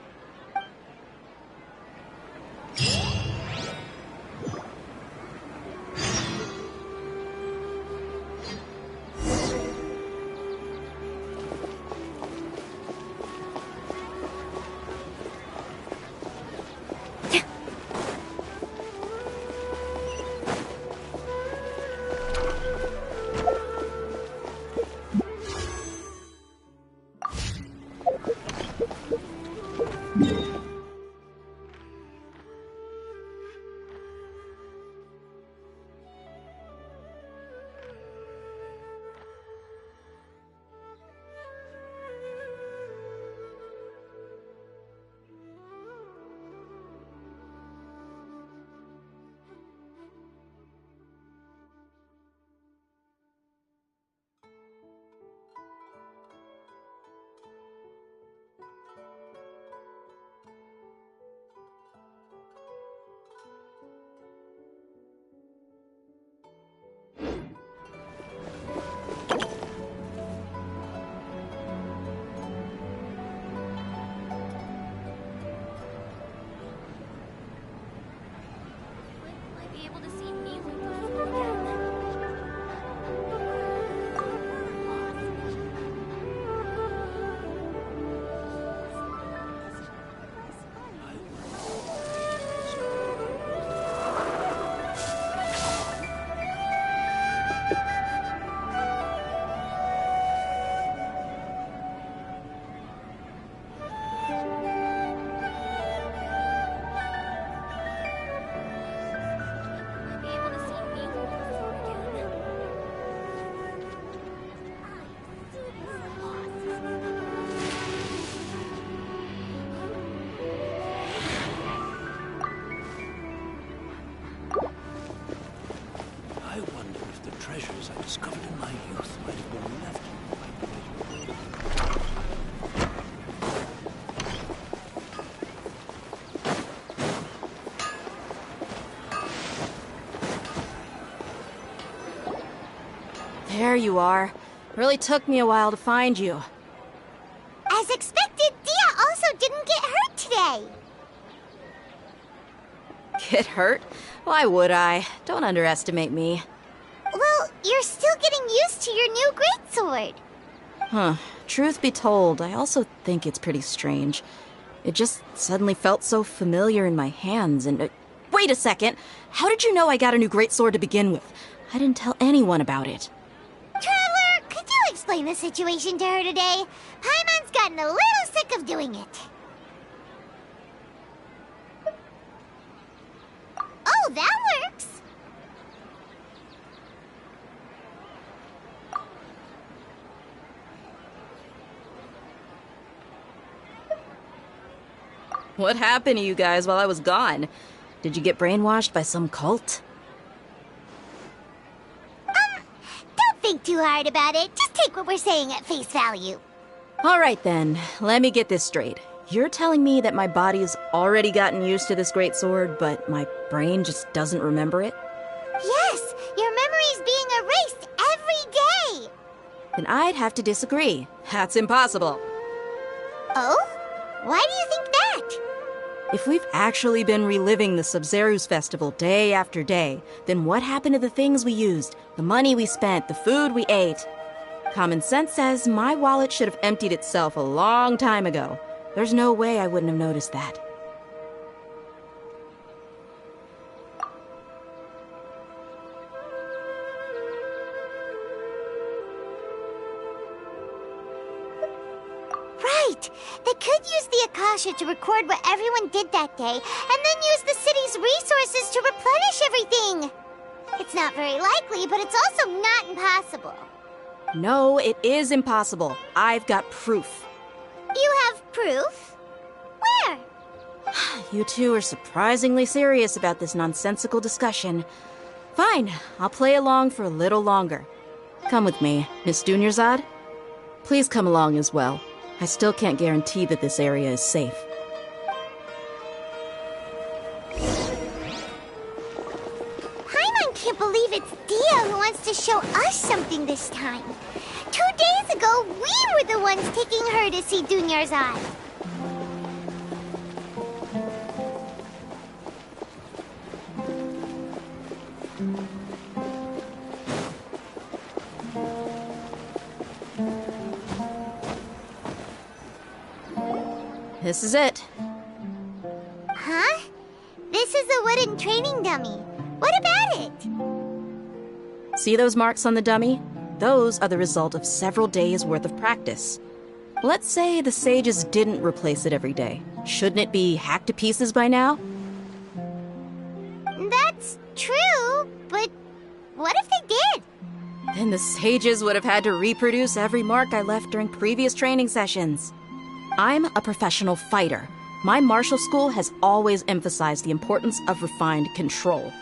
treasures I discovered in my youth might have been left in There you are. Really took me a while to find you. As expected, Dia also didn't get hurt today. Get hurt? Why would I? Don't underestimate me. Well, you're still getting used to your new greatsword. Huh. Truth be told, I also think it's pretty strange. It just suddenly felt so familiar in my hands and... wait a second! How did you know I got a new greatsword to begin with? I didn't tell anyone about it. Traveler, could you explain explain the situation to her today. Paimon's gotten a little sick of doing it. Oh, that works. What happened to you guys while I was gone? Did you get brainwashed by some cult? Don't think too hard about it. Just take what we're saying at face value. All right then, let me get this straight. You're telling me that my body's already gotten used to this great sword, but my brain just doesn't remember it? Yes, your memory's being erased every day. Then I'd have to disagree. That's impossible. Oh? Why do you think that? If we've actually been reliving the Sub-Zeru's festival day after day, then what happened to the things we used, the money we spent, the food we ate? Common sense says my wallet should have emptied itself a long time ago. There's no way I wouldn't have noticed that. Right! They could use the Akasha to record what everyone did that day, and then use the city's resources to replenish everything! It's not very likely, but it's also not impossible. No, it is impossible. I've got proof. You have proof? Where? You two are surprisingly serious about this nonsensical discussion. Fine, I'll play along for a little longer. Come with me, Miss Dunyarzad. Please come along as well. I still can't guarantee that this area is safe. Paimon can't believe it's Dia who wants to show us something this time. 2 days ago, we were the ones taking her to see Dunyarzad. This is it. Huh? This is a wooden training dummy. What about it? See those marks on the dummy? Those are the result of several days' worth of practice. Let's say the sages didn't replace it every day. Shouldn't it be hacked to pieces by now? That's true, but what if they did? Then the sages would have had to reproduce every mark I left during previous training sessions. I'm a professional fighter. My martial school has always emphasized the importance of refined control.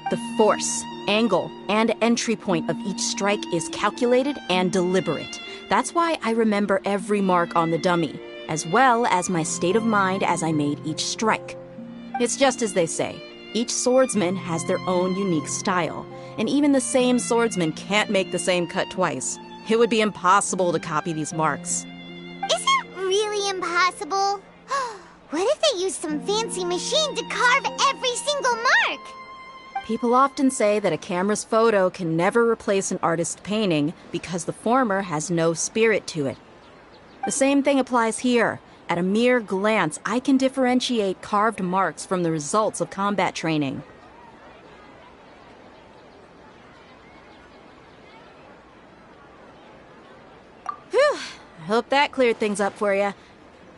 The force, angle, and entry point of each strike is calculated and deliberate. That's why I remember every mark on the dummy, as well as my state of mind as I made each strike. It's just as they say, each swordsman has their own unique style, and even the same swordsman can't make the same cut twice. It would be impossible to copy these marks. Is it really impossible? What if they used some fancy machine to carve every single mark? People often say that a camera's photo can never replace an artist's painting because the former has no spirit to it. The same thing applies here. At a mere glance, I can differentiate carved marks from the results of combat training. Whew, I hope that cleared things up for you.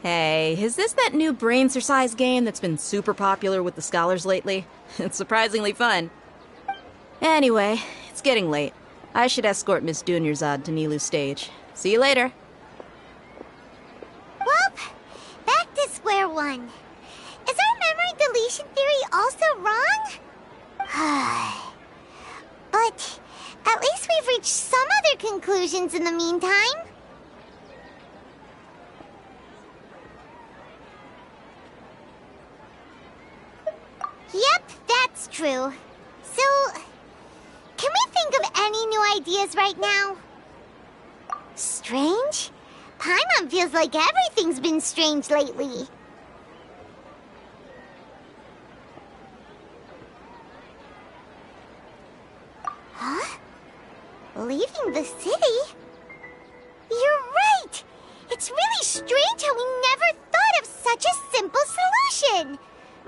Hey, is this that new brain-exercise game that's been super popular with the scholars lately? It's surprisingly fun. Anyway, it's getting late. I should escort Miss Dunyarzad to Nilu's stage. See you later. Well, back to square one. Is our memory deletion theory also wrong? But at least we've reached some other conclusions in the meantime. Yep, that's true. So, can we think of any new ideas right now? Strange? Paimon feels like everything's been strange lately. Huh? Leaving the city? You're right! It's really strange how we never thought of such a simple solution!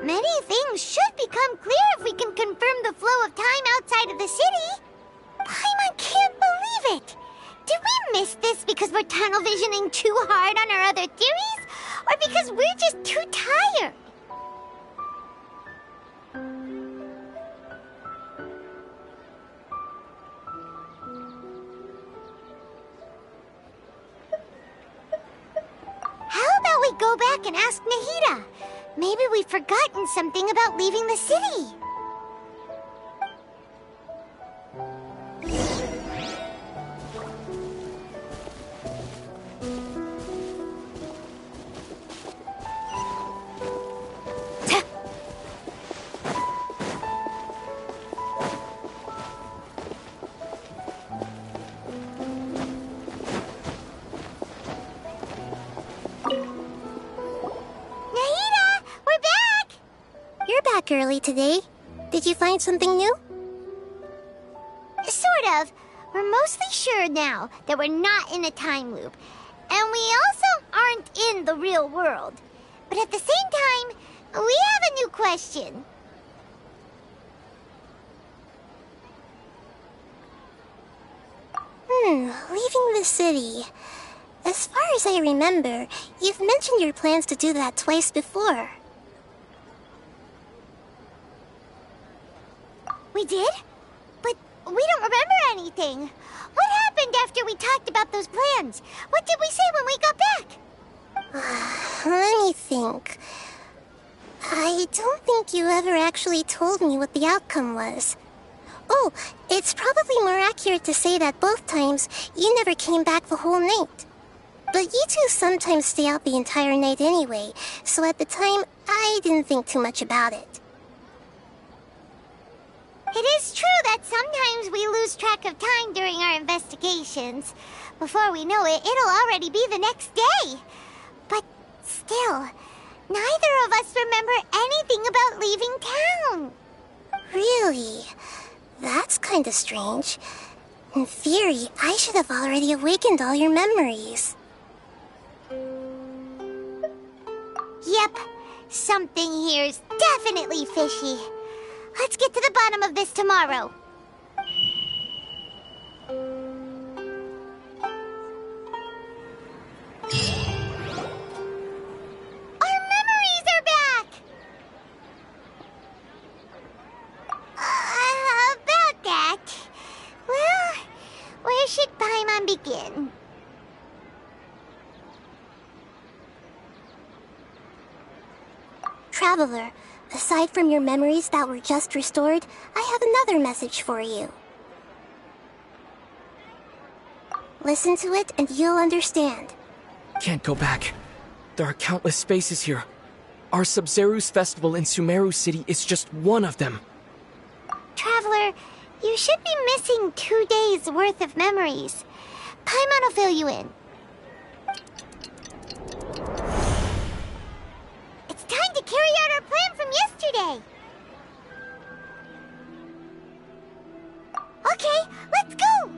Many things should become clear if we can confirm the flow of time outside of the city. Paimon can't believe it! Did we miss this because we're tunnel visioning too hard on our other theories? Or because we're just too tired? How about we go back and ask Nahida? Maybe we've forgotten something about leaving the city. Early today. Did you find something new? Sort of. We're mostly sure now that we're not in a time loop. And we also aren't in the real world. But at the same time, we have a new question. Leaving the city. As far as I remember, you've mentioned your plans to do that twice before. We did? But we don't remember anything. What happened after we talked about those plans? What did we say when we got back? Let me think. I don't think you ever actually told me what the outcome was. Oh, it's probably more accurate to say that both times you never came back the whole night. But you two sometimes stay out the entire night anyway, so at the time, I didn't think too much about it. It is true that sometimes we lose track of time during our investigations. Before we know it, it'll already be the next day. But still, neither of us remember anything about leaving town. Really? That's kinda strange. In theory, I should have already awakened all your memories. Yep, something here's definitely fishy. Let's get to the bottom of this tomorrow. Our memories are back! About that. Well, where should Paimon begin? Traveler, aside from your memories that were just restored, I have another message for you. Listen to it and you'll understand. Can't go back. There are countless spaces here. Our Sub-Zeru's festival in Sumeru City is just one of them. Traveler, you should be missing 2 days worth of memories. Paimon will fill you in. It's time to carry out our plan from yesterday. Okay, let's go!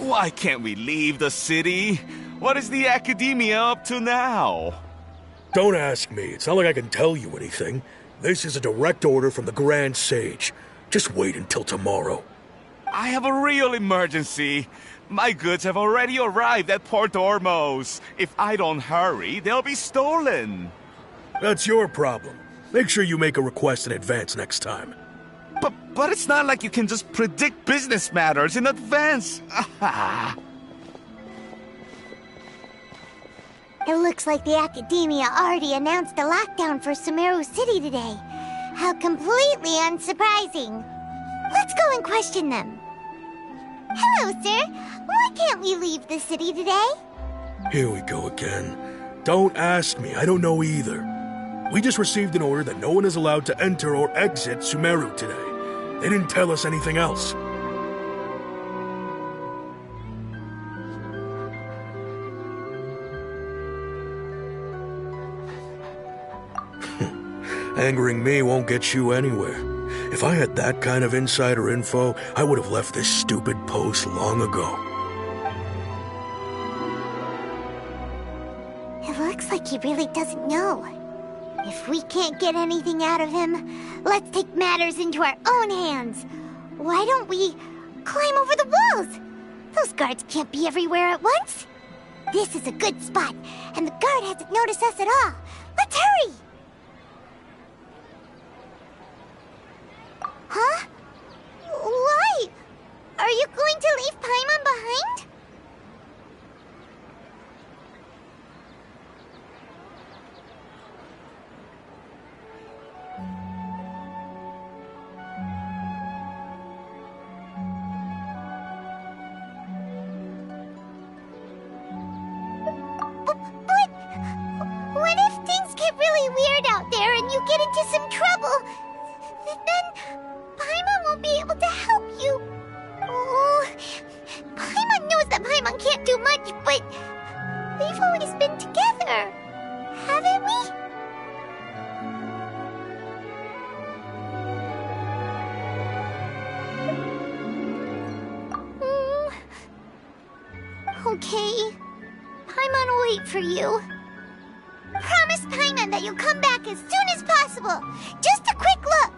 Why can't we leave the city? What is the Academia up to now? Don't ask me. It's not like I can tell you anything. This is a direct order from the Grand Sage. Just wait until tomorrow. I have a real emergency. My goods have already arrived at Port Ormos. If I don't hurry, they'll be stolen. That's your problem. Make sure you make a request in advance next time. But it's not like you can just predict business matters in advance. It looks like the Academia already announced a lockdown for Sumeru City today. How completely unsurprising. Let's go and question them. Hello, sir. Why can't we leave the city today? Here we go again. Don't ask me, I don't know either. We just received an order that no one is allowed to enter or exit Sumeru today. They didn't tell us anything else. Angering me won't get you anywhere. If I had that kind of insider info, I would have left this stupid post long ago. It looks like he really doesn't know. If we can't get anything out of him, let's take matters into our own hands. Why don't we climb over the walls? Those guards can't be everywhere at once. This is a good spot, and the guard hasn't noticed us at all. Let's hurry! Huh? Why? Are you going to leave Paimon behind? But what if things get really weird out there and you get into some trouble? Then Paimon won't be able to help you. Oh, Paimon knows that Paimon can't do much, but we've always been together, haven't we? Okay. Paimon will wait for you. Promise Paimon that you'll come back as soon as possible. Just a quick look.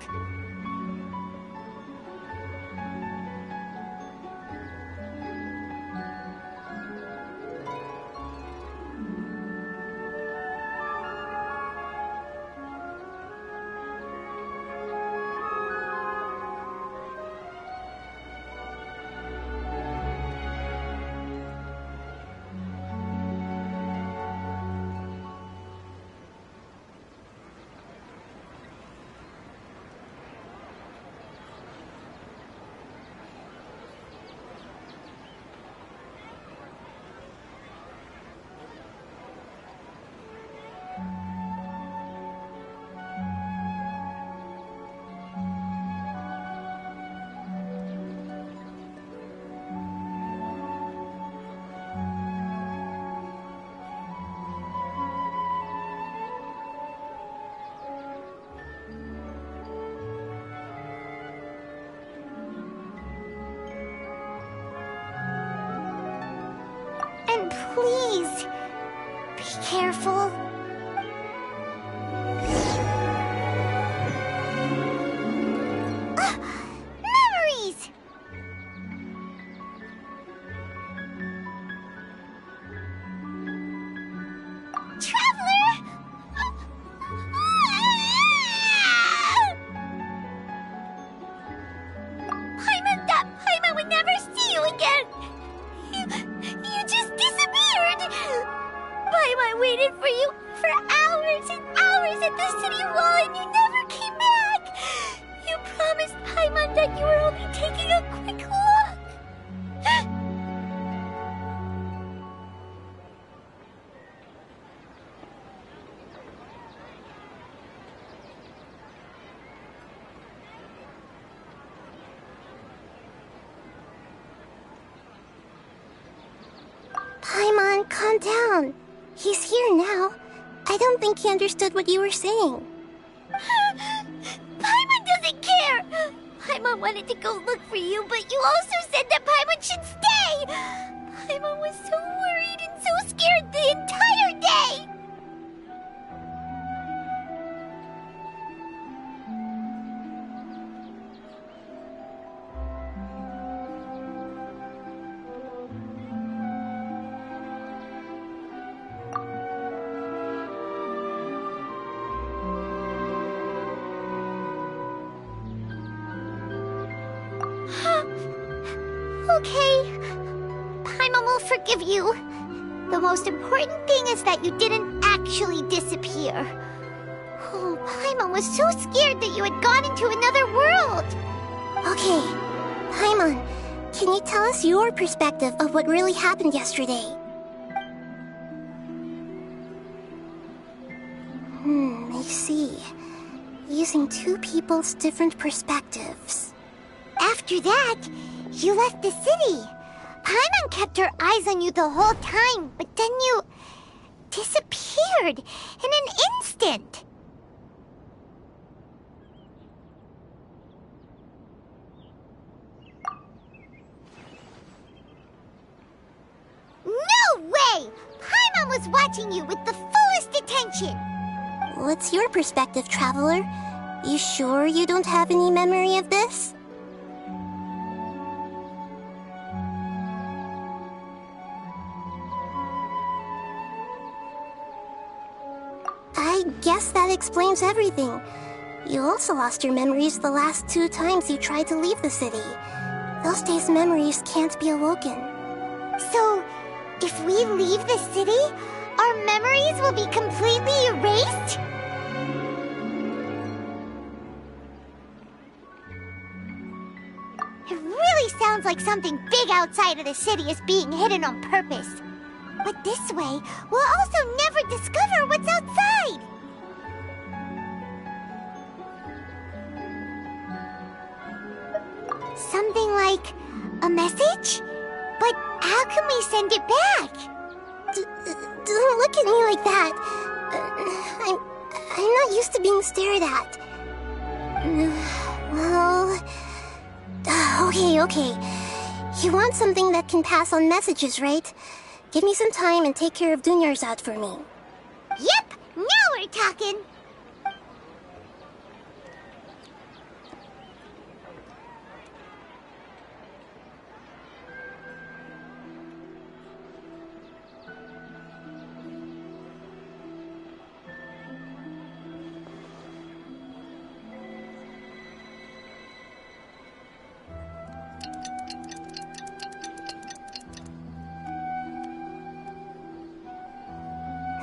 And please, be careful. Memories! Traveler! Paimon would never see you again! You just disappeared! Paimon waited for you for hours and hours at the city wall and you never came back! You promised Paimon that you were only taking a quick look! Paimon, calm down. He's here now. I don't think he understood what you were saying. Paimon doesn't care! Paimon wanted to go look for you, but you also said that Paimon should stay! Paimon was so worried and so scared the entire day! okay. Paimon will forgive you. The most important thing is that you didn't actually disappear. Oh, Paimon was so scared that you had gone into another world. Okay, Paimon, can you tell us your perspective of what really happened yesterday? I see. Using two people's different perspectives. After that, you left the city. Paimon kept her eyes on you the whole time, but then you disappeared in an instant. No way! Paimon was watching you with the fullest attention. What's your perspective, Traveler? You sure you don't have any memory of this? I guess that explains everything. You also lost your memories the last 2 times you tried to leave the city. Those days' memories can't be awoken. So, if we leave the city, our memories will be completely erased? It really sounds like something big outside of the city is being hidden on purpose. But this way, we'll also never discover what's outside! Something like a message? But how can we send it back? Don't look at me like that. I'm not used to being stared at. Well... Okay. You want something that can pass on messages, right? Give me some time and take care of Dunyarzad for me. Yep! Now we're talking!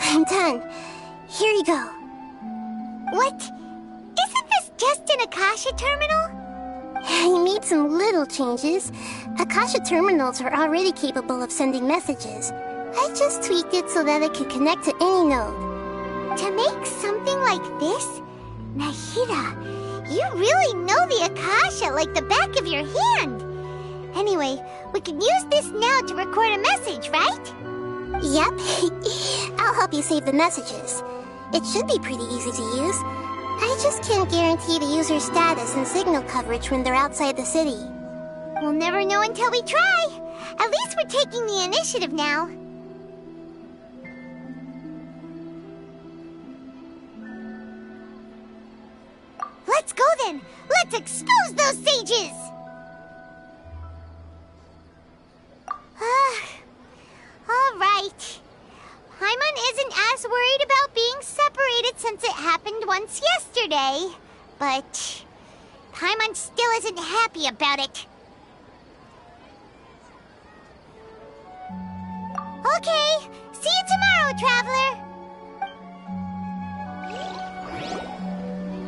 I'm done. Here you go. What? Isn't this just an Akasha terminal? I made some little changes. Akasha terminals are already capable of sending messages. I just tweaked it so that it could connect to any node. To make something like this? Nahida, you really know the Akasha like the back of your hand. Anyway, we can use this now to record a message, right? Yep. I'll help you save the messages. It should be pretty easy to use. I just can't guarantee the user's status and signal coverage when they're outside the city. We'll never know until we try. At least we're taking the initiative now. Let's go then! Let's expose those sages! Alright. Paimon isn't as worried about being separated since it happened once yesterday. But Paimon still isn't happy about it. Okay, see you tomorrow, Traveler!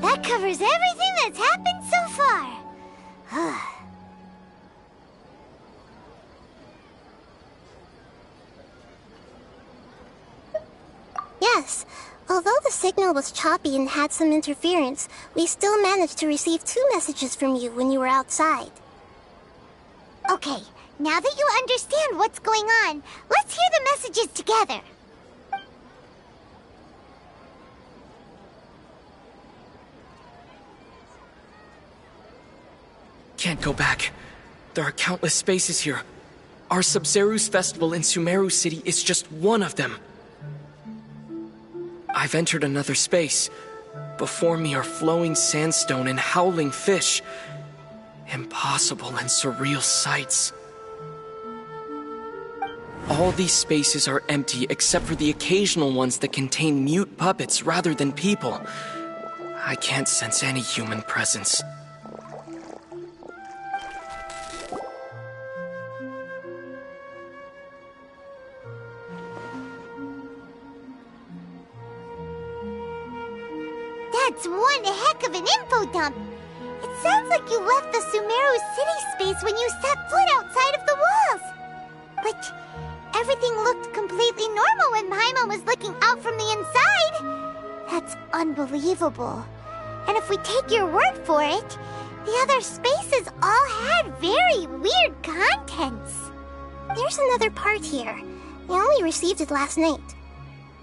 That covers everything that's happened so far. Yes. Although the signal was choppy and had some interference, we still managed to receive 2 messages from you when you were outside. Okay, now that you understand what's going on, let's hear the messages together. Can't go back. There are countless spaces here. Our Sub-Zeru's festival in Sumeru City is just one of them. I've entered another space. Before me are flowing sandstone and howling fish. Impossible and surreal sights. All these spaces are empty except for the occasional ones that contain mute puppets rather than people. I can't sense any human presence. That's one heck of an info dump. It sounds like you left the Sumeru city space when you set foot outside of the walls. But everything looked completely normal when Paimon was looking out from the inside. That's unbelievable. And if we take your word for it, the other spaces all had very weird contents. There's another part here. We only received it last night.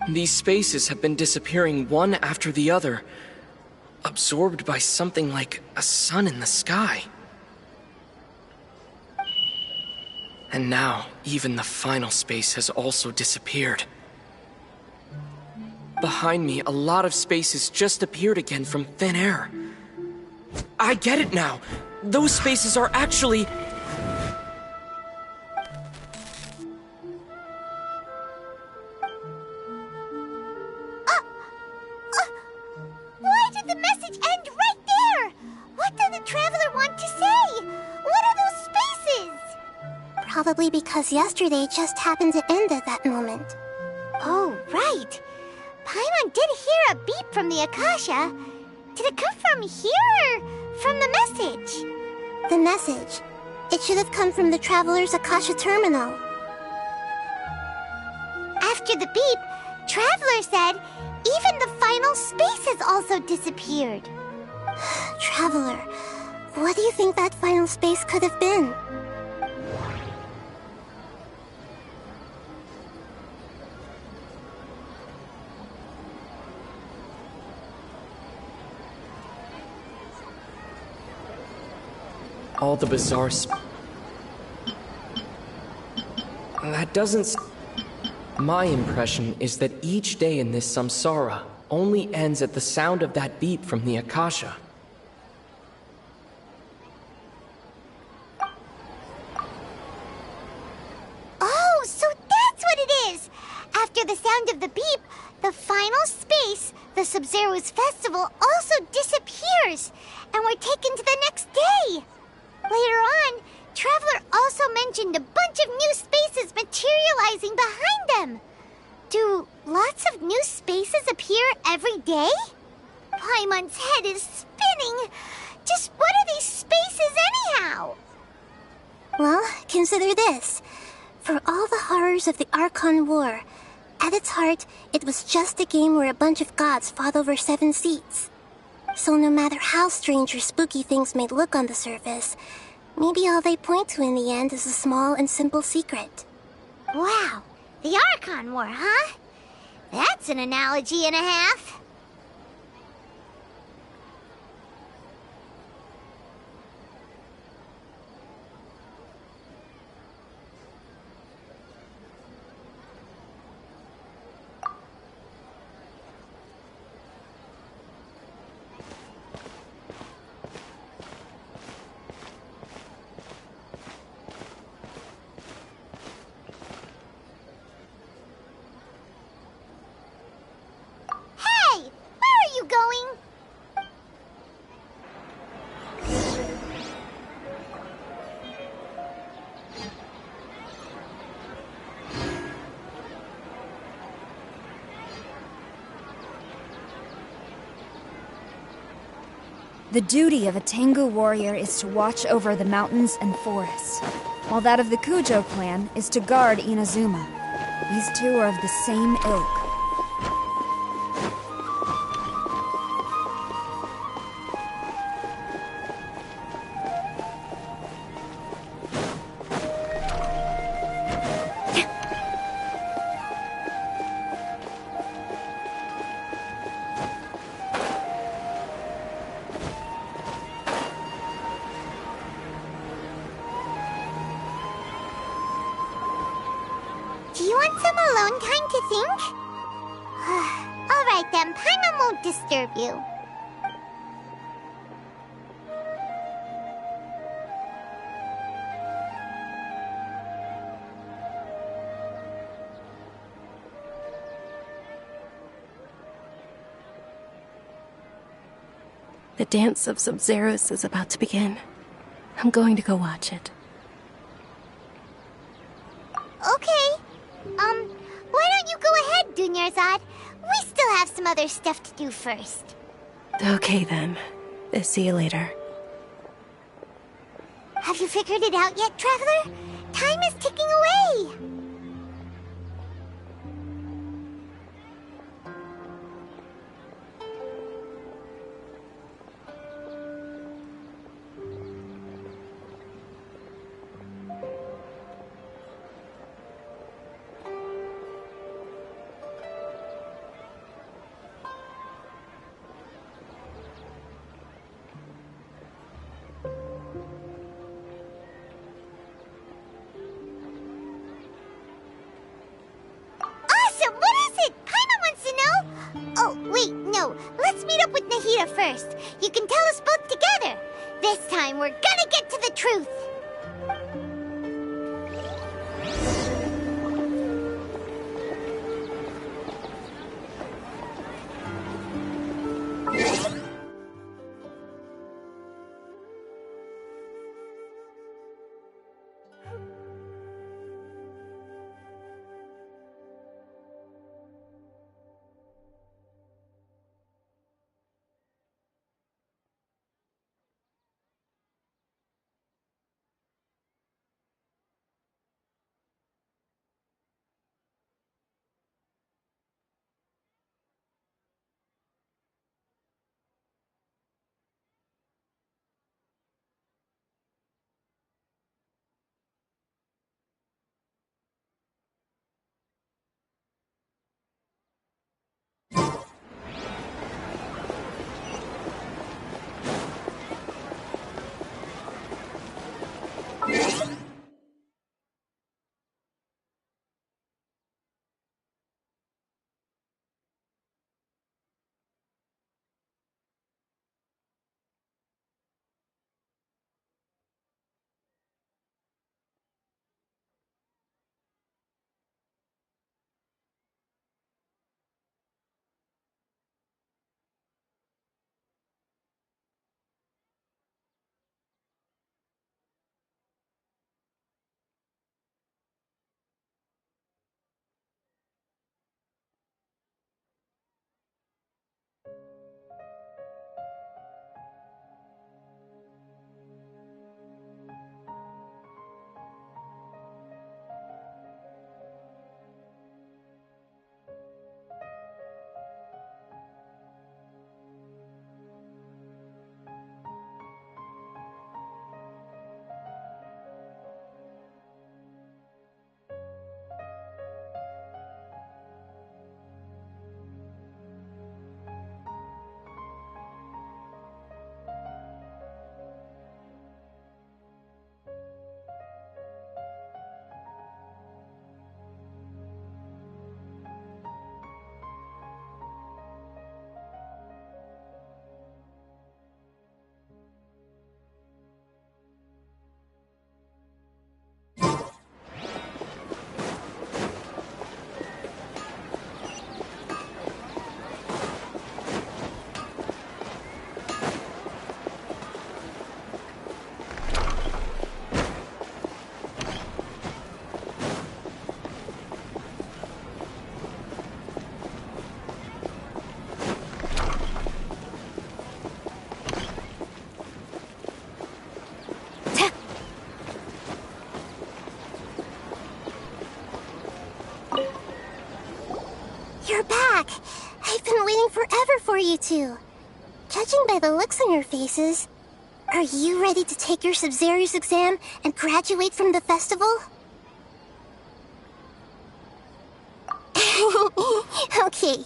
These spaces have been disappearing one after the other, absorbed by something like a sun in the sky. And now, even the final space has also disappeared. Behind me, a lot of spaces just appeared again from thin air. I get it now! Those spaces are actually... Why did the message end right there? What did the traveler want to say? What are those spaces? Probably because yesterday just happened to end at that moment. Oh, right. Paimon did hear a beep from the Akasha. Did it come from here or from the message? The message. It should have come from the Traveler's Akasha terminal. After the beep, Traveler said even the final space has also disappeared. Traveler, what do you think that final space could have been? All the bizarre That doesn't... My impression is that each day in this samsara only ends at the sound of that beep from the Akasha. Oh, so that's what it is! After the sound of the beep, the final space, the Sub-Zero's festival, also disappears, and we're taken to the next day. Later on, Traveler also mentioned a bunch of new spaces materializing behind them. Do lots of new spaces appear every day? Paimon's head is spinning. Just what are these spaces anyhow? Well, consider this. For all the horrors of the Archon War, at its heart, it was just a game where a bunch of gods fought over 7 seats. So no matter how strange or spooky things may look on the surface, maybe all they point to in the end is a small and simple secret. Wow, the Archon War, huh? That's an analogy and a half. The duty of a Tengu warrior is to watch over the mountains and forests, while that of the Kujo clan is to guard Inazuma. These two are of the same ilk. Do you want some alone time to think? Alright then, Paimon won't disturb you. The dance of Sub-Zeros is about to begin. I'm going to go watch it. Okay. Why don't you go ahead, Dunyarzad? We still have some other stuff to do first. Okay then. See you later. Have you figured it out yet, Traveler? Time is ticking away! Awesome! What is it? Paimon wants to know! Oh, wait, no. Let's meet up with Nahida first. You can tell us both together. This time, we're gonna get to the truth! You're back! I've been waiting forever for you two. Judging by the looks on your faces, are you ready to take your Sub-Zero's exam and graduate from the festival? Okay,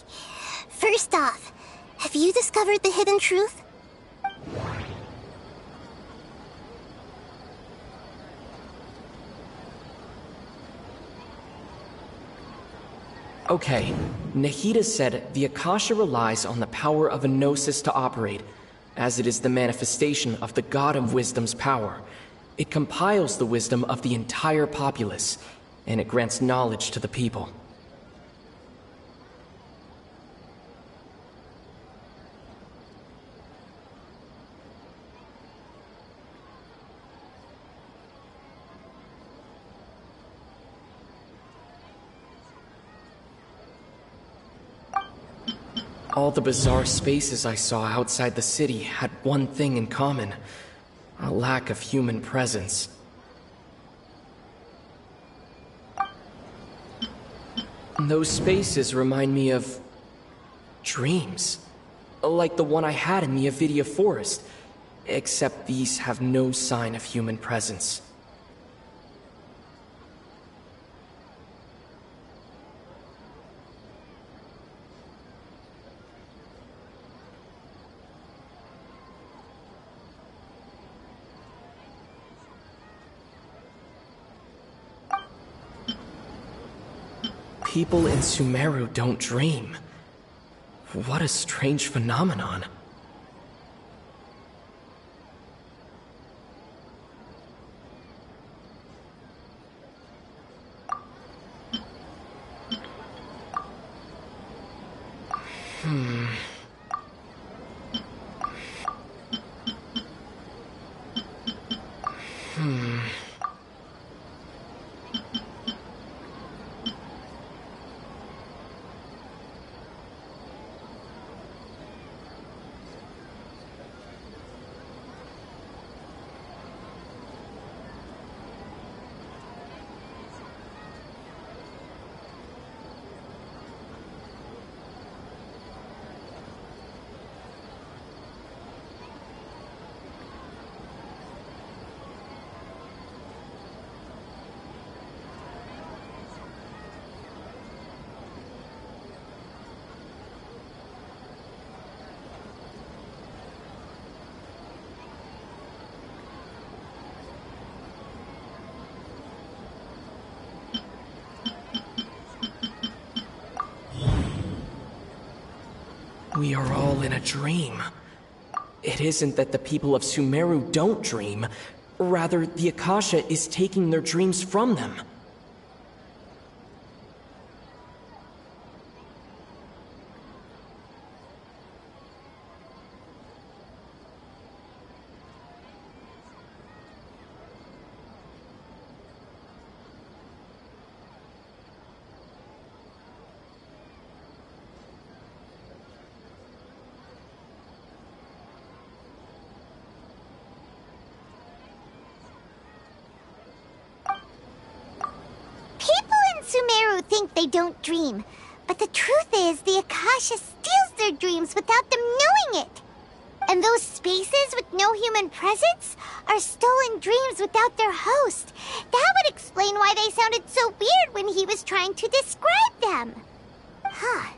first off, have you discovered the hidden truth? Okay, Nahida said the Akasha relies on the power of a gnosis to operate, as it is the manifestation of the God of Wisdom's power. It compiles the wisdom of the entire populace, and it grants knowledge to the people. All the bizarre spaces I saw outside the city had one thing in common: a lack of human presence. Those spaces remind me of dreams, like the one I had in the Avidia Forest, except these have no sign of human presence. People in Sumeru don't dream. What a strange phenomenon. Hmm. We are all in a dream. It isn't that the people of Sumeru don't dream. Rather, the Akasha is taking their dreams from them. Sumeru think they don't dream, but the truth is the Akasha steals their dreams without them knowing it. And those spaces with no human presence are stolen dreams without their host. That would explain why they sounded so weird when he was trying to describe them. Huh.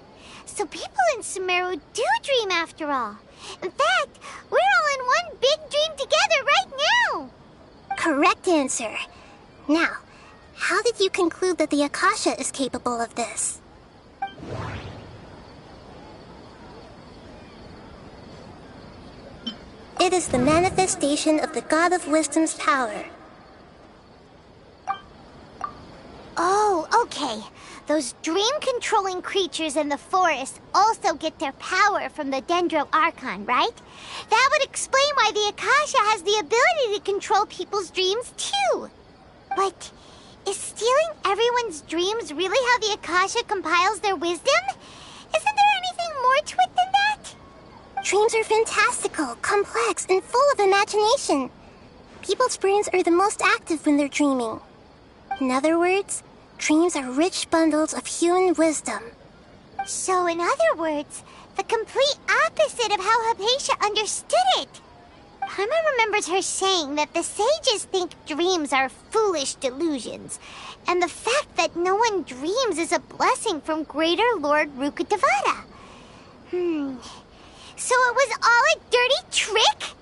So people in Sumeru do dream after all. In fact, we're all in one big dream together right now. Correct answer. Now, how did you conclude that the Akasha is capable of this? It is the manifestation of the God of Wisdom's power. Oh, okay. Those dream-controlling creatures in the forest also get their power from the Dendro Archon, right? That would explain why the Akasha has the ability to control people's dreams, too. But is stealing everyone's dreams really how the Akasha compiles their wisdom? Isn't there anything more to it than that? Dreams are fantastical, complex, and full of imagination. People's brains are the most active when they're dreaming. In other words, dreams are rich bundles of human wisdom. So in other words, the complete opposite of how Hypatia understood it. Paimon remembers her saying that the sages think dreams are foolish delusions, and the fact that no one dreams is a blessing from Greater Lord Rukkhadevata. So it was all a dirty trick?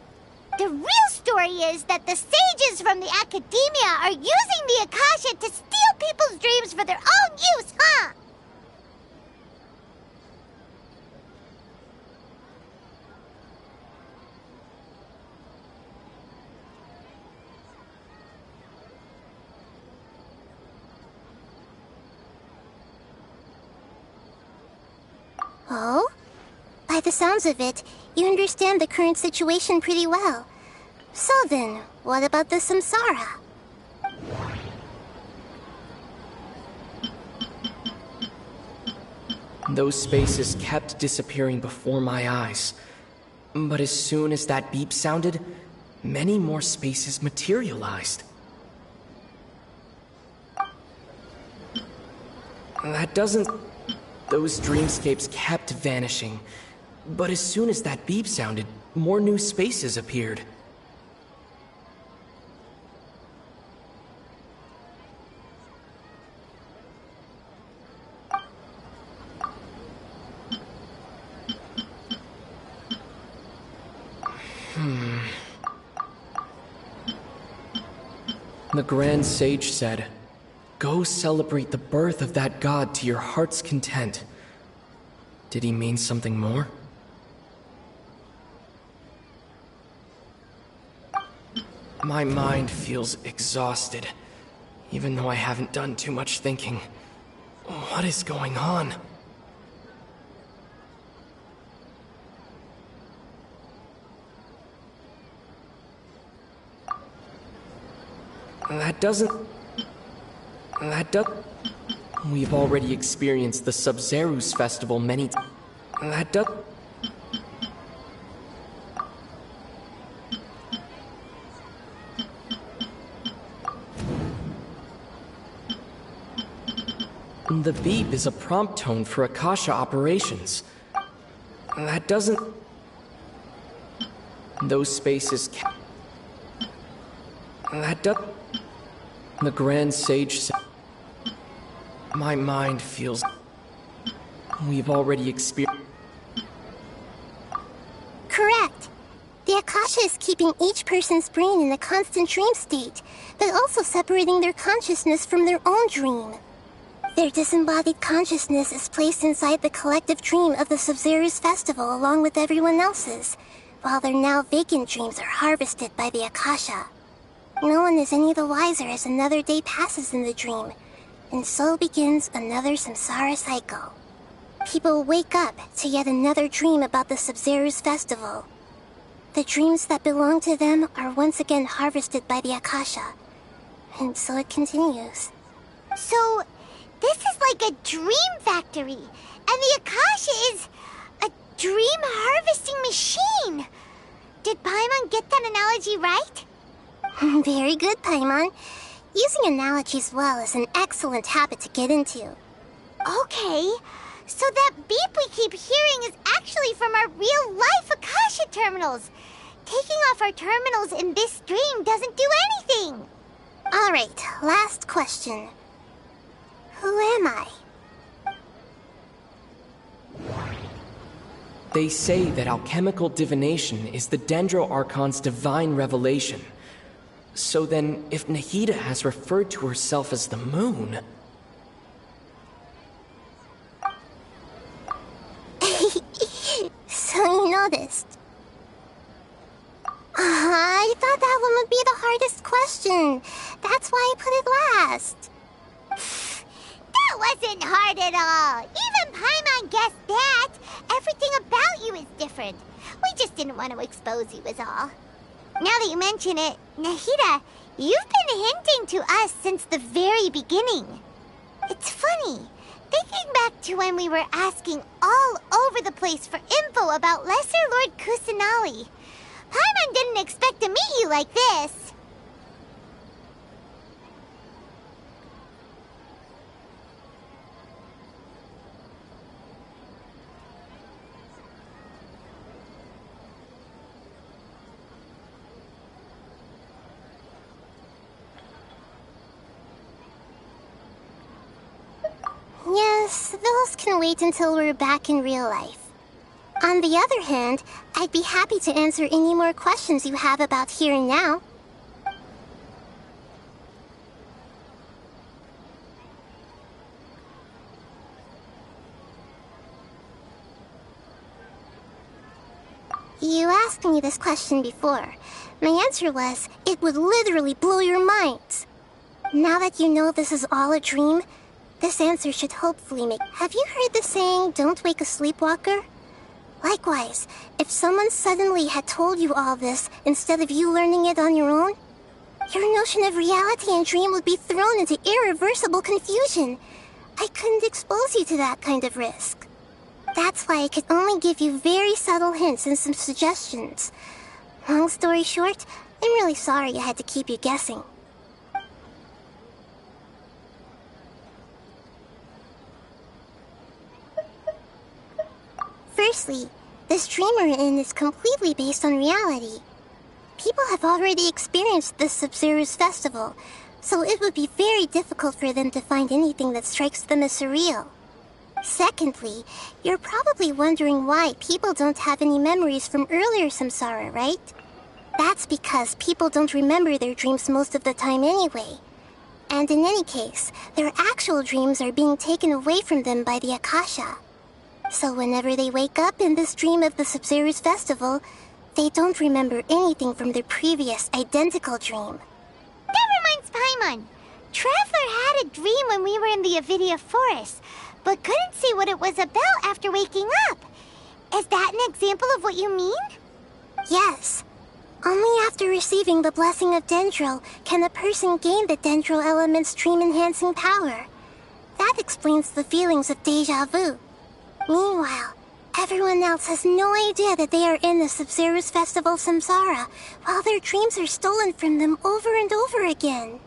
The real story is that the sages from the Academia are using the Akasha to steal people's dreams for their own use, huh? Oh? By the sounds of it, you understand the current situation pretty well. So then, what about the samsara? Those spaces kept disappearing before my eyes. But as soon as that beep sounded, many more spaces materialized. That doesn't... Those dreamscapes kept vanishing. But as soon as that beep sounded, more new spaces appeared. The Grand Sage said, "Go celebrate the birth of that god to your heart's content." Did he mean something more? My mind feels exhausted, even though I haven't done too much thinking. What is going on? We've already experienced the Sub-Zerus festival many times. The beep is a prompt tone for Akasha operations. Those spaces The Grand Sage said... My mind feels... We've already experienced... Correct. The Akasha is keeping each person's brain in a constant dream state, but also separating their consciousness from their own dream. Their disembodied consciousness is placed inside the collective dream of the Sub-Zerus festival along with everyone else's, while their now vacant dreams are harvested by the Akasha. No one is any the wiser as another day passes in the dream, and so begins another samsara cycle. People wake up to yet another dream about the Sub-Zerus festival. The dreams that belong to them are once again harvested by the Akasha, and so it continues. So, this is like a dream factory, and the Akasha is a dream harvesting machine. Did Paimon get that analogy right? Very good, Paimon. Using analogies well is an excellent habit to get into. Okay, so that beep we keep hearing is actually from our real-life Akasha terminals. Taking off our terminals in this dream doesn't do anything. Alright, last question. Who am I? They say that alchemical divination is the Dendro Archon's divine revelation. So then, if Nahida has referred to herself as the moon... So you noticed. I thought that one would be the hardest question. That's why I put it last. That wasn't hard at all. Even Paimon guessed that. Everything about you is different. We just didn't want to expose you is all. Now that you mention it, Nahida, you've been hinting to us since the very beginning. It's funny, thinking back to when we were asking all over the place for info about Lesser Lord Kusanali. Paimon didn't expect to meet you like this. Yes, those can wait until we're back in real life. On the other hand, I'd be happy to answer any more questions you have about here and now. You asked me this question before. My answer was, it would literally blow your minds. Now that you know this is all a dream, this answer should hopefully make... Have you heard the saying, don't wake a sleepwalker? Likewise, if someone suddenly had told you all this instead of you learning it on your own, your notion of reality and dream would be thrown into irreversible confusion. I couldn't expose you to that kind of risk. That's why I could only give you very subtle hints and some suggestions. Long story short, I'm really sorry I had to keep you guessing. Firstly, this dream we're in is completely based on reality. People have already experienced this Sub-Zero's festival, so it would be very difficult for them to find anything that strikes them as surreal. Secondly, you're probably wondering why people don't have any memories from earlier samsara, right? That's because people don't remember their dreams most of the time anyway. And in any case, their actual dreams are being taken away from them by the Akasha. So whenever they wake up in this dream of the Sub-Zero's festival, they don't remember anything from their previous identical dream. That reminds Paimon. Traveler had a dream when we were in the Avidia forest, but couldn't see what it was about after waking up. Is that an example of what you mean? Yes. Only after receiving the blessing of Dendro can a person gain the Dendro element's dream-enhancing power. That explains the feelings of deja vu. Meanwhile, everyone else has no idea that they are in the Sub-Zero's festival samsara, while their dreams are stolen from them over and over again.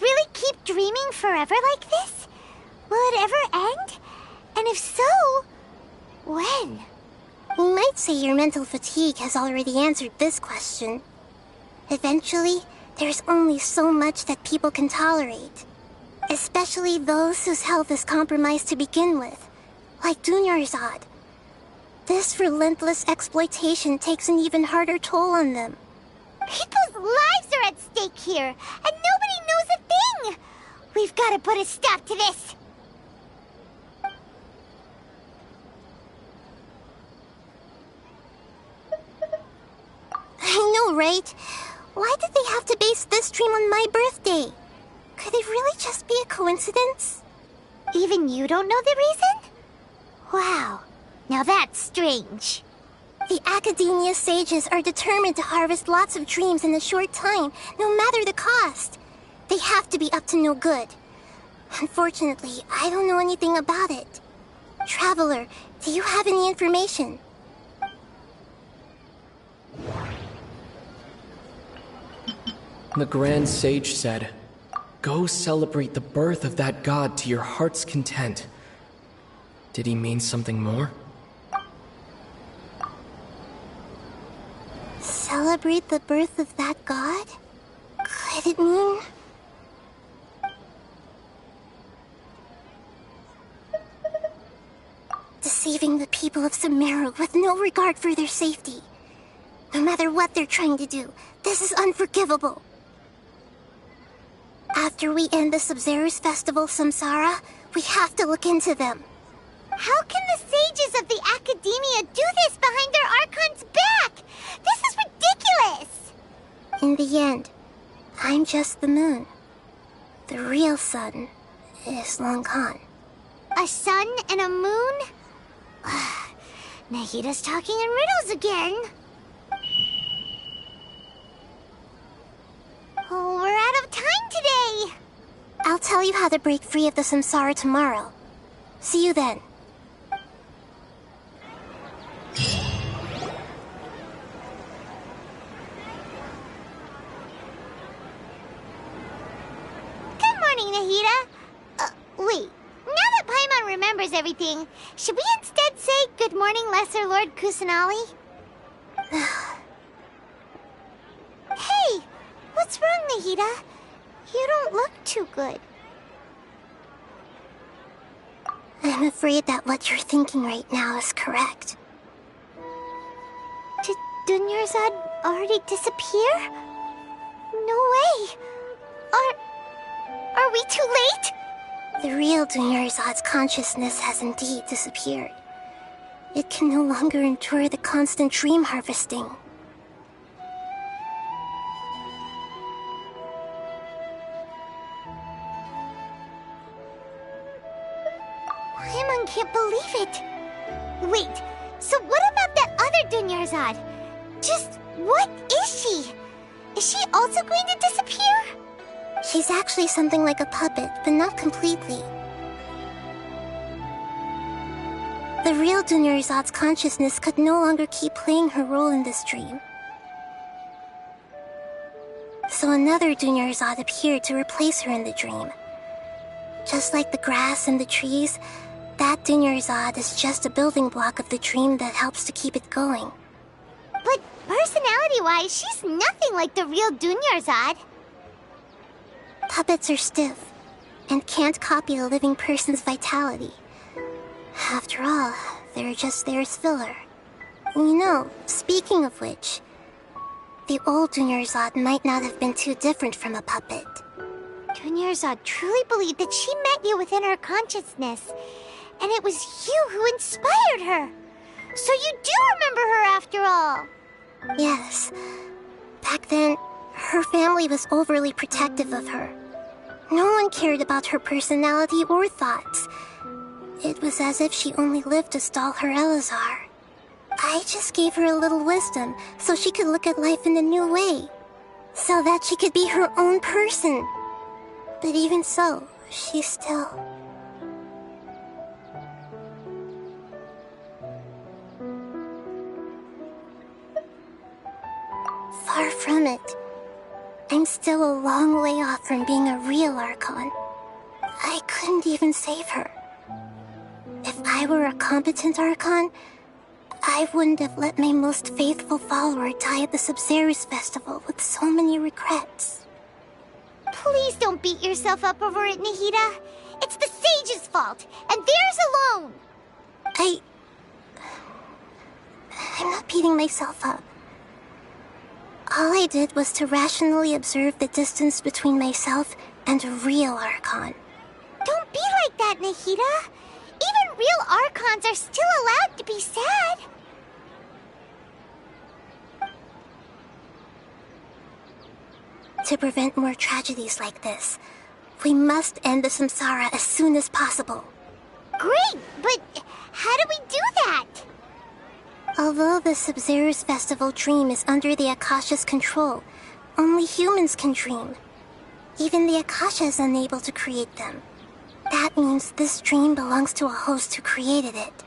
Really keep dreaming forever like this? Will it ever end? And if so, when? You might say your mental fatigue has already answered this question. Eventually, there's only so much that people can tolerate. Especially those whose health is compromised to begin with, like Dunyarzad. This relentless exploitation takes an even harder toll on them. People's lives are at stake here, and nobody knows a thing! We've got to put a stop to this! I know, right? Why did they have to base this dream on my birthday? Could it really just be a coincidence? Even you don't know the reason? Wow, now that's strange. The Academia sages are determined to harvest lots of dreams in a short time, no matter the cost. They have to be up to no good. Unfortunately, I don't know anything about it. Traveler, do you have any information? The Grand Sage said, "Go celebrate the birth of that god to your heart's content." Did he mean something more? Celebrate the birth of that god? Could it mean... deceiving the people of Sumeru with no regard for their safety? No matter what they're trying to do, this is unforgivable. After we end the Sub-Zero's festival samsara, we have to look into them. How can the sages of the Academia do this behind their Archon's back? This is ridiculous! In the end, I'm just the moon. The real sun is long gone. A sun and a moon? Nahida's talking in riddles again. Oh, we're out of time today! I'll tell you how to break free of the samsara tomorrow. See you then. Good morning, Nahida. Wait. Now that Paimon remembers everything, should we instead say good morning, Lesser Lord Kusanali? Hey! What's wrong, Nahida? You don't look too good. I'm afraid that what you're thinking right now is correct. Dunyarzad already disappear? No way! Are we too late? The real Dunyarzad's consciousness has indeed disappeared. It can no longer endure the constant dream harvesting. Paimon can't believe it. Wait, so what about that other Dunyarzad? Just what is she? Is she also going to disappear? She's actually something like a puppet, but not completely. The real Dunyarzad's consciousness could no longer keep playing her role in this dream. So another Dunyarzad appeared to replace her in the dream. Just like the grass and the trees, that Dunyarzad is just a building block of the dream that helps to keep it going. But personality-wise, she's nothing like the real Dunyarzad. Puppets are stiff, and can't copy a living person's vitality. After all, they're just there as filler. You know, speaking of which, the old Dunyarzad might not have been too different from a puppet. Dunyarzad truly believed that she met you within her consciousness, and it was you who inspired her. So you do remember her after all. Yes. Back then, her family was overly protective of her. No one cared about her personality or thoughts. It was as if she only lived to stall her Elazar. I just gave her a little wisdom so she could look at life in a new way. So that she could be her own person. But even so, she still... Far from it. I'm still a long way off from being a real Archon. I couldn't even save her. If I were a competent Archon, I wouldn't have let my most faithful follower die at the Sabzeruz festival with so many regrets. Please don't beat yourself up over it, Nahida. It's the sage's fault, and theirs alone. I'm not beating myself up. All I did was to rationally observe the distance between myself and a real Archon. Don't be like that, Nahida. Even real Archons are still allowed to be sad. To prevent more tragedies like this, we must end the samsara as soon as possible. Great, but how do we do that? Although the Sabzeruz festival dream is under the Akasha's control, only humans can dream. Even the Akasha is unable to create them. That means this dream belongs to a host who created it.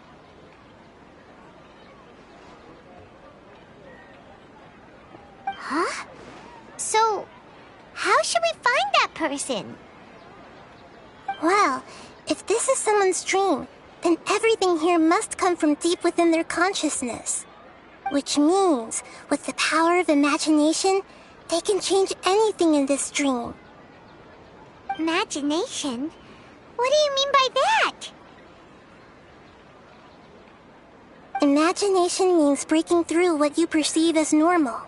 Huh? So, how should we find that person? Well, if this is someone's dream, then everything here must come from deep within their consciousness. Which means, with the power of imagination, they can change anything in this dream. Imagination? What do you mean by that? Imagination means breaking through what you perceive as normal.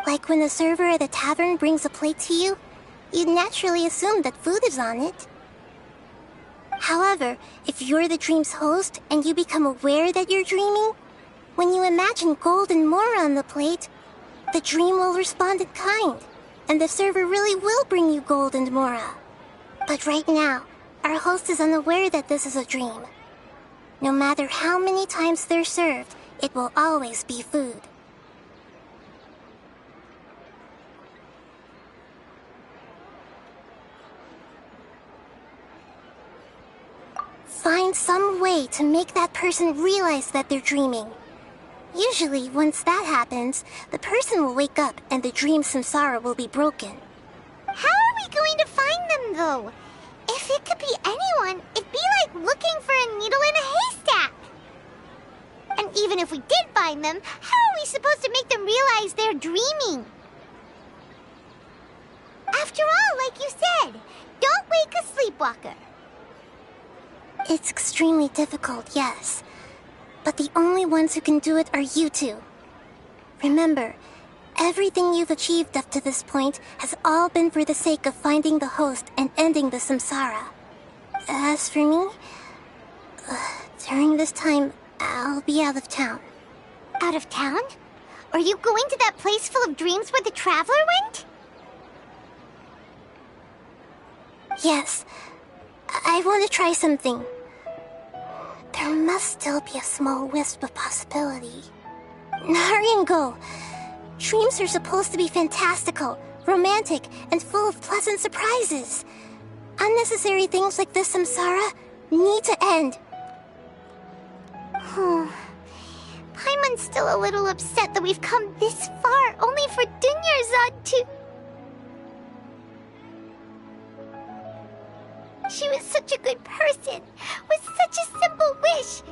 Like when the server at a tavern brings a plate to you, you'd naturally assume that food is on it. However, if you're the dream's host and you become aware that you're dreaming, when you imagine gold and more on the plate, the dream will respond in kind, and the server really will bring you gold and mora. But right now, our host is unaware that this is a dream. No matter how many times they're served, it will always be food. Find some way to make that person realize that they're dreaming. Usually, once that happens, the person will wake up and the dream samsara will be broken. How are we going to find them, though? If it could be anyone, it'd be like looking for a needle in a haystack. And even if we did find them, how are we supposed to make them realize they're dreaming? After all, like you said, don't wake a sleepwalker. It's extremely difficult, yes. But the only ones who can do it are you two. Remember, everything you've achieved up to this point has all been for the sake of finding the host and ending the samsara. As for me, during this time, I'll be out of town. Out of town? Are you going to that place full of dreams where the Traveler went? Yes. I want to try something. There must still be a small wisp of possibility. Hurry and go. Dreams are supposed to be fantastical, romantic, and full of pleasant surprises. Unnecessary things like this samsara need to end. Paimon's still a little upset that we've come this far, only for Dunyarzad to... She was such a good person, with such a simple wish.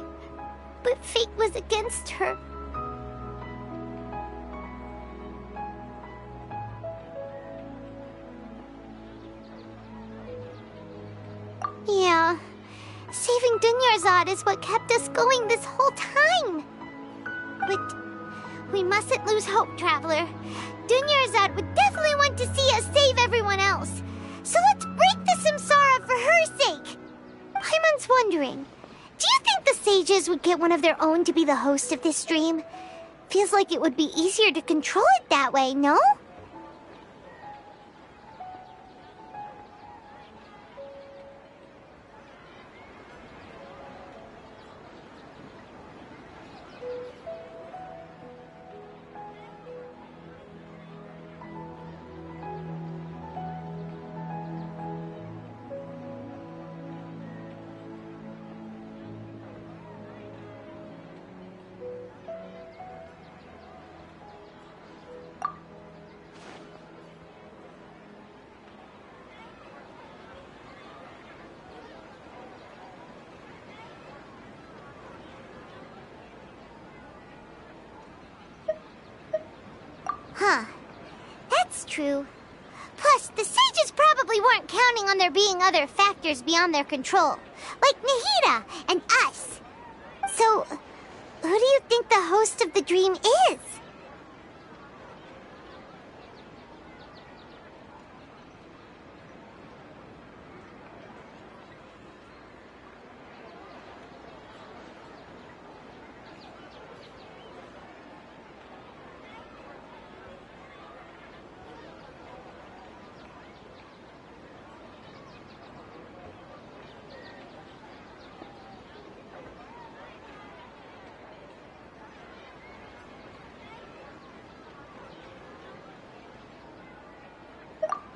But fate was against her. Yeah, saving Dunyarzad is what kept us going this whole time. But we mustn't lose hope, Traveler. Dunyarzad would definitely want to see us save everyone else. So let's break the samsara for her sake. Paimon's wondering, do you think the sages would get one of their own to be the host of this dream? Feels like it would be easier to control it that way, no? Huh. That's true. Plus, the sages probably weren't counting on there being other factors beyond their control, like Nahida and us. So, who do you think the host of the dream is?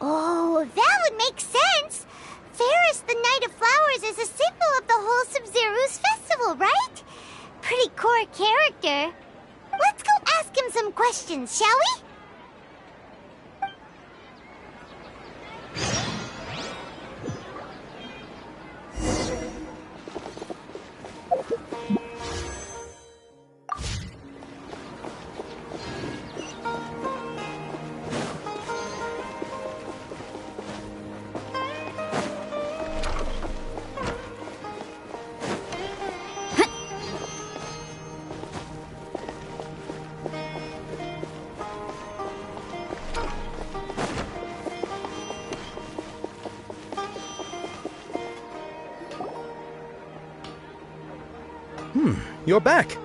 Oh, that would make sense. Ferris, the Knight of Flowers, is a symbol of the whole Sub-Zeru's festival, right? Pretty core character. Let's go ask him some questions, shall we? You're back.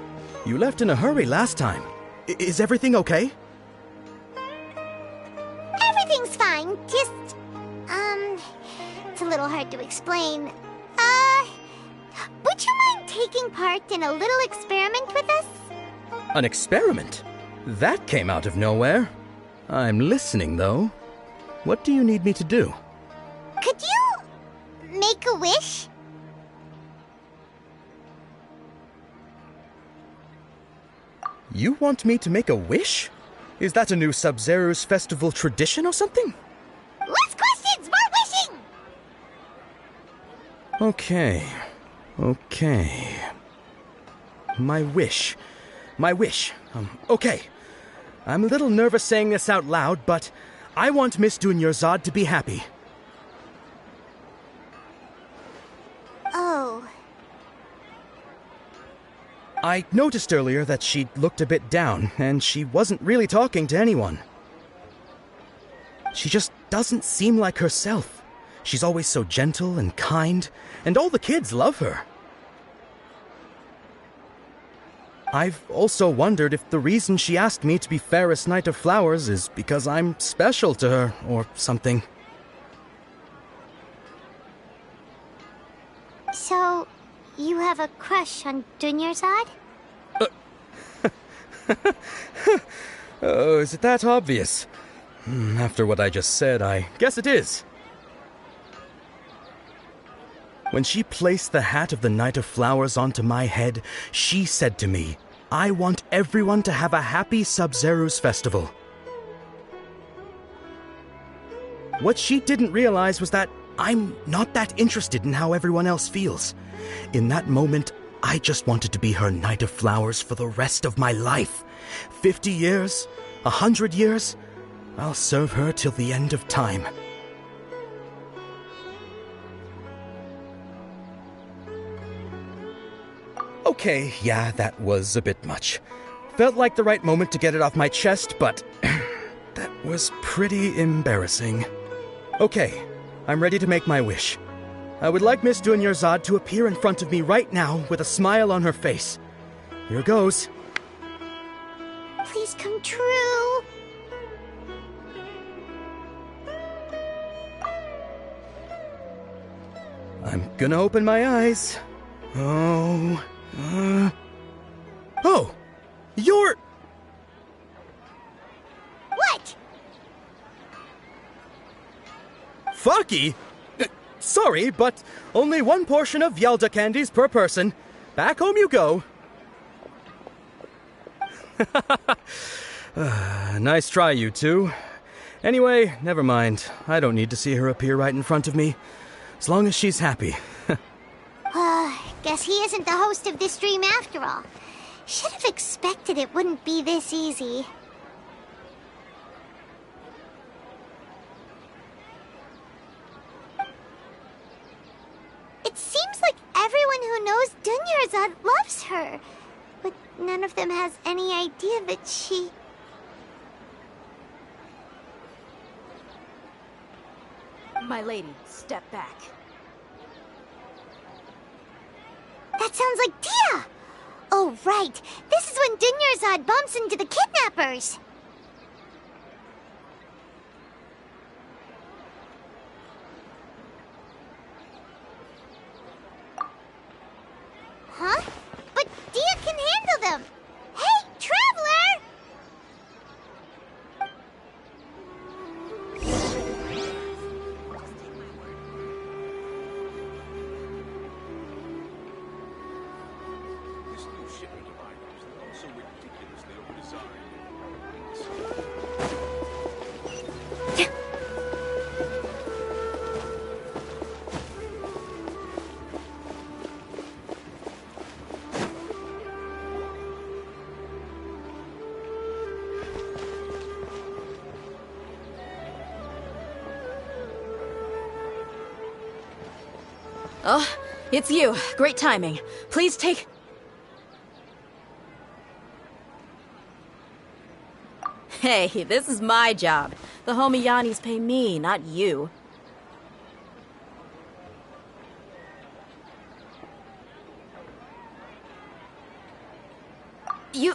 You left in a hurry last time. Is everything okay? Everything's fine. Just, it's a little hard to explain. Would you mind taking part in a little experiment with us? An experiment? That came out of nowhere. I'm listening, though. What do you need me to do? Could you make a wish? You want me to make a wish? Is that a new Sub-Zeru's festival tradition or something? Less questions, more wishing! Okay. My wish. Okay. I'm a little nervous saying this out loud, but I want Miss Dunyarzad to be happy. Oh. I noticed earlier that she looked a bit down, and she wasn't really talking to anyone. She just doesn't seem like herself. She's always so gentle and kind, and all the kids love her. I've also wondered if the reason she asked me to be Fairest Knight of Flowers is because I'm special to her, or something. So, you have a crush on Dunyarzad? Oh, is it that obvious? After what I just said, I guess it is. When she placed the hat of the Knight of Flowers onto my head, she said to me, "I want everyone to have a happy Sub-Zeru's festival." What she didn't realize was that I'm not that interested in how everyone else feels. In that moment, I just wanted to be her Knight of Flowers for the rest of my life. 50 years, 100 years, I'll serve her till the end of time. Okay, yeah, that was a bit much. Felt like the right moment to get it off my chest, but that was pretty embarrassing. Okay, I'm ready to make my wish. I would like Miss Dunyarzad to appear in front of me right now with a smile on her face. Here goes. Please come true. I'm gonna open my eyes. Oh, you're... What? Faki? Sorry, but only one portion of Yalda candies per person. Back home you go. Nice try, you two. Anyway, never mind. I don't need to see her appear right in front of me. As long as she's happy. Guess he isn't the host of this stream after all. Should have expected it wouldn't be this easy. It seems like everyone who knows Dunyarzad loves her, but none of them has any idea that she... My lady, step back. That sounds like Dia! Oh, right. This is when Dunyarzad bumps into the kidnappers. Huh? But Dia can handle them! Hey, Traveler! Oh, it's you. Great timing. Please take... Hey, this is my job. The homie Yannis pay me, not you. You...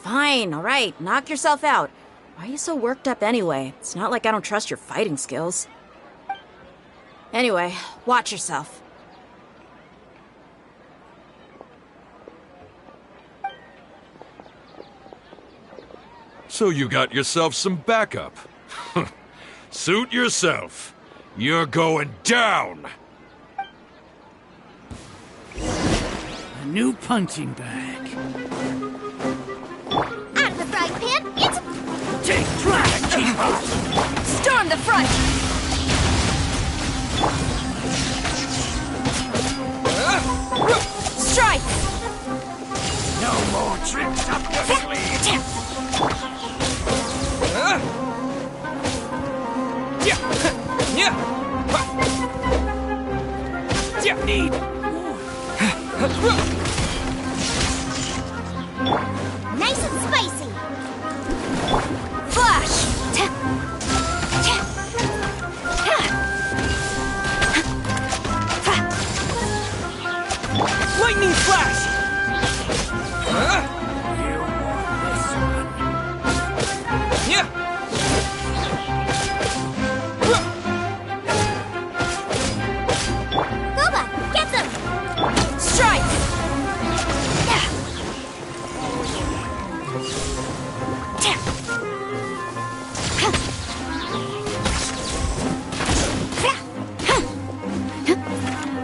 fine, alright. Knock yourself out. Why are you so worked up anyway? It's not like I don't trust your fighting skills. Anyway, watch yourself. So you got yourself some backup. Suit yourself. You're going down! A new punching bag. Out of the frying pan, it's... Take drag! Storm the front! Strike! No more tricks up your sleeve! Need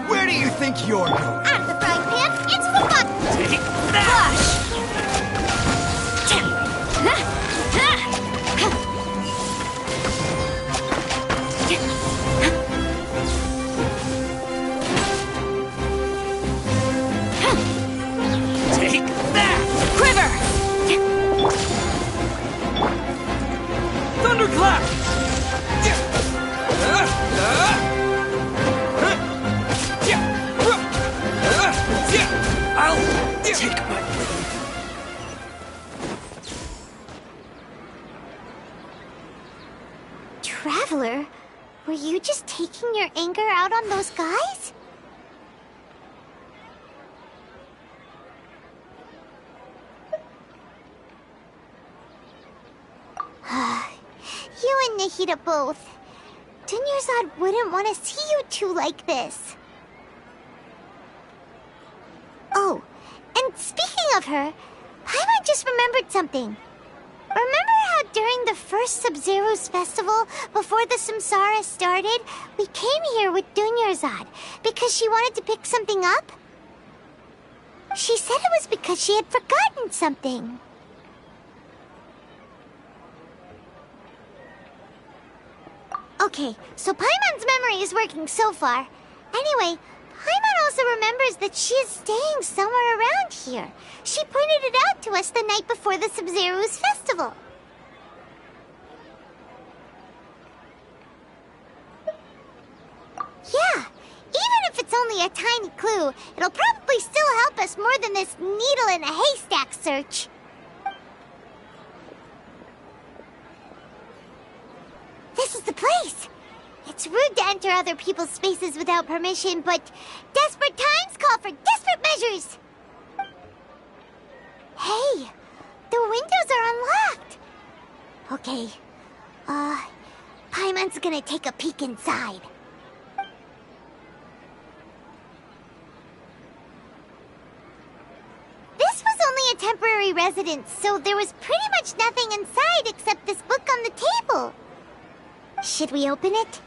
Where do you think you're going? Out of the frying pan, into the pot! Take that! Take that! Quiver! Thunderclap! I'll take my blade. Traveler, were you just taking your anger out on those guys? You and Nahida both. Dunyarzad wouldn't want to see you two like this. Oh, and speaking of her, Paimon just remembered something. Remember how during the first Sub-Zero's festival, before the Samsara started, we came here with Dunyarzad because she wanted to pick something up? She said it was because she had forgotten something. Okay, so Paimon's memory is working so far. Anyway, Paimon also remembers that she is staying somewhere around here. She pointed it out to us the night before the Sub-Zero's festival. Yeah, even if it's only a tiny clue, it'll probably still help us more than this needle in a haystack search. This is the place! It's rude to enter other people's spaces without permission, but desperate times call for desperate measures! Hey, the windows are unlocked! Okay, Paimon's gonna take a peek inside. This was only a temporary residence, so there was pretty much nothing inside except this book on the table. Should we open it?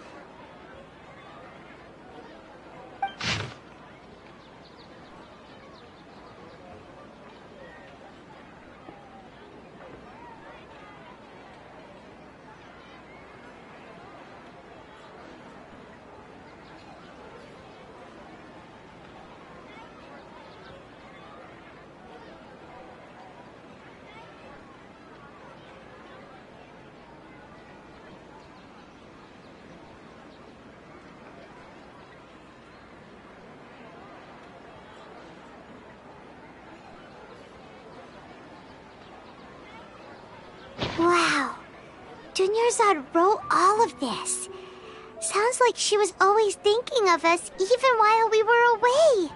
Wow. Dunyarzad wrote all of this. Sounds like she was always thinking of us even while we were away.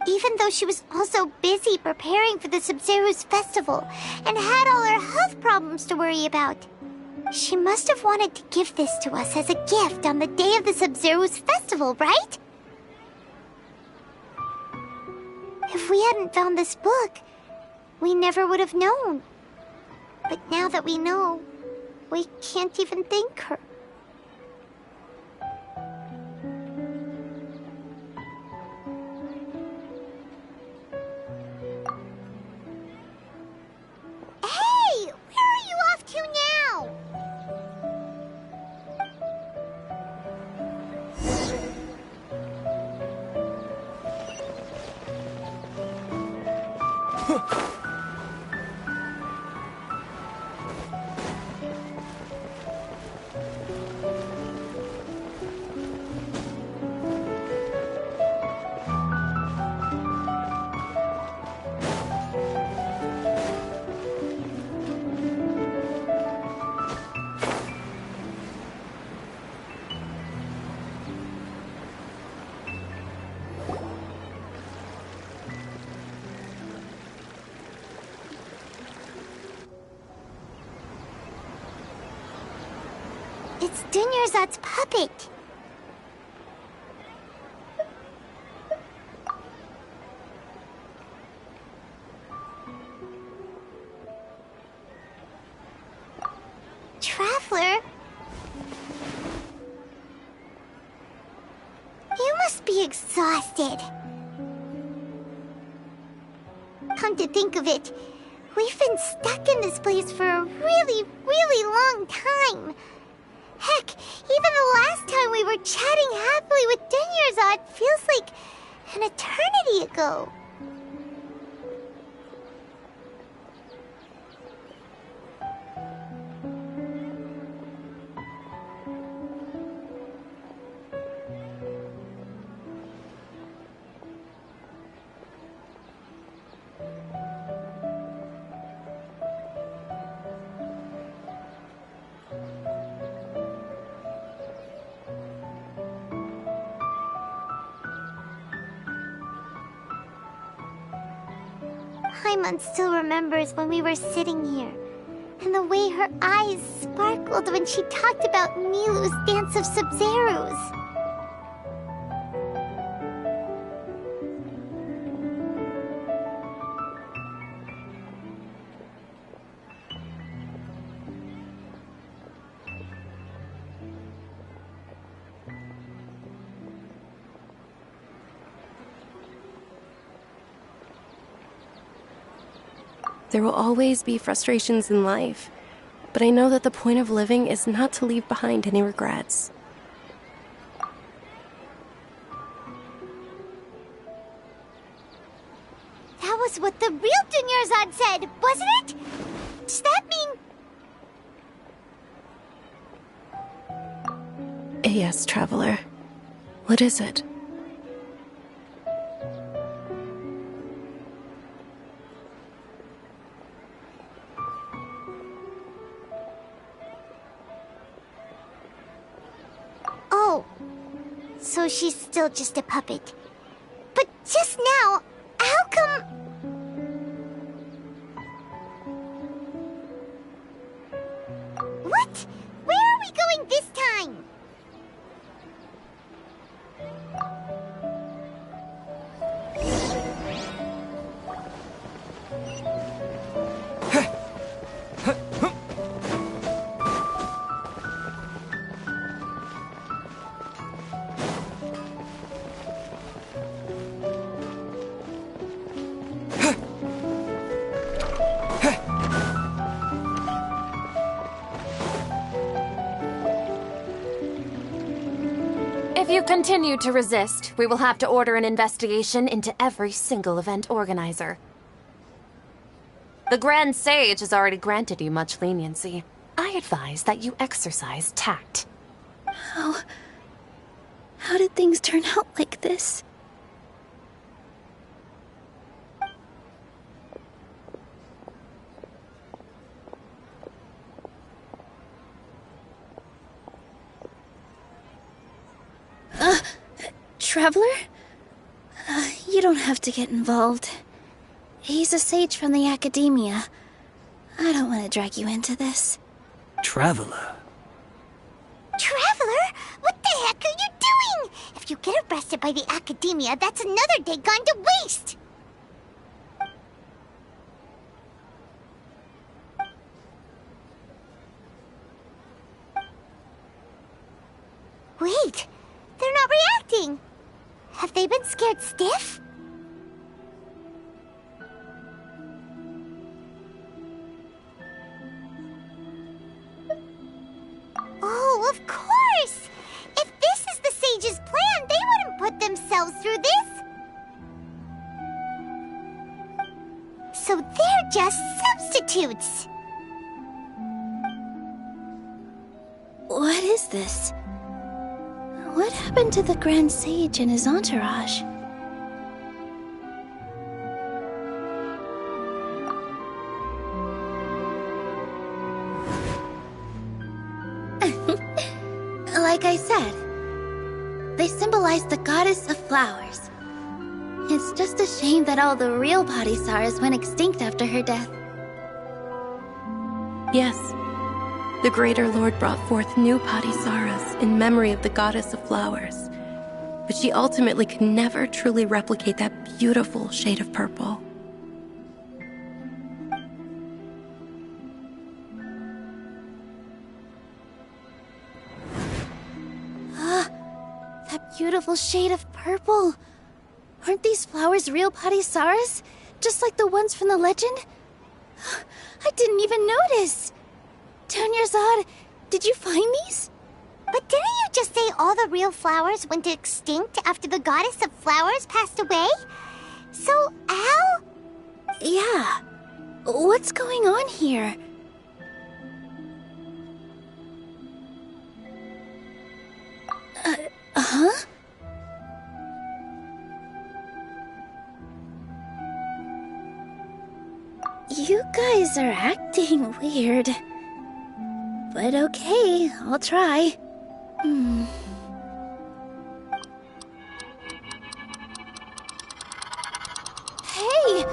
Even though she was also busy preparing for the Sub-Zero's festival and had all her health problems to worry about. She must have wanted to give this to us as a gift on the day of the Sub-Zero's festival, right? If we hadn't found this book, we never would have known. But now that we know, we can't even thank her. Hey! Where are you off to now? It's Dunyarzad's puppet. it. Come to think of it, we've been stuck in this place for a really, really long time. Heck, even the last time we were chatting happily with Dunyarzad feels like an eternity ago. Paimon still remembers when we were sitting here, and the way her eyes sparkled when she talked about Milu's Dance of Sub-Zerus. There will always be frustrations in life, but I know that the point of living is not to leave behind any regrets. That was what the real Dunyarzad said, wasn't it? Does that mean... Yes, traveler. What is it? So she's still just a puppet. But just now, how come... What? Where are we going this time? If you continue to resist, we will have to order an investigation into every single event organizer. The Grand Sage has already granted you much leniency. I advise that you exercise tact. How did things turn out like this? Traveler? You don't have to get involved. He's a sage from the Academia. I don't want to drag you into this. Traveler? Traveler? What the heck are you doing? If you get arrested by the Academia, that's another day gone to waste! Wait, they're not reacting. Have they been scared stiff? Oh, of course! If this is the Sage's plan, they wouldn't put themselves through this. So they're just substitutes. What is this? What happened to the Grand Sage and his entourage? Like I said, they symbolize the goddess of flowers. It's just a shame that all the real Padisarahs went extinct after her death. Yes. The Greater Lord brought forth new Padisarahs in memory of the goddess of flowers. But she ultimately could never truly replicate that beautiful shade of purple. That beautiful shade of purple. Aren't these flowers real Padisaras? Just like the ones from the legend? I didn't even notice! Dunyarzad, did you find these? But didn't you just say all the real flowers went extinct after the goddess of flowers passed away? So, how? Yeah. What's going on here? Huh? You guys are acting weird. But okay, I'll try. Hey!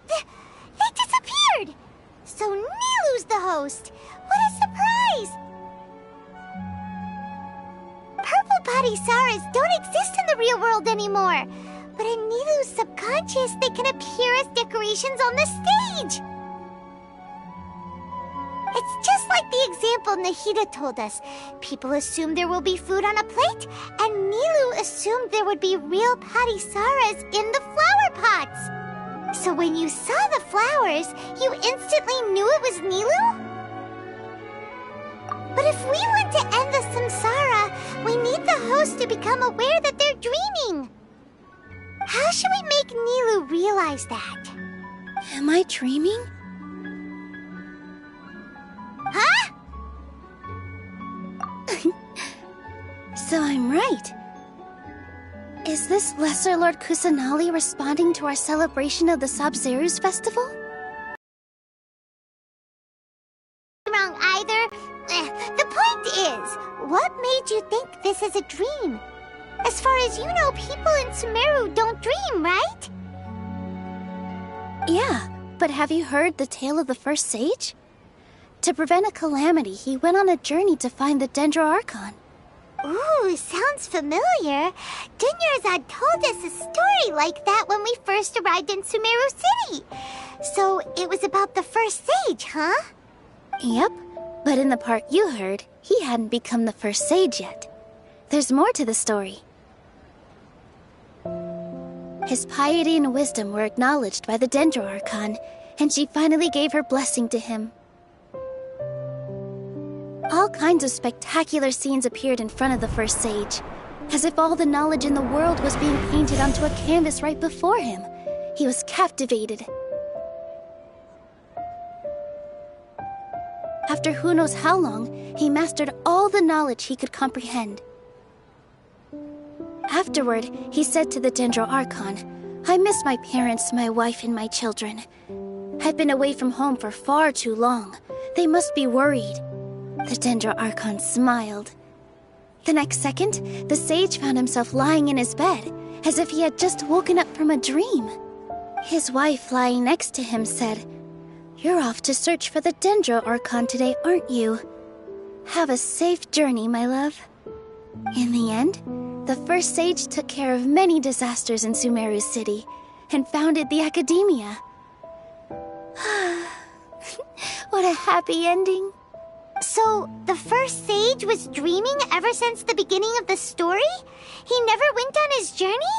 It disappeared! So Nilu's the host! What a surprise! Purple Padisaras don't exist in the real world anymore. But in Nilu's subconscious, they can appear as decorations on the stage. It's just like the example Nahida told us. People assume there will be food on a plate, and Nilu assumed there would be real Padisaras in the flower pots. So when you saw the flowers, you instantly knew it was Nilu? But if we want to end the samsara, we need the host to become aware that they're dreaming. How should we make Nilu realize that? Am I dreaming? Huh? So I'm right. Is this Lesser Lord Kusanali responding to our celebration of the Sabzeruz festival? Wrong either. The point is, what made you think this is a dream? As far as you know, people in Sumeru don't dream, right? Yeah, but have you heard the tale of the first sage? To prevent a calamity, he went on a journey to find the Dendro Archon. Ooh, sounds familiar. Dunyarzad told us a story like that when we first arrived in Sumeru City. So it was about the first sage, huh? Yep, but in the part you heard, he hadn't become the first sage yet. There's more to the story. His piety and wisdom were acknowledged by the Dendro Archon, and she finally gave her blessing to him. All kinds of spectacular scenes appeared in front of the first sage, as if all the knowledge in the world was being painted onto a canvas right before him. He was captivated. After who knows how long, he mastered all the knowledge he could comprehend. Afterward, he said to the Dendro Archon, "I miss my parents, my wife, and my children. I've been away from home for far too long. They must be worried." The Dendro Archon smiled. The next second, the sage found himself lying in his bed, as if he had just woken up from a dream. His wife, lying next to him, said, "You're off to search for the Dendro Archon today, aren't you? Have a safe journey, my love." In the end, the first sage took care of many disasters in Sumeru City and founded the Academia. What a happy ending. So, the first sage was dreaming ever since the beginning of the story? He never went on his journey?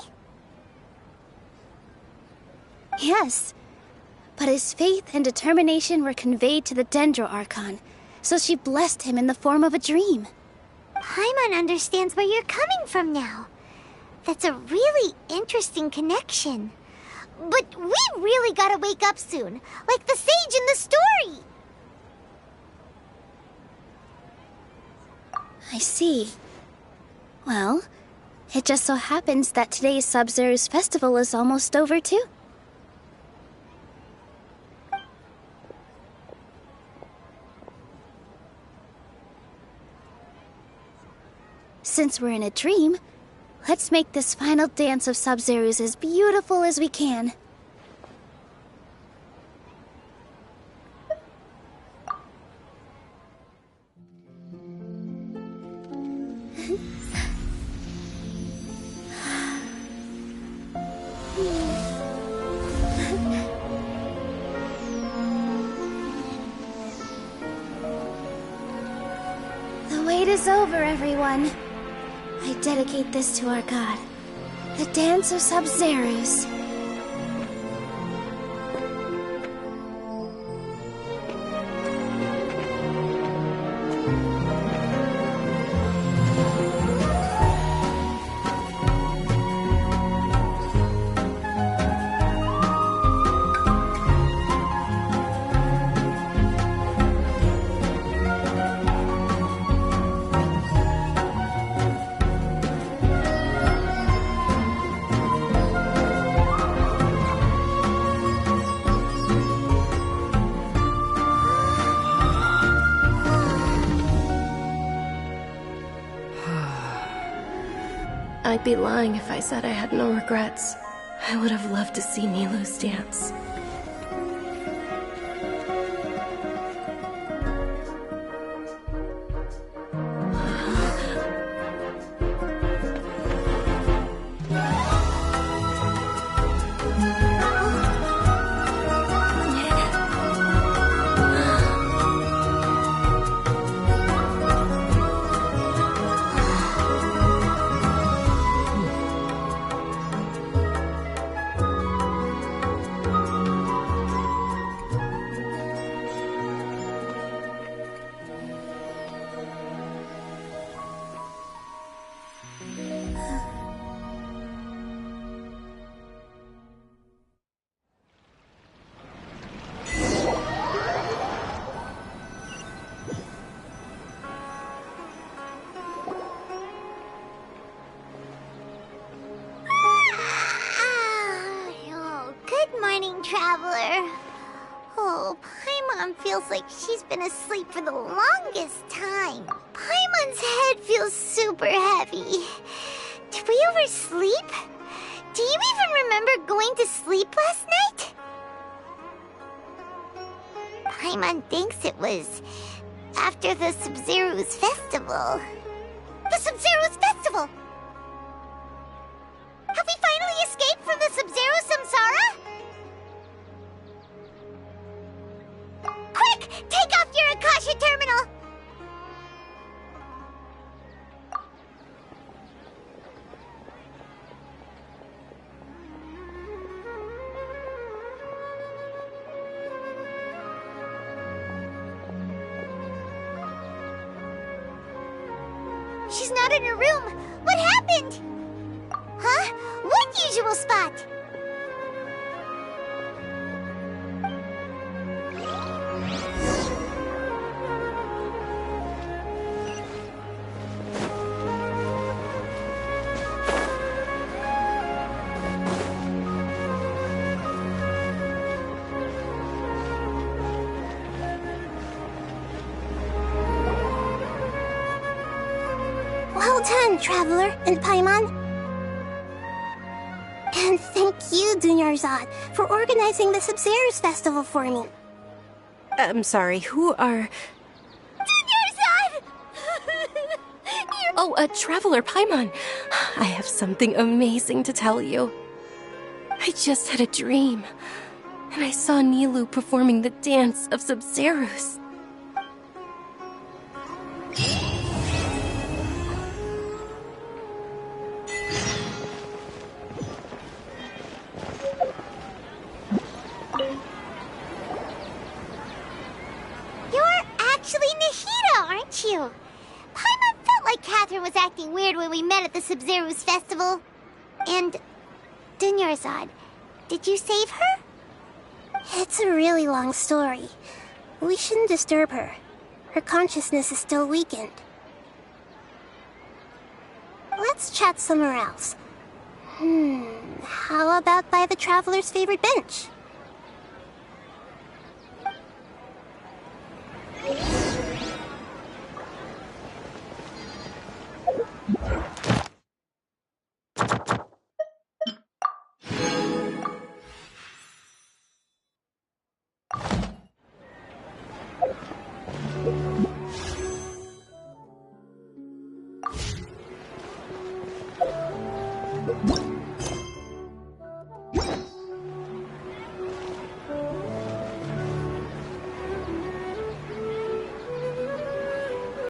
Yes, but his faith and determination were conveyed to the Dendro Archon, so she blessed him in the form of a dream. Paimon understands where you're coming from now. That's a really interesting connection. But we really gotta wake up soon, like the sage in the story. I see. Well, it just so happens that today's Sabzeruz festival is almost over too. Since we're in a dream, let's make this final dance of Sabzeruz as beautiful as we can. The way wait is over, everyone. I dedicate this to our god, the Dance of Sub-Zerus. I'd be lying if I said I had no regrets. I would have loved to see Nilou's dance. Traveler. Oh, Paimon feels like she's been asleep for the longest time. Paimon's head feels super heavy. Did we oversleep? Do you even remember going to sleep last night? Paimon thinks it was after the Sub-Zerus festival. The Sub-Zerus festival! Have we finally escaped from the Sub-Zero samsara? Quick! Take off your Akasha terminal! She's not in her room. What happened? Huh? What usual spot? Well done, Traveler and Paimon. And thank you, Dunyarzad, for organizing the Sub-Zerus festival for me. I'm sorry, who are... Dunyarzad! Oh, Traveler Paimon. I have something amazing to tell you. I just had a dream, and I saw Nilou performing the Dance of Sub-Zerus. Actually Nahida, aren't you? Paimon felt like Catherine was acting weird when we met at the Sub-Zerus festival. And Dunyarzad, did you save her? It's a really long story. We shouldn't disturb her. Her consciousness is still weakened. Let's chat somewhere else. How about by the Traveler's favorite bench?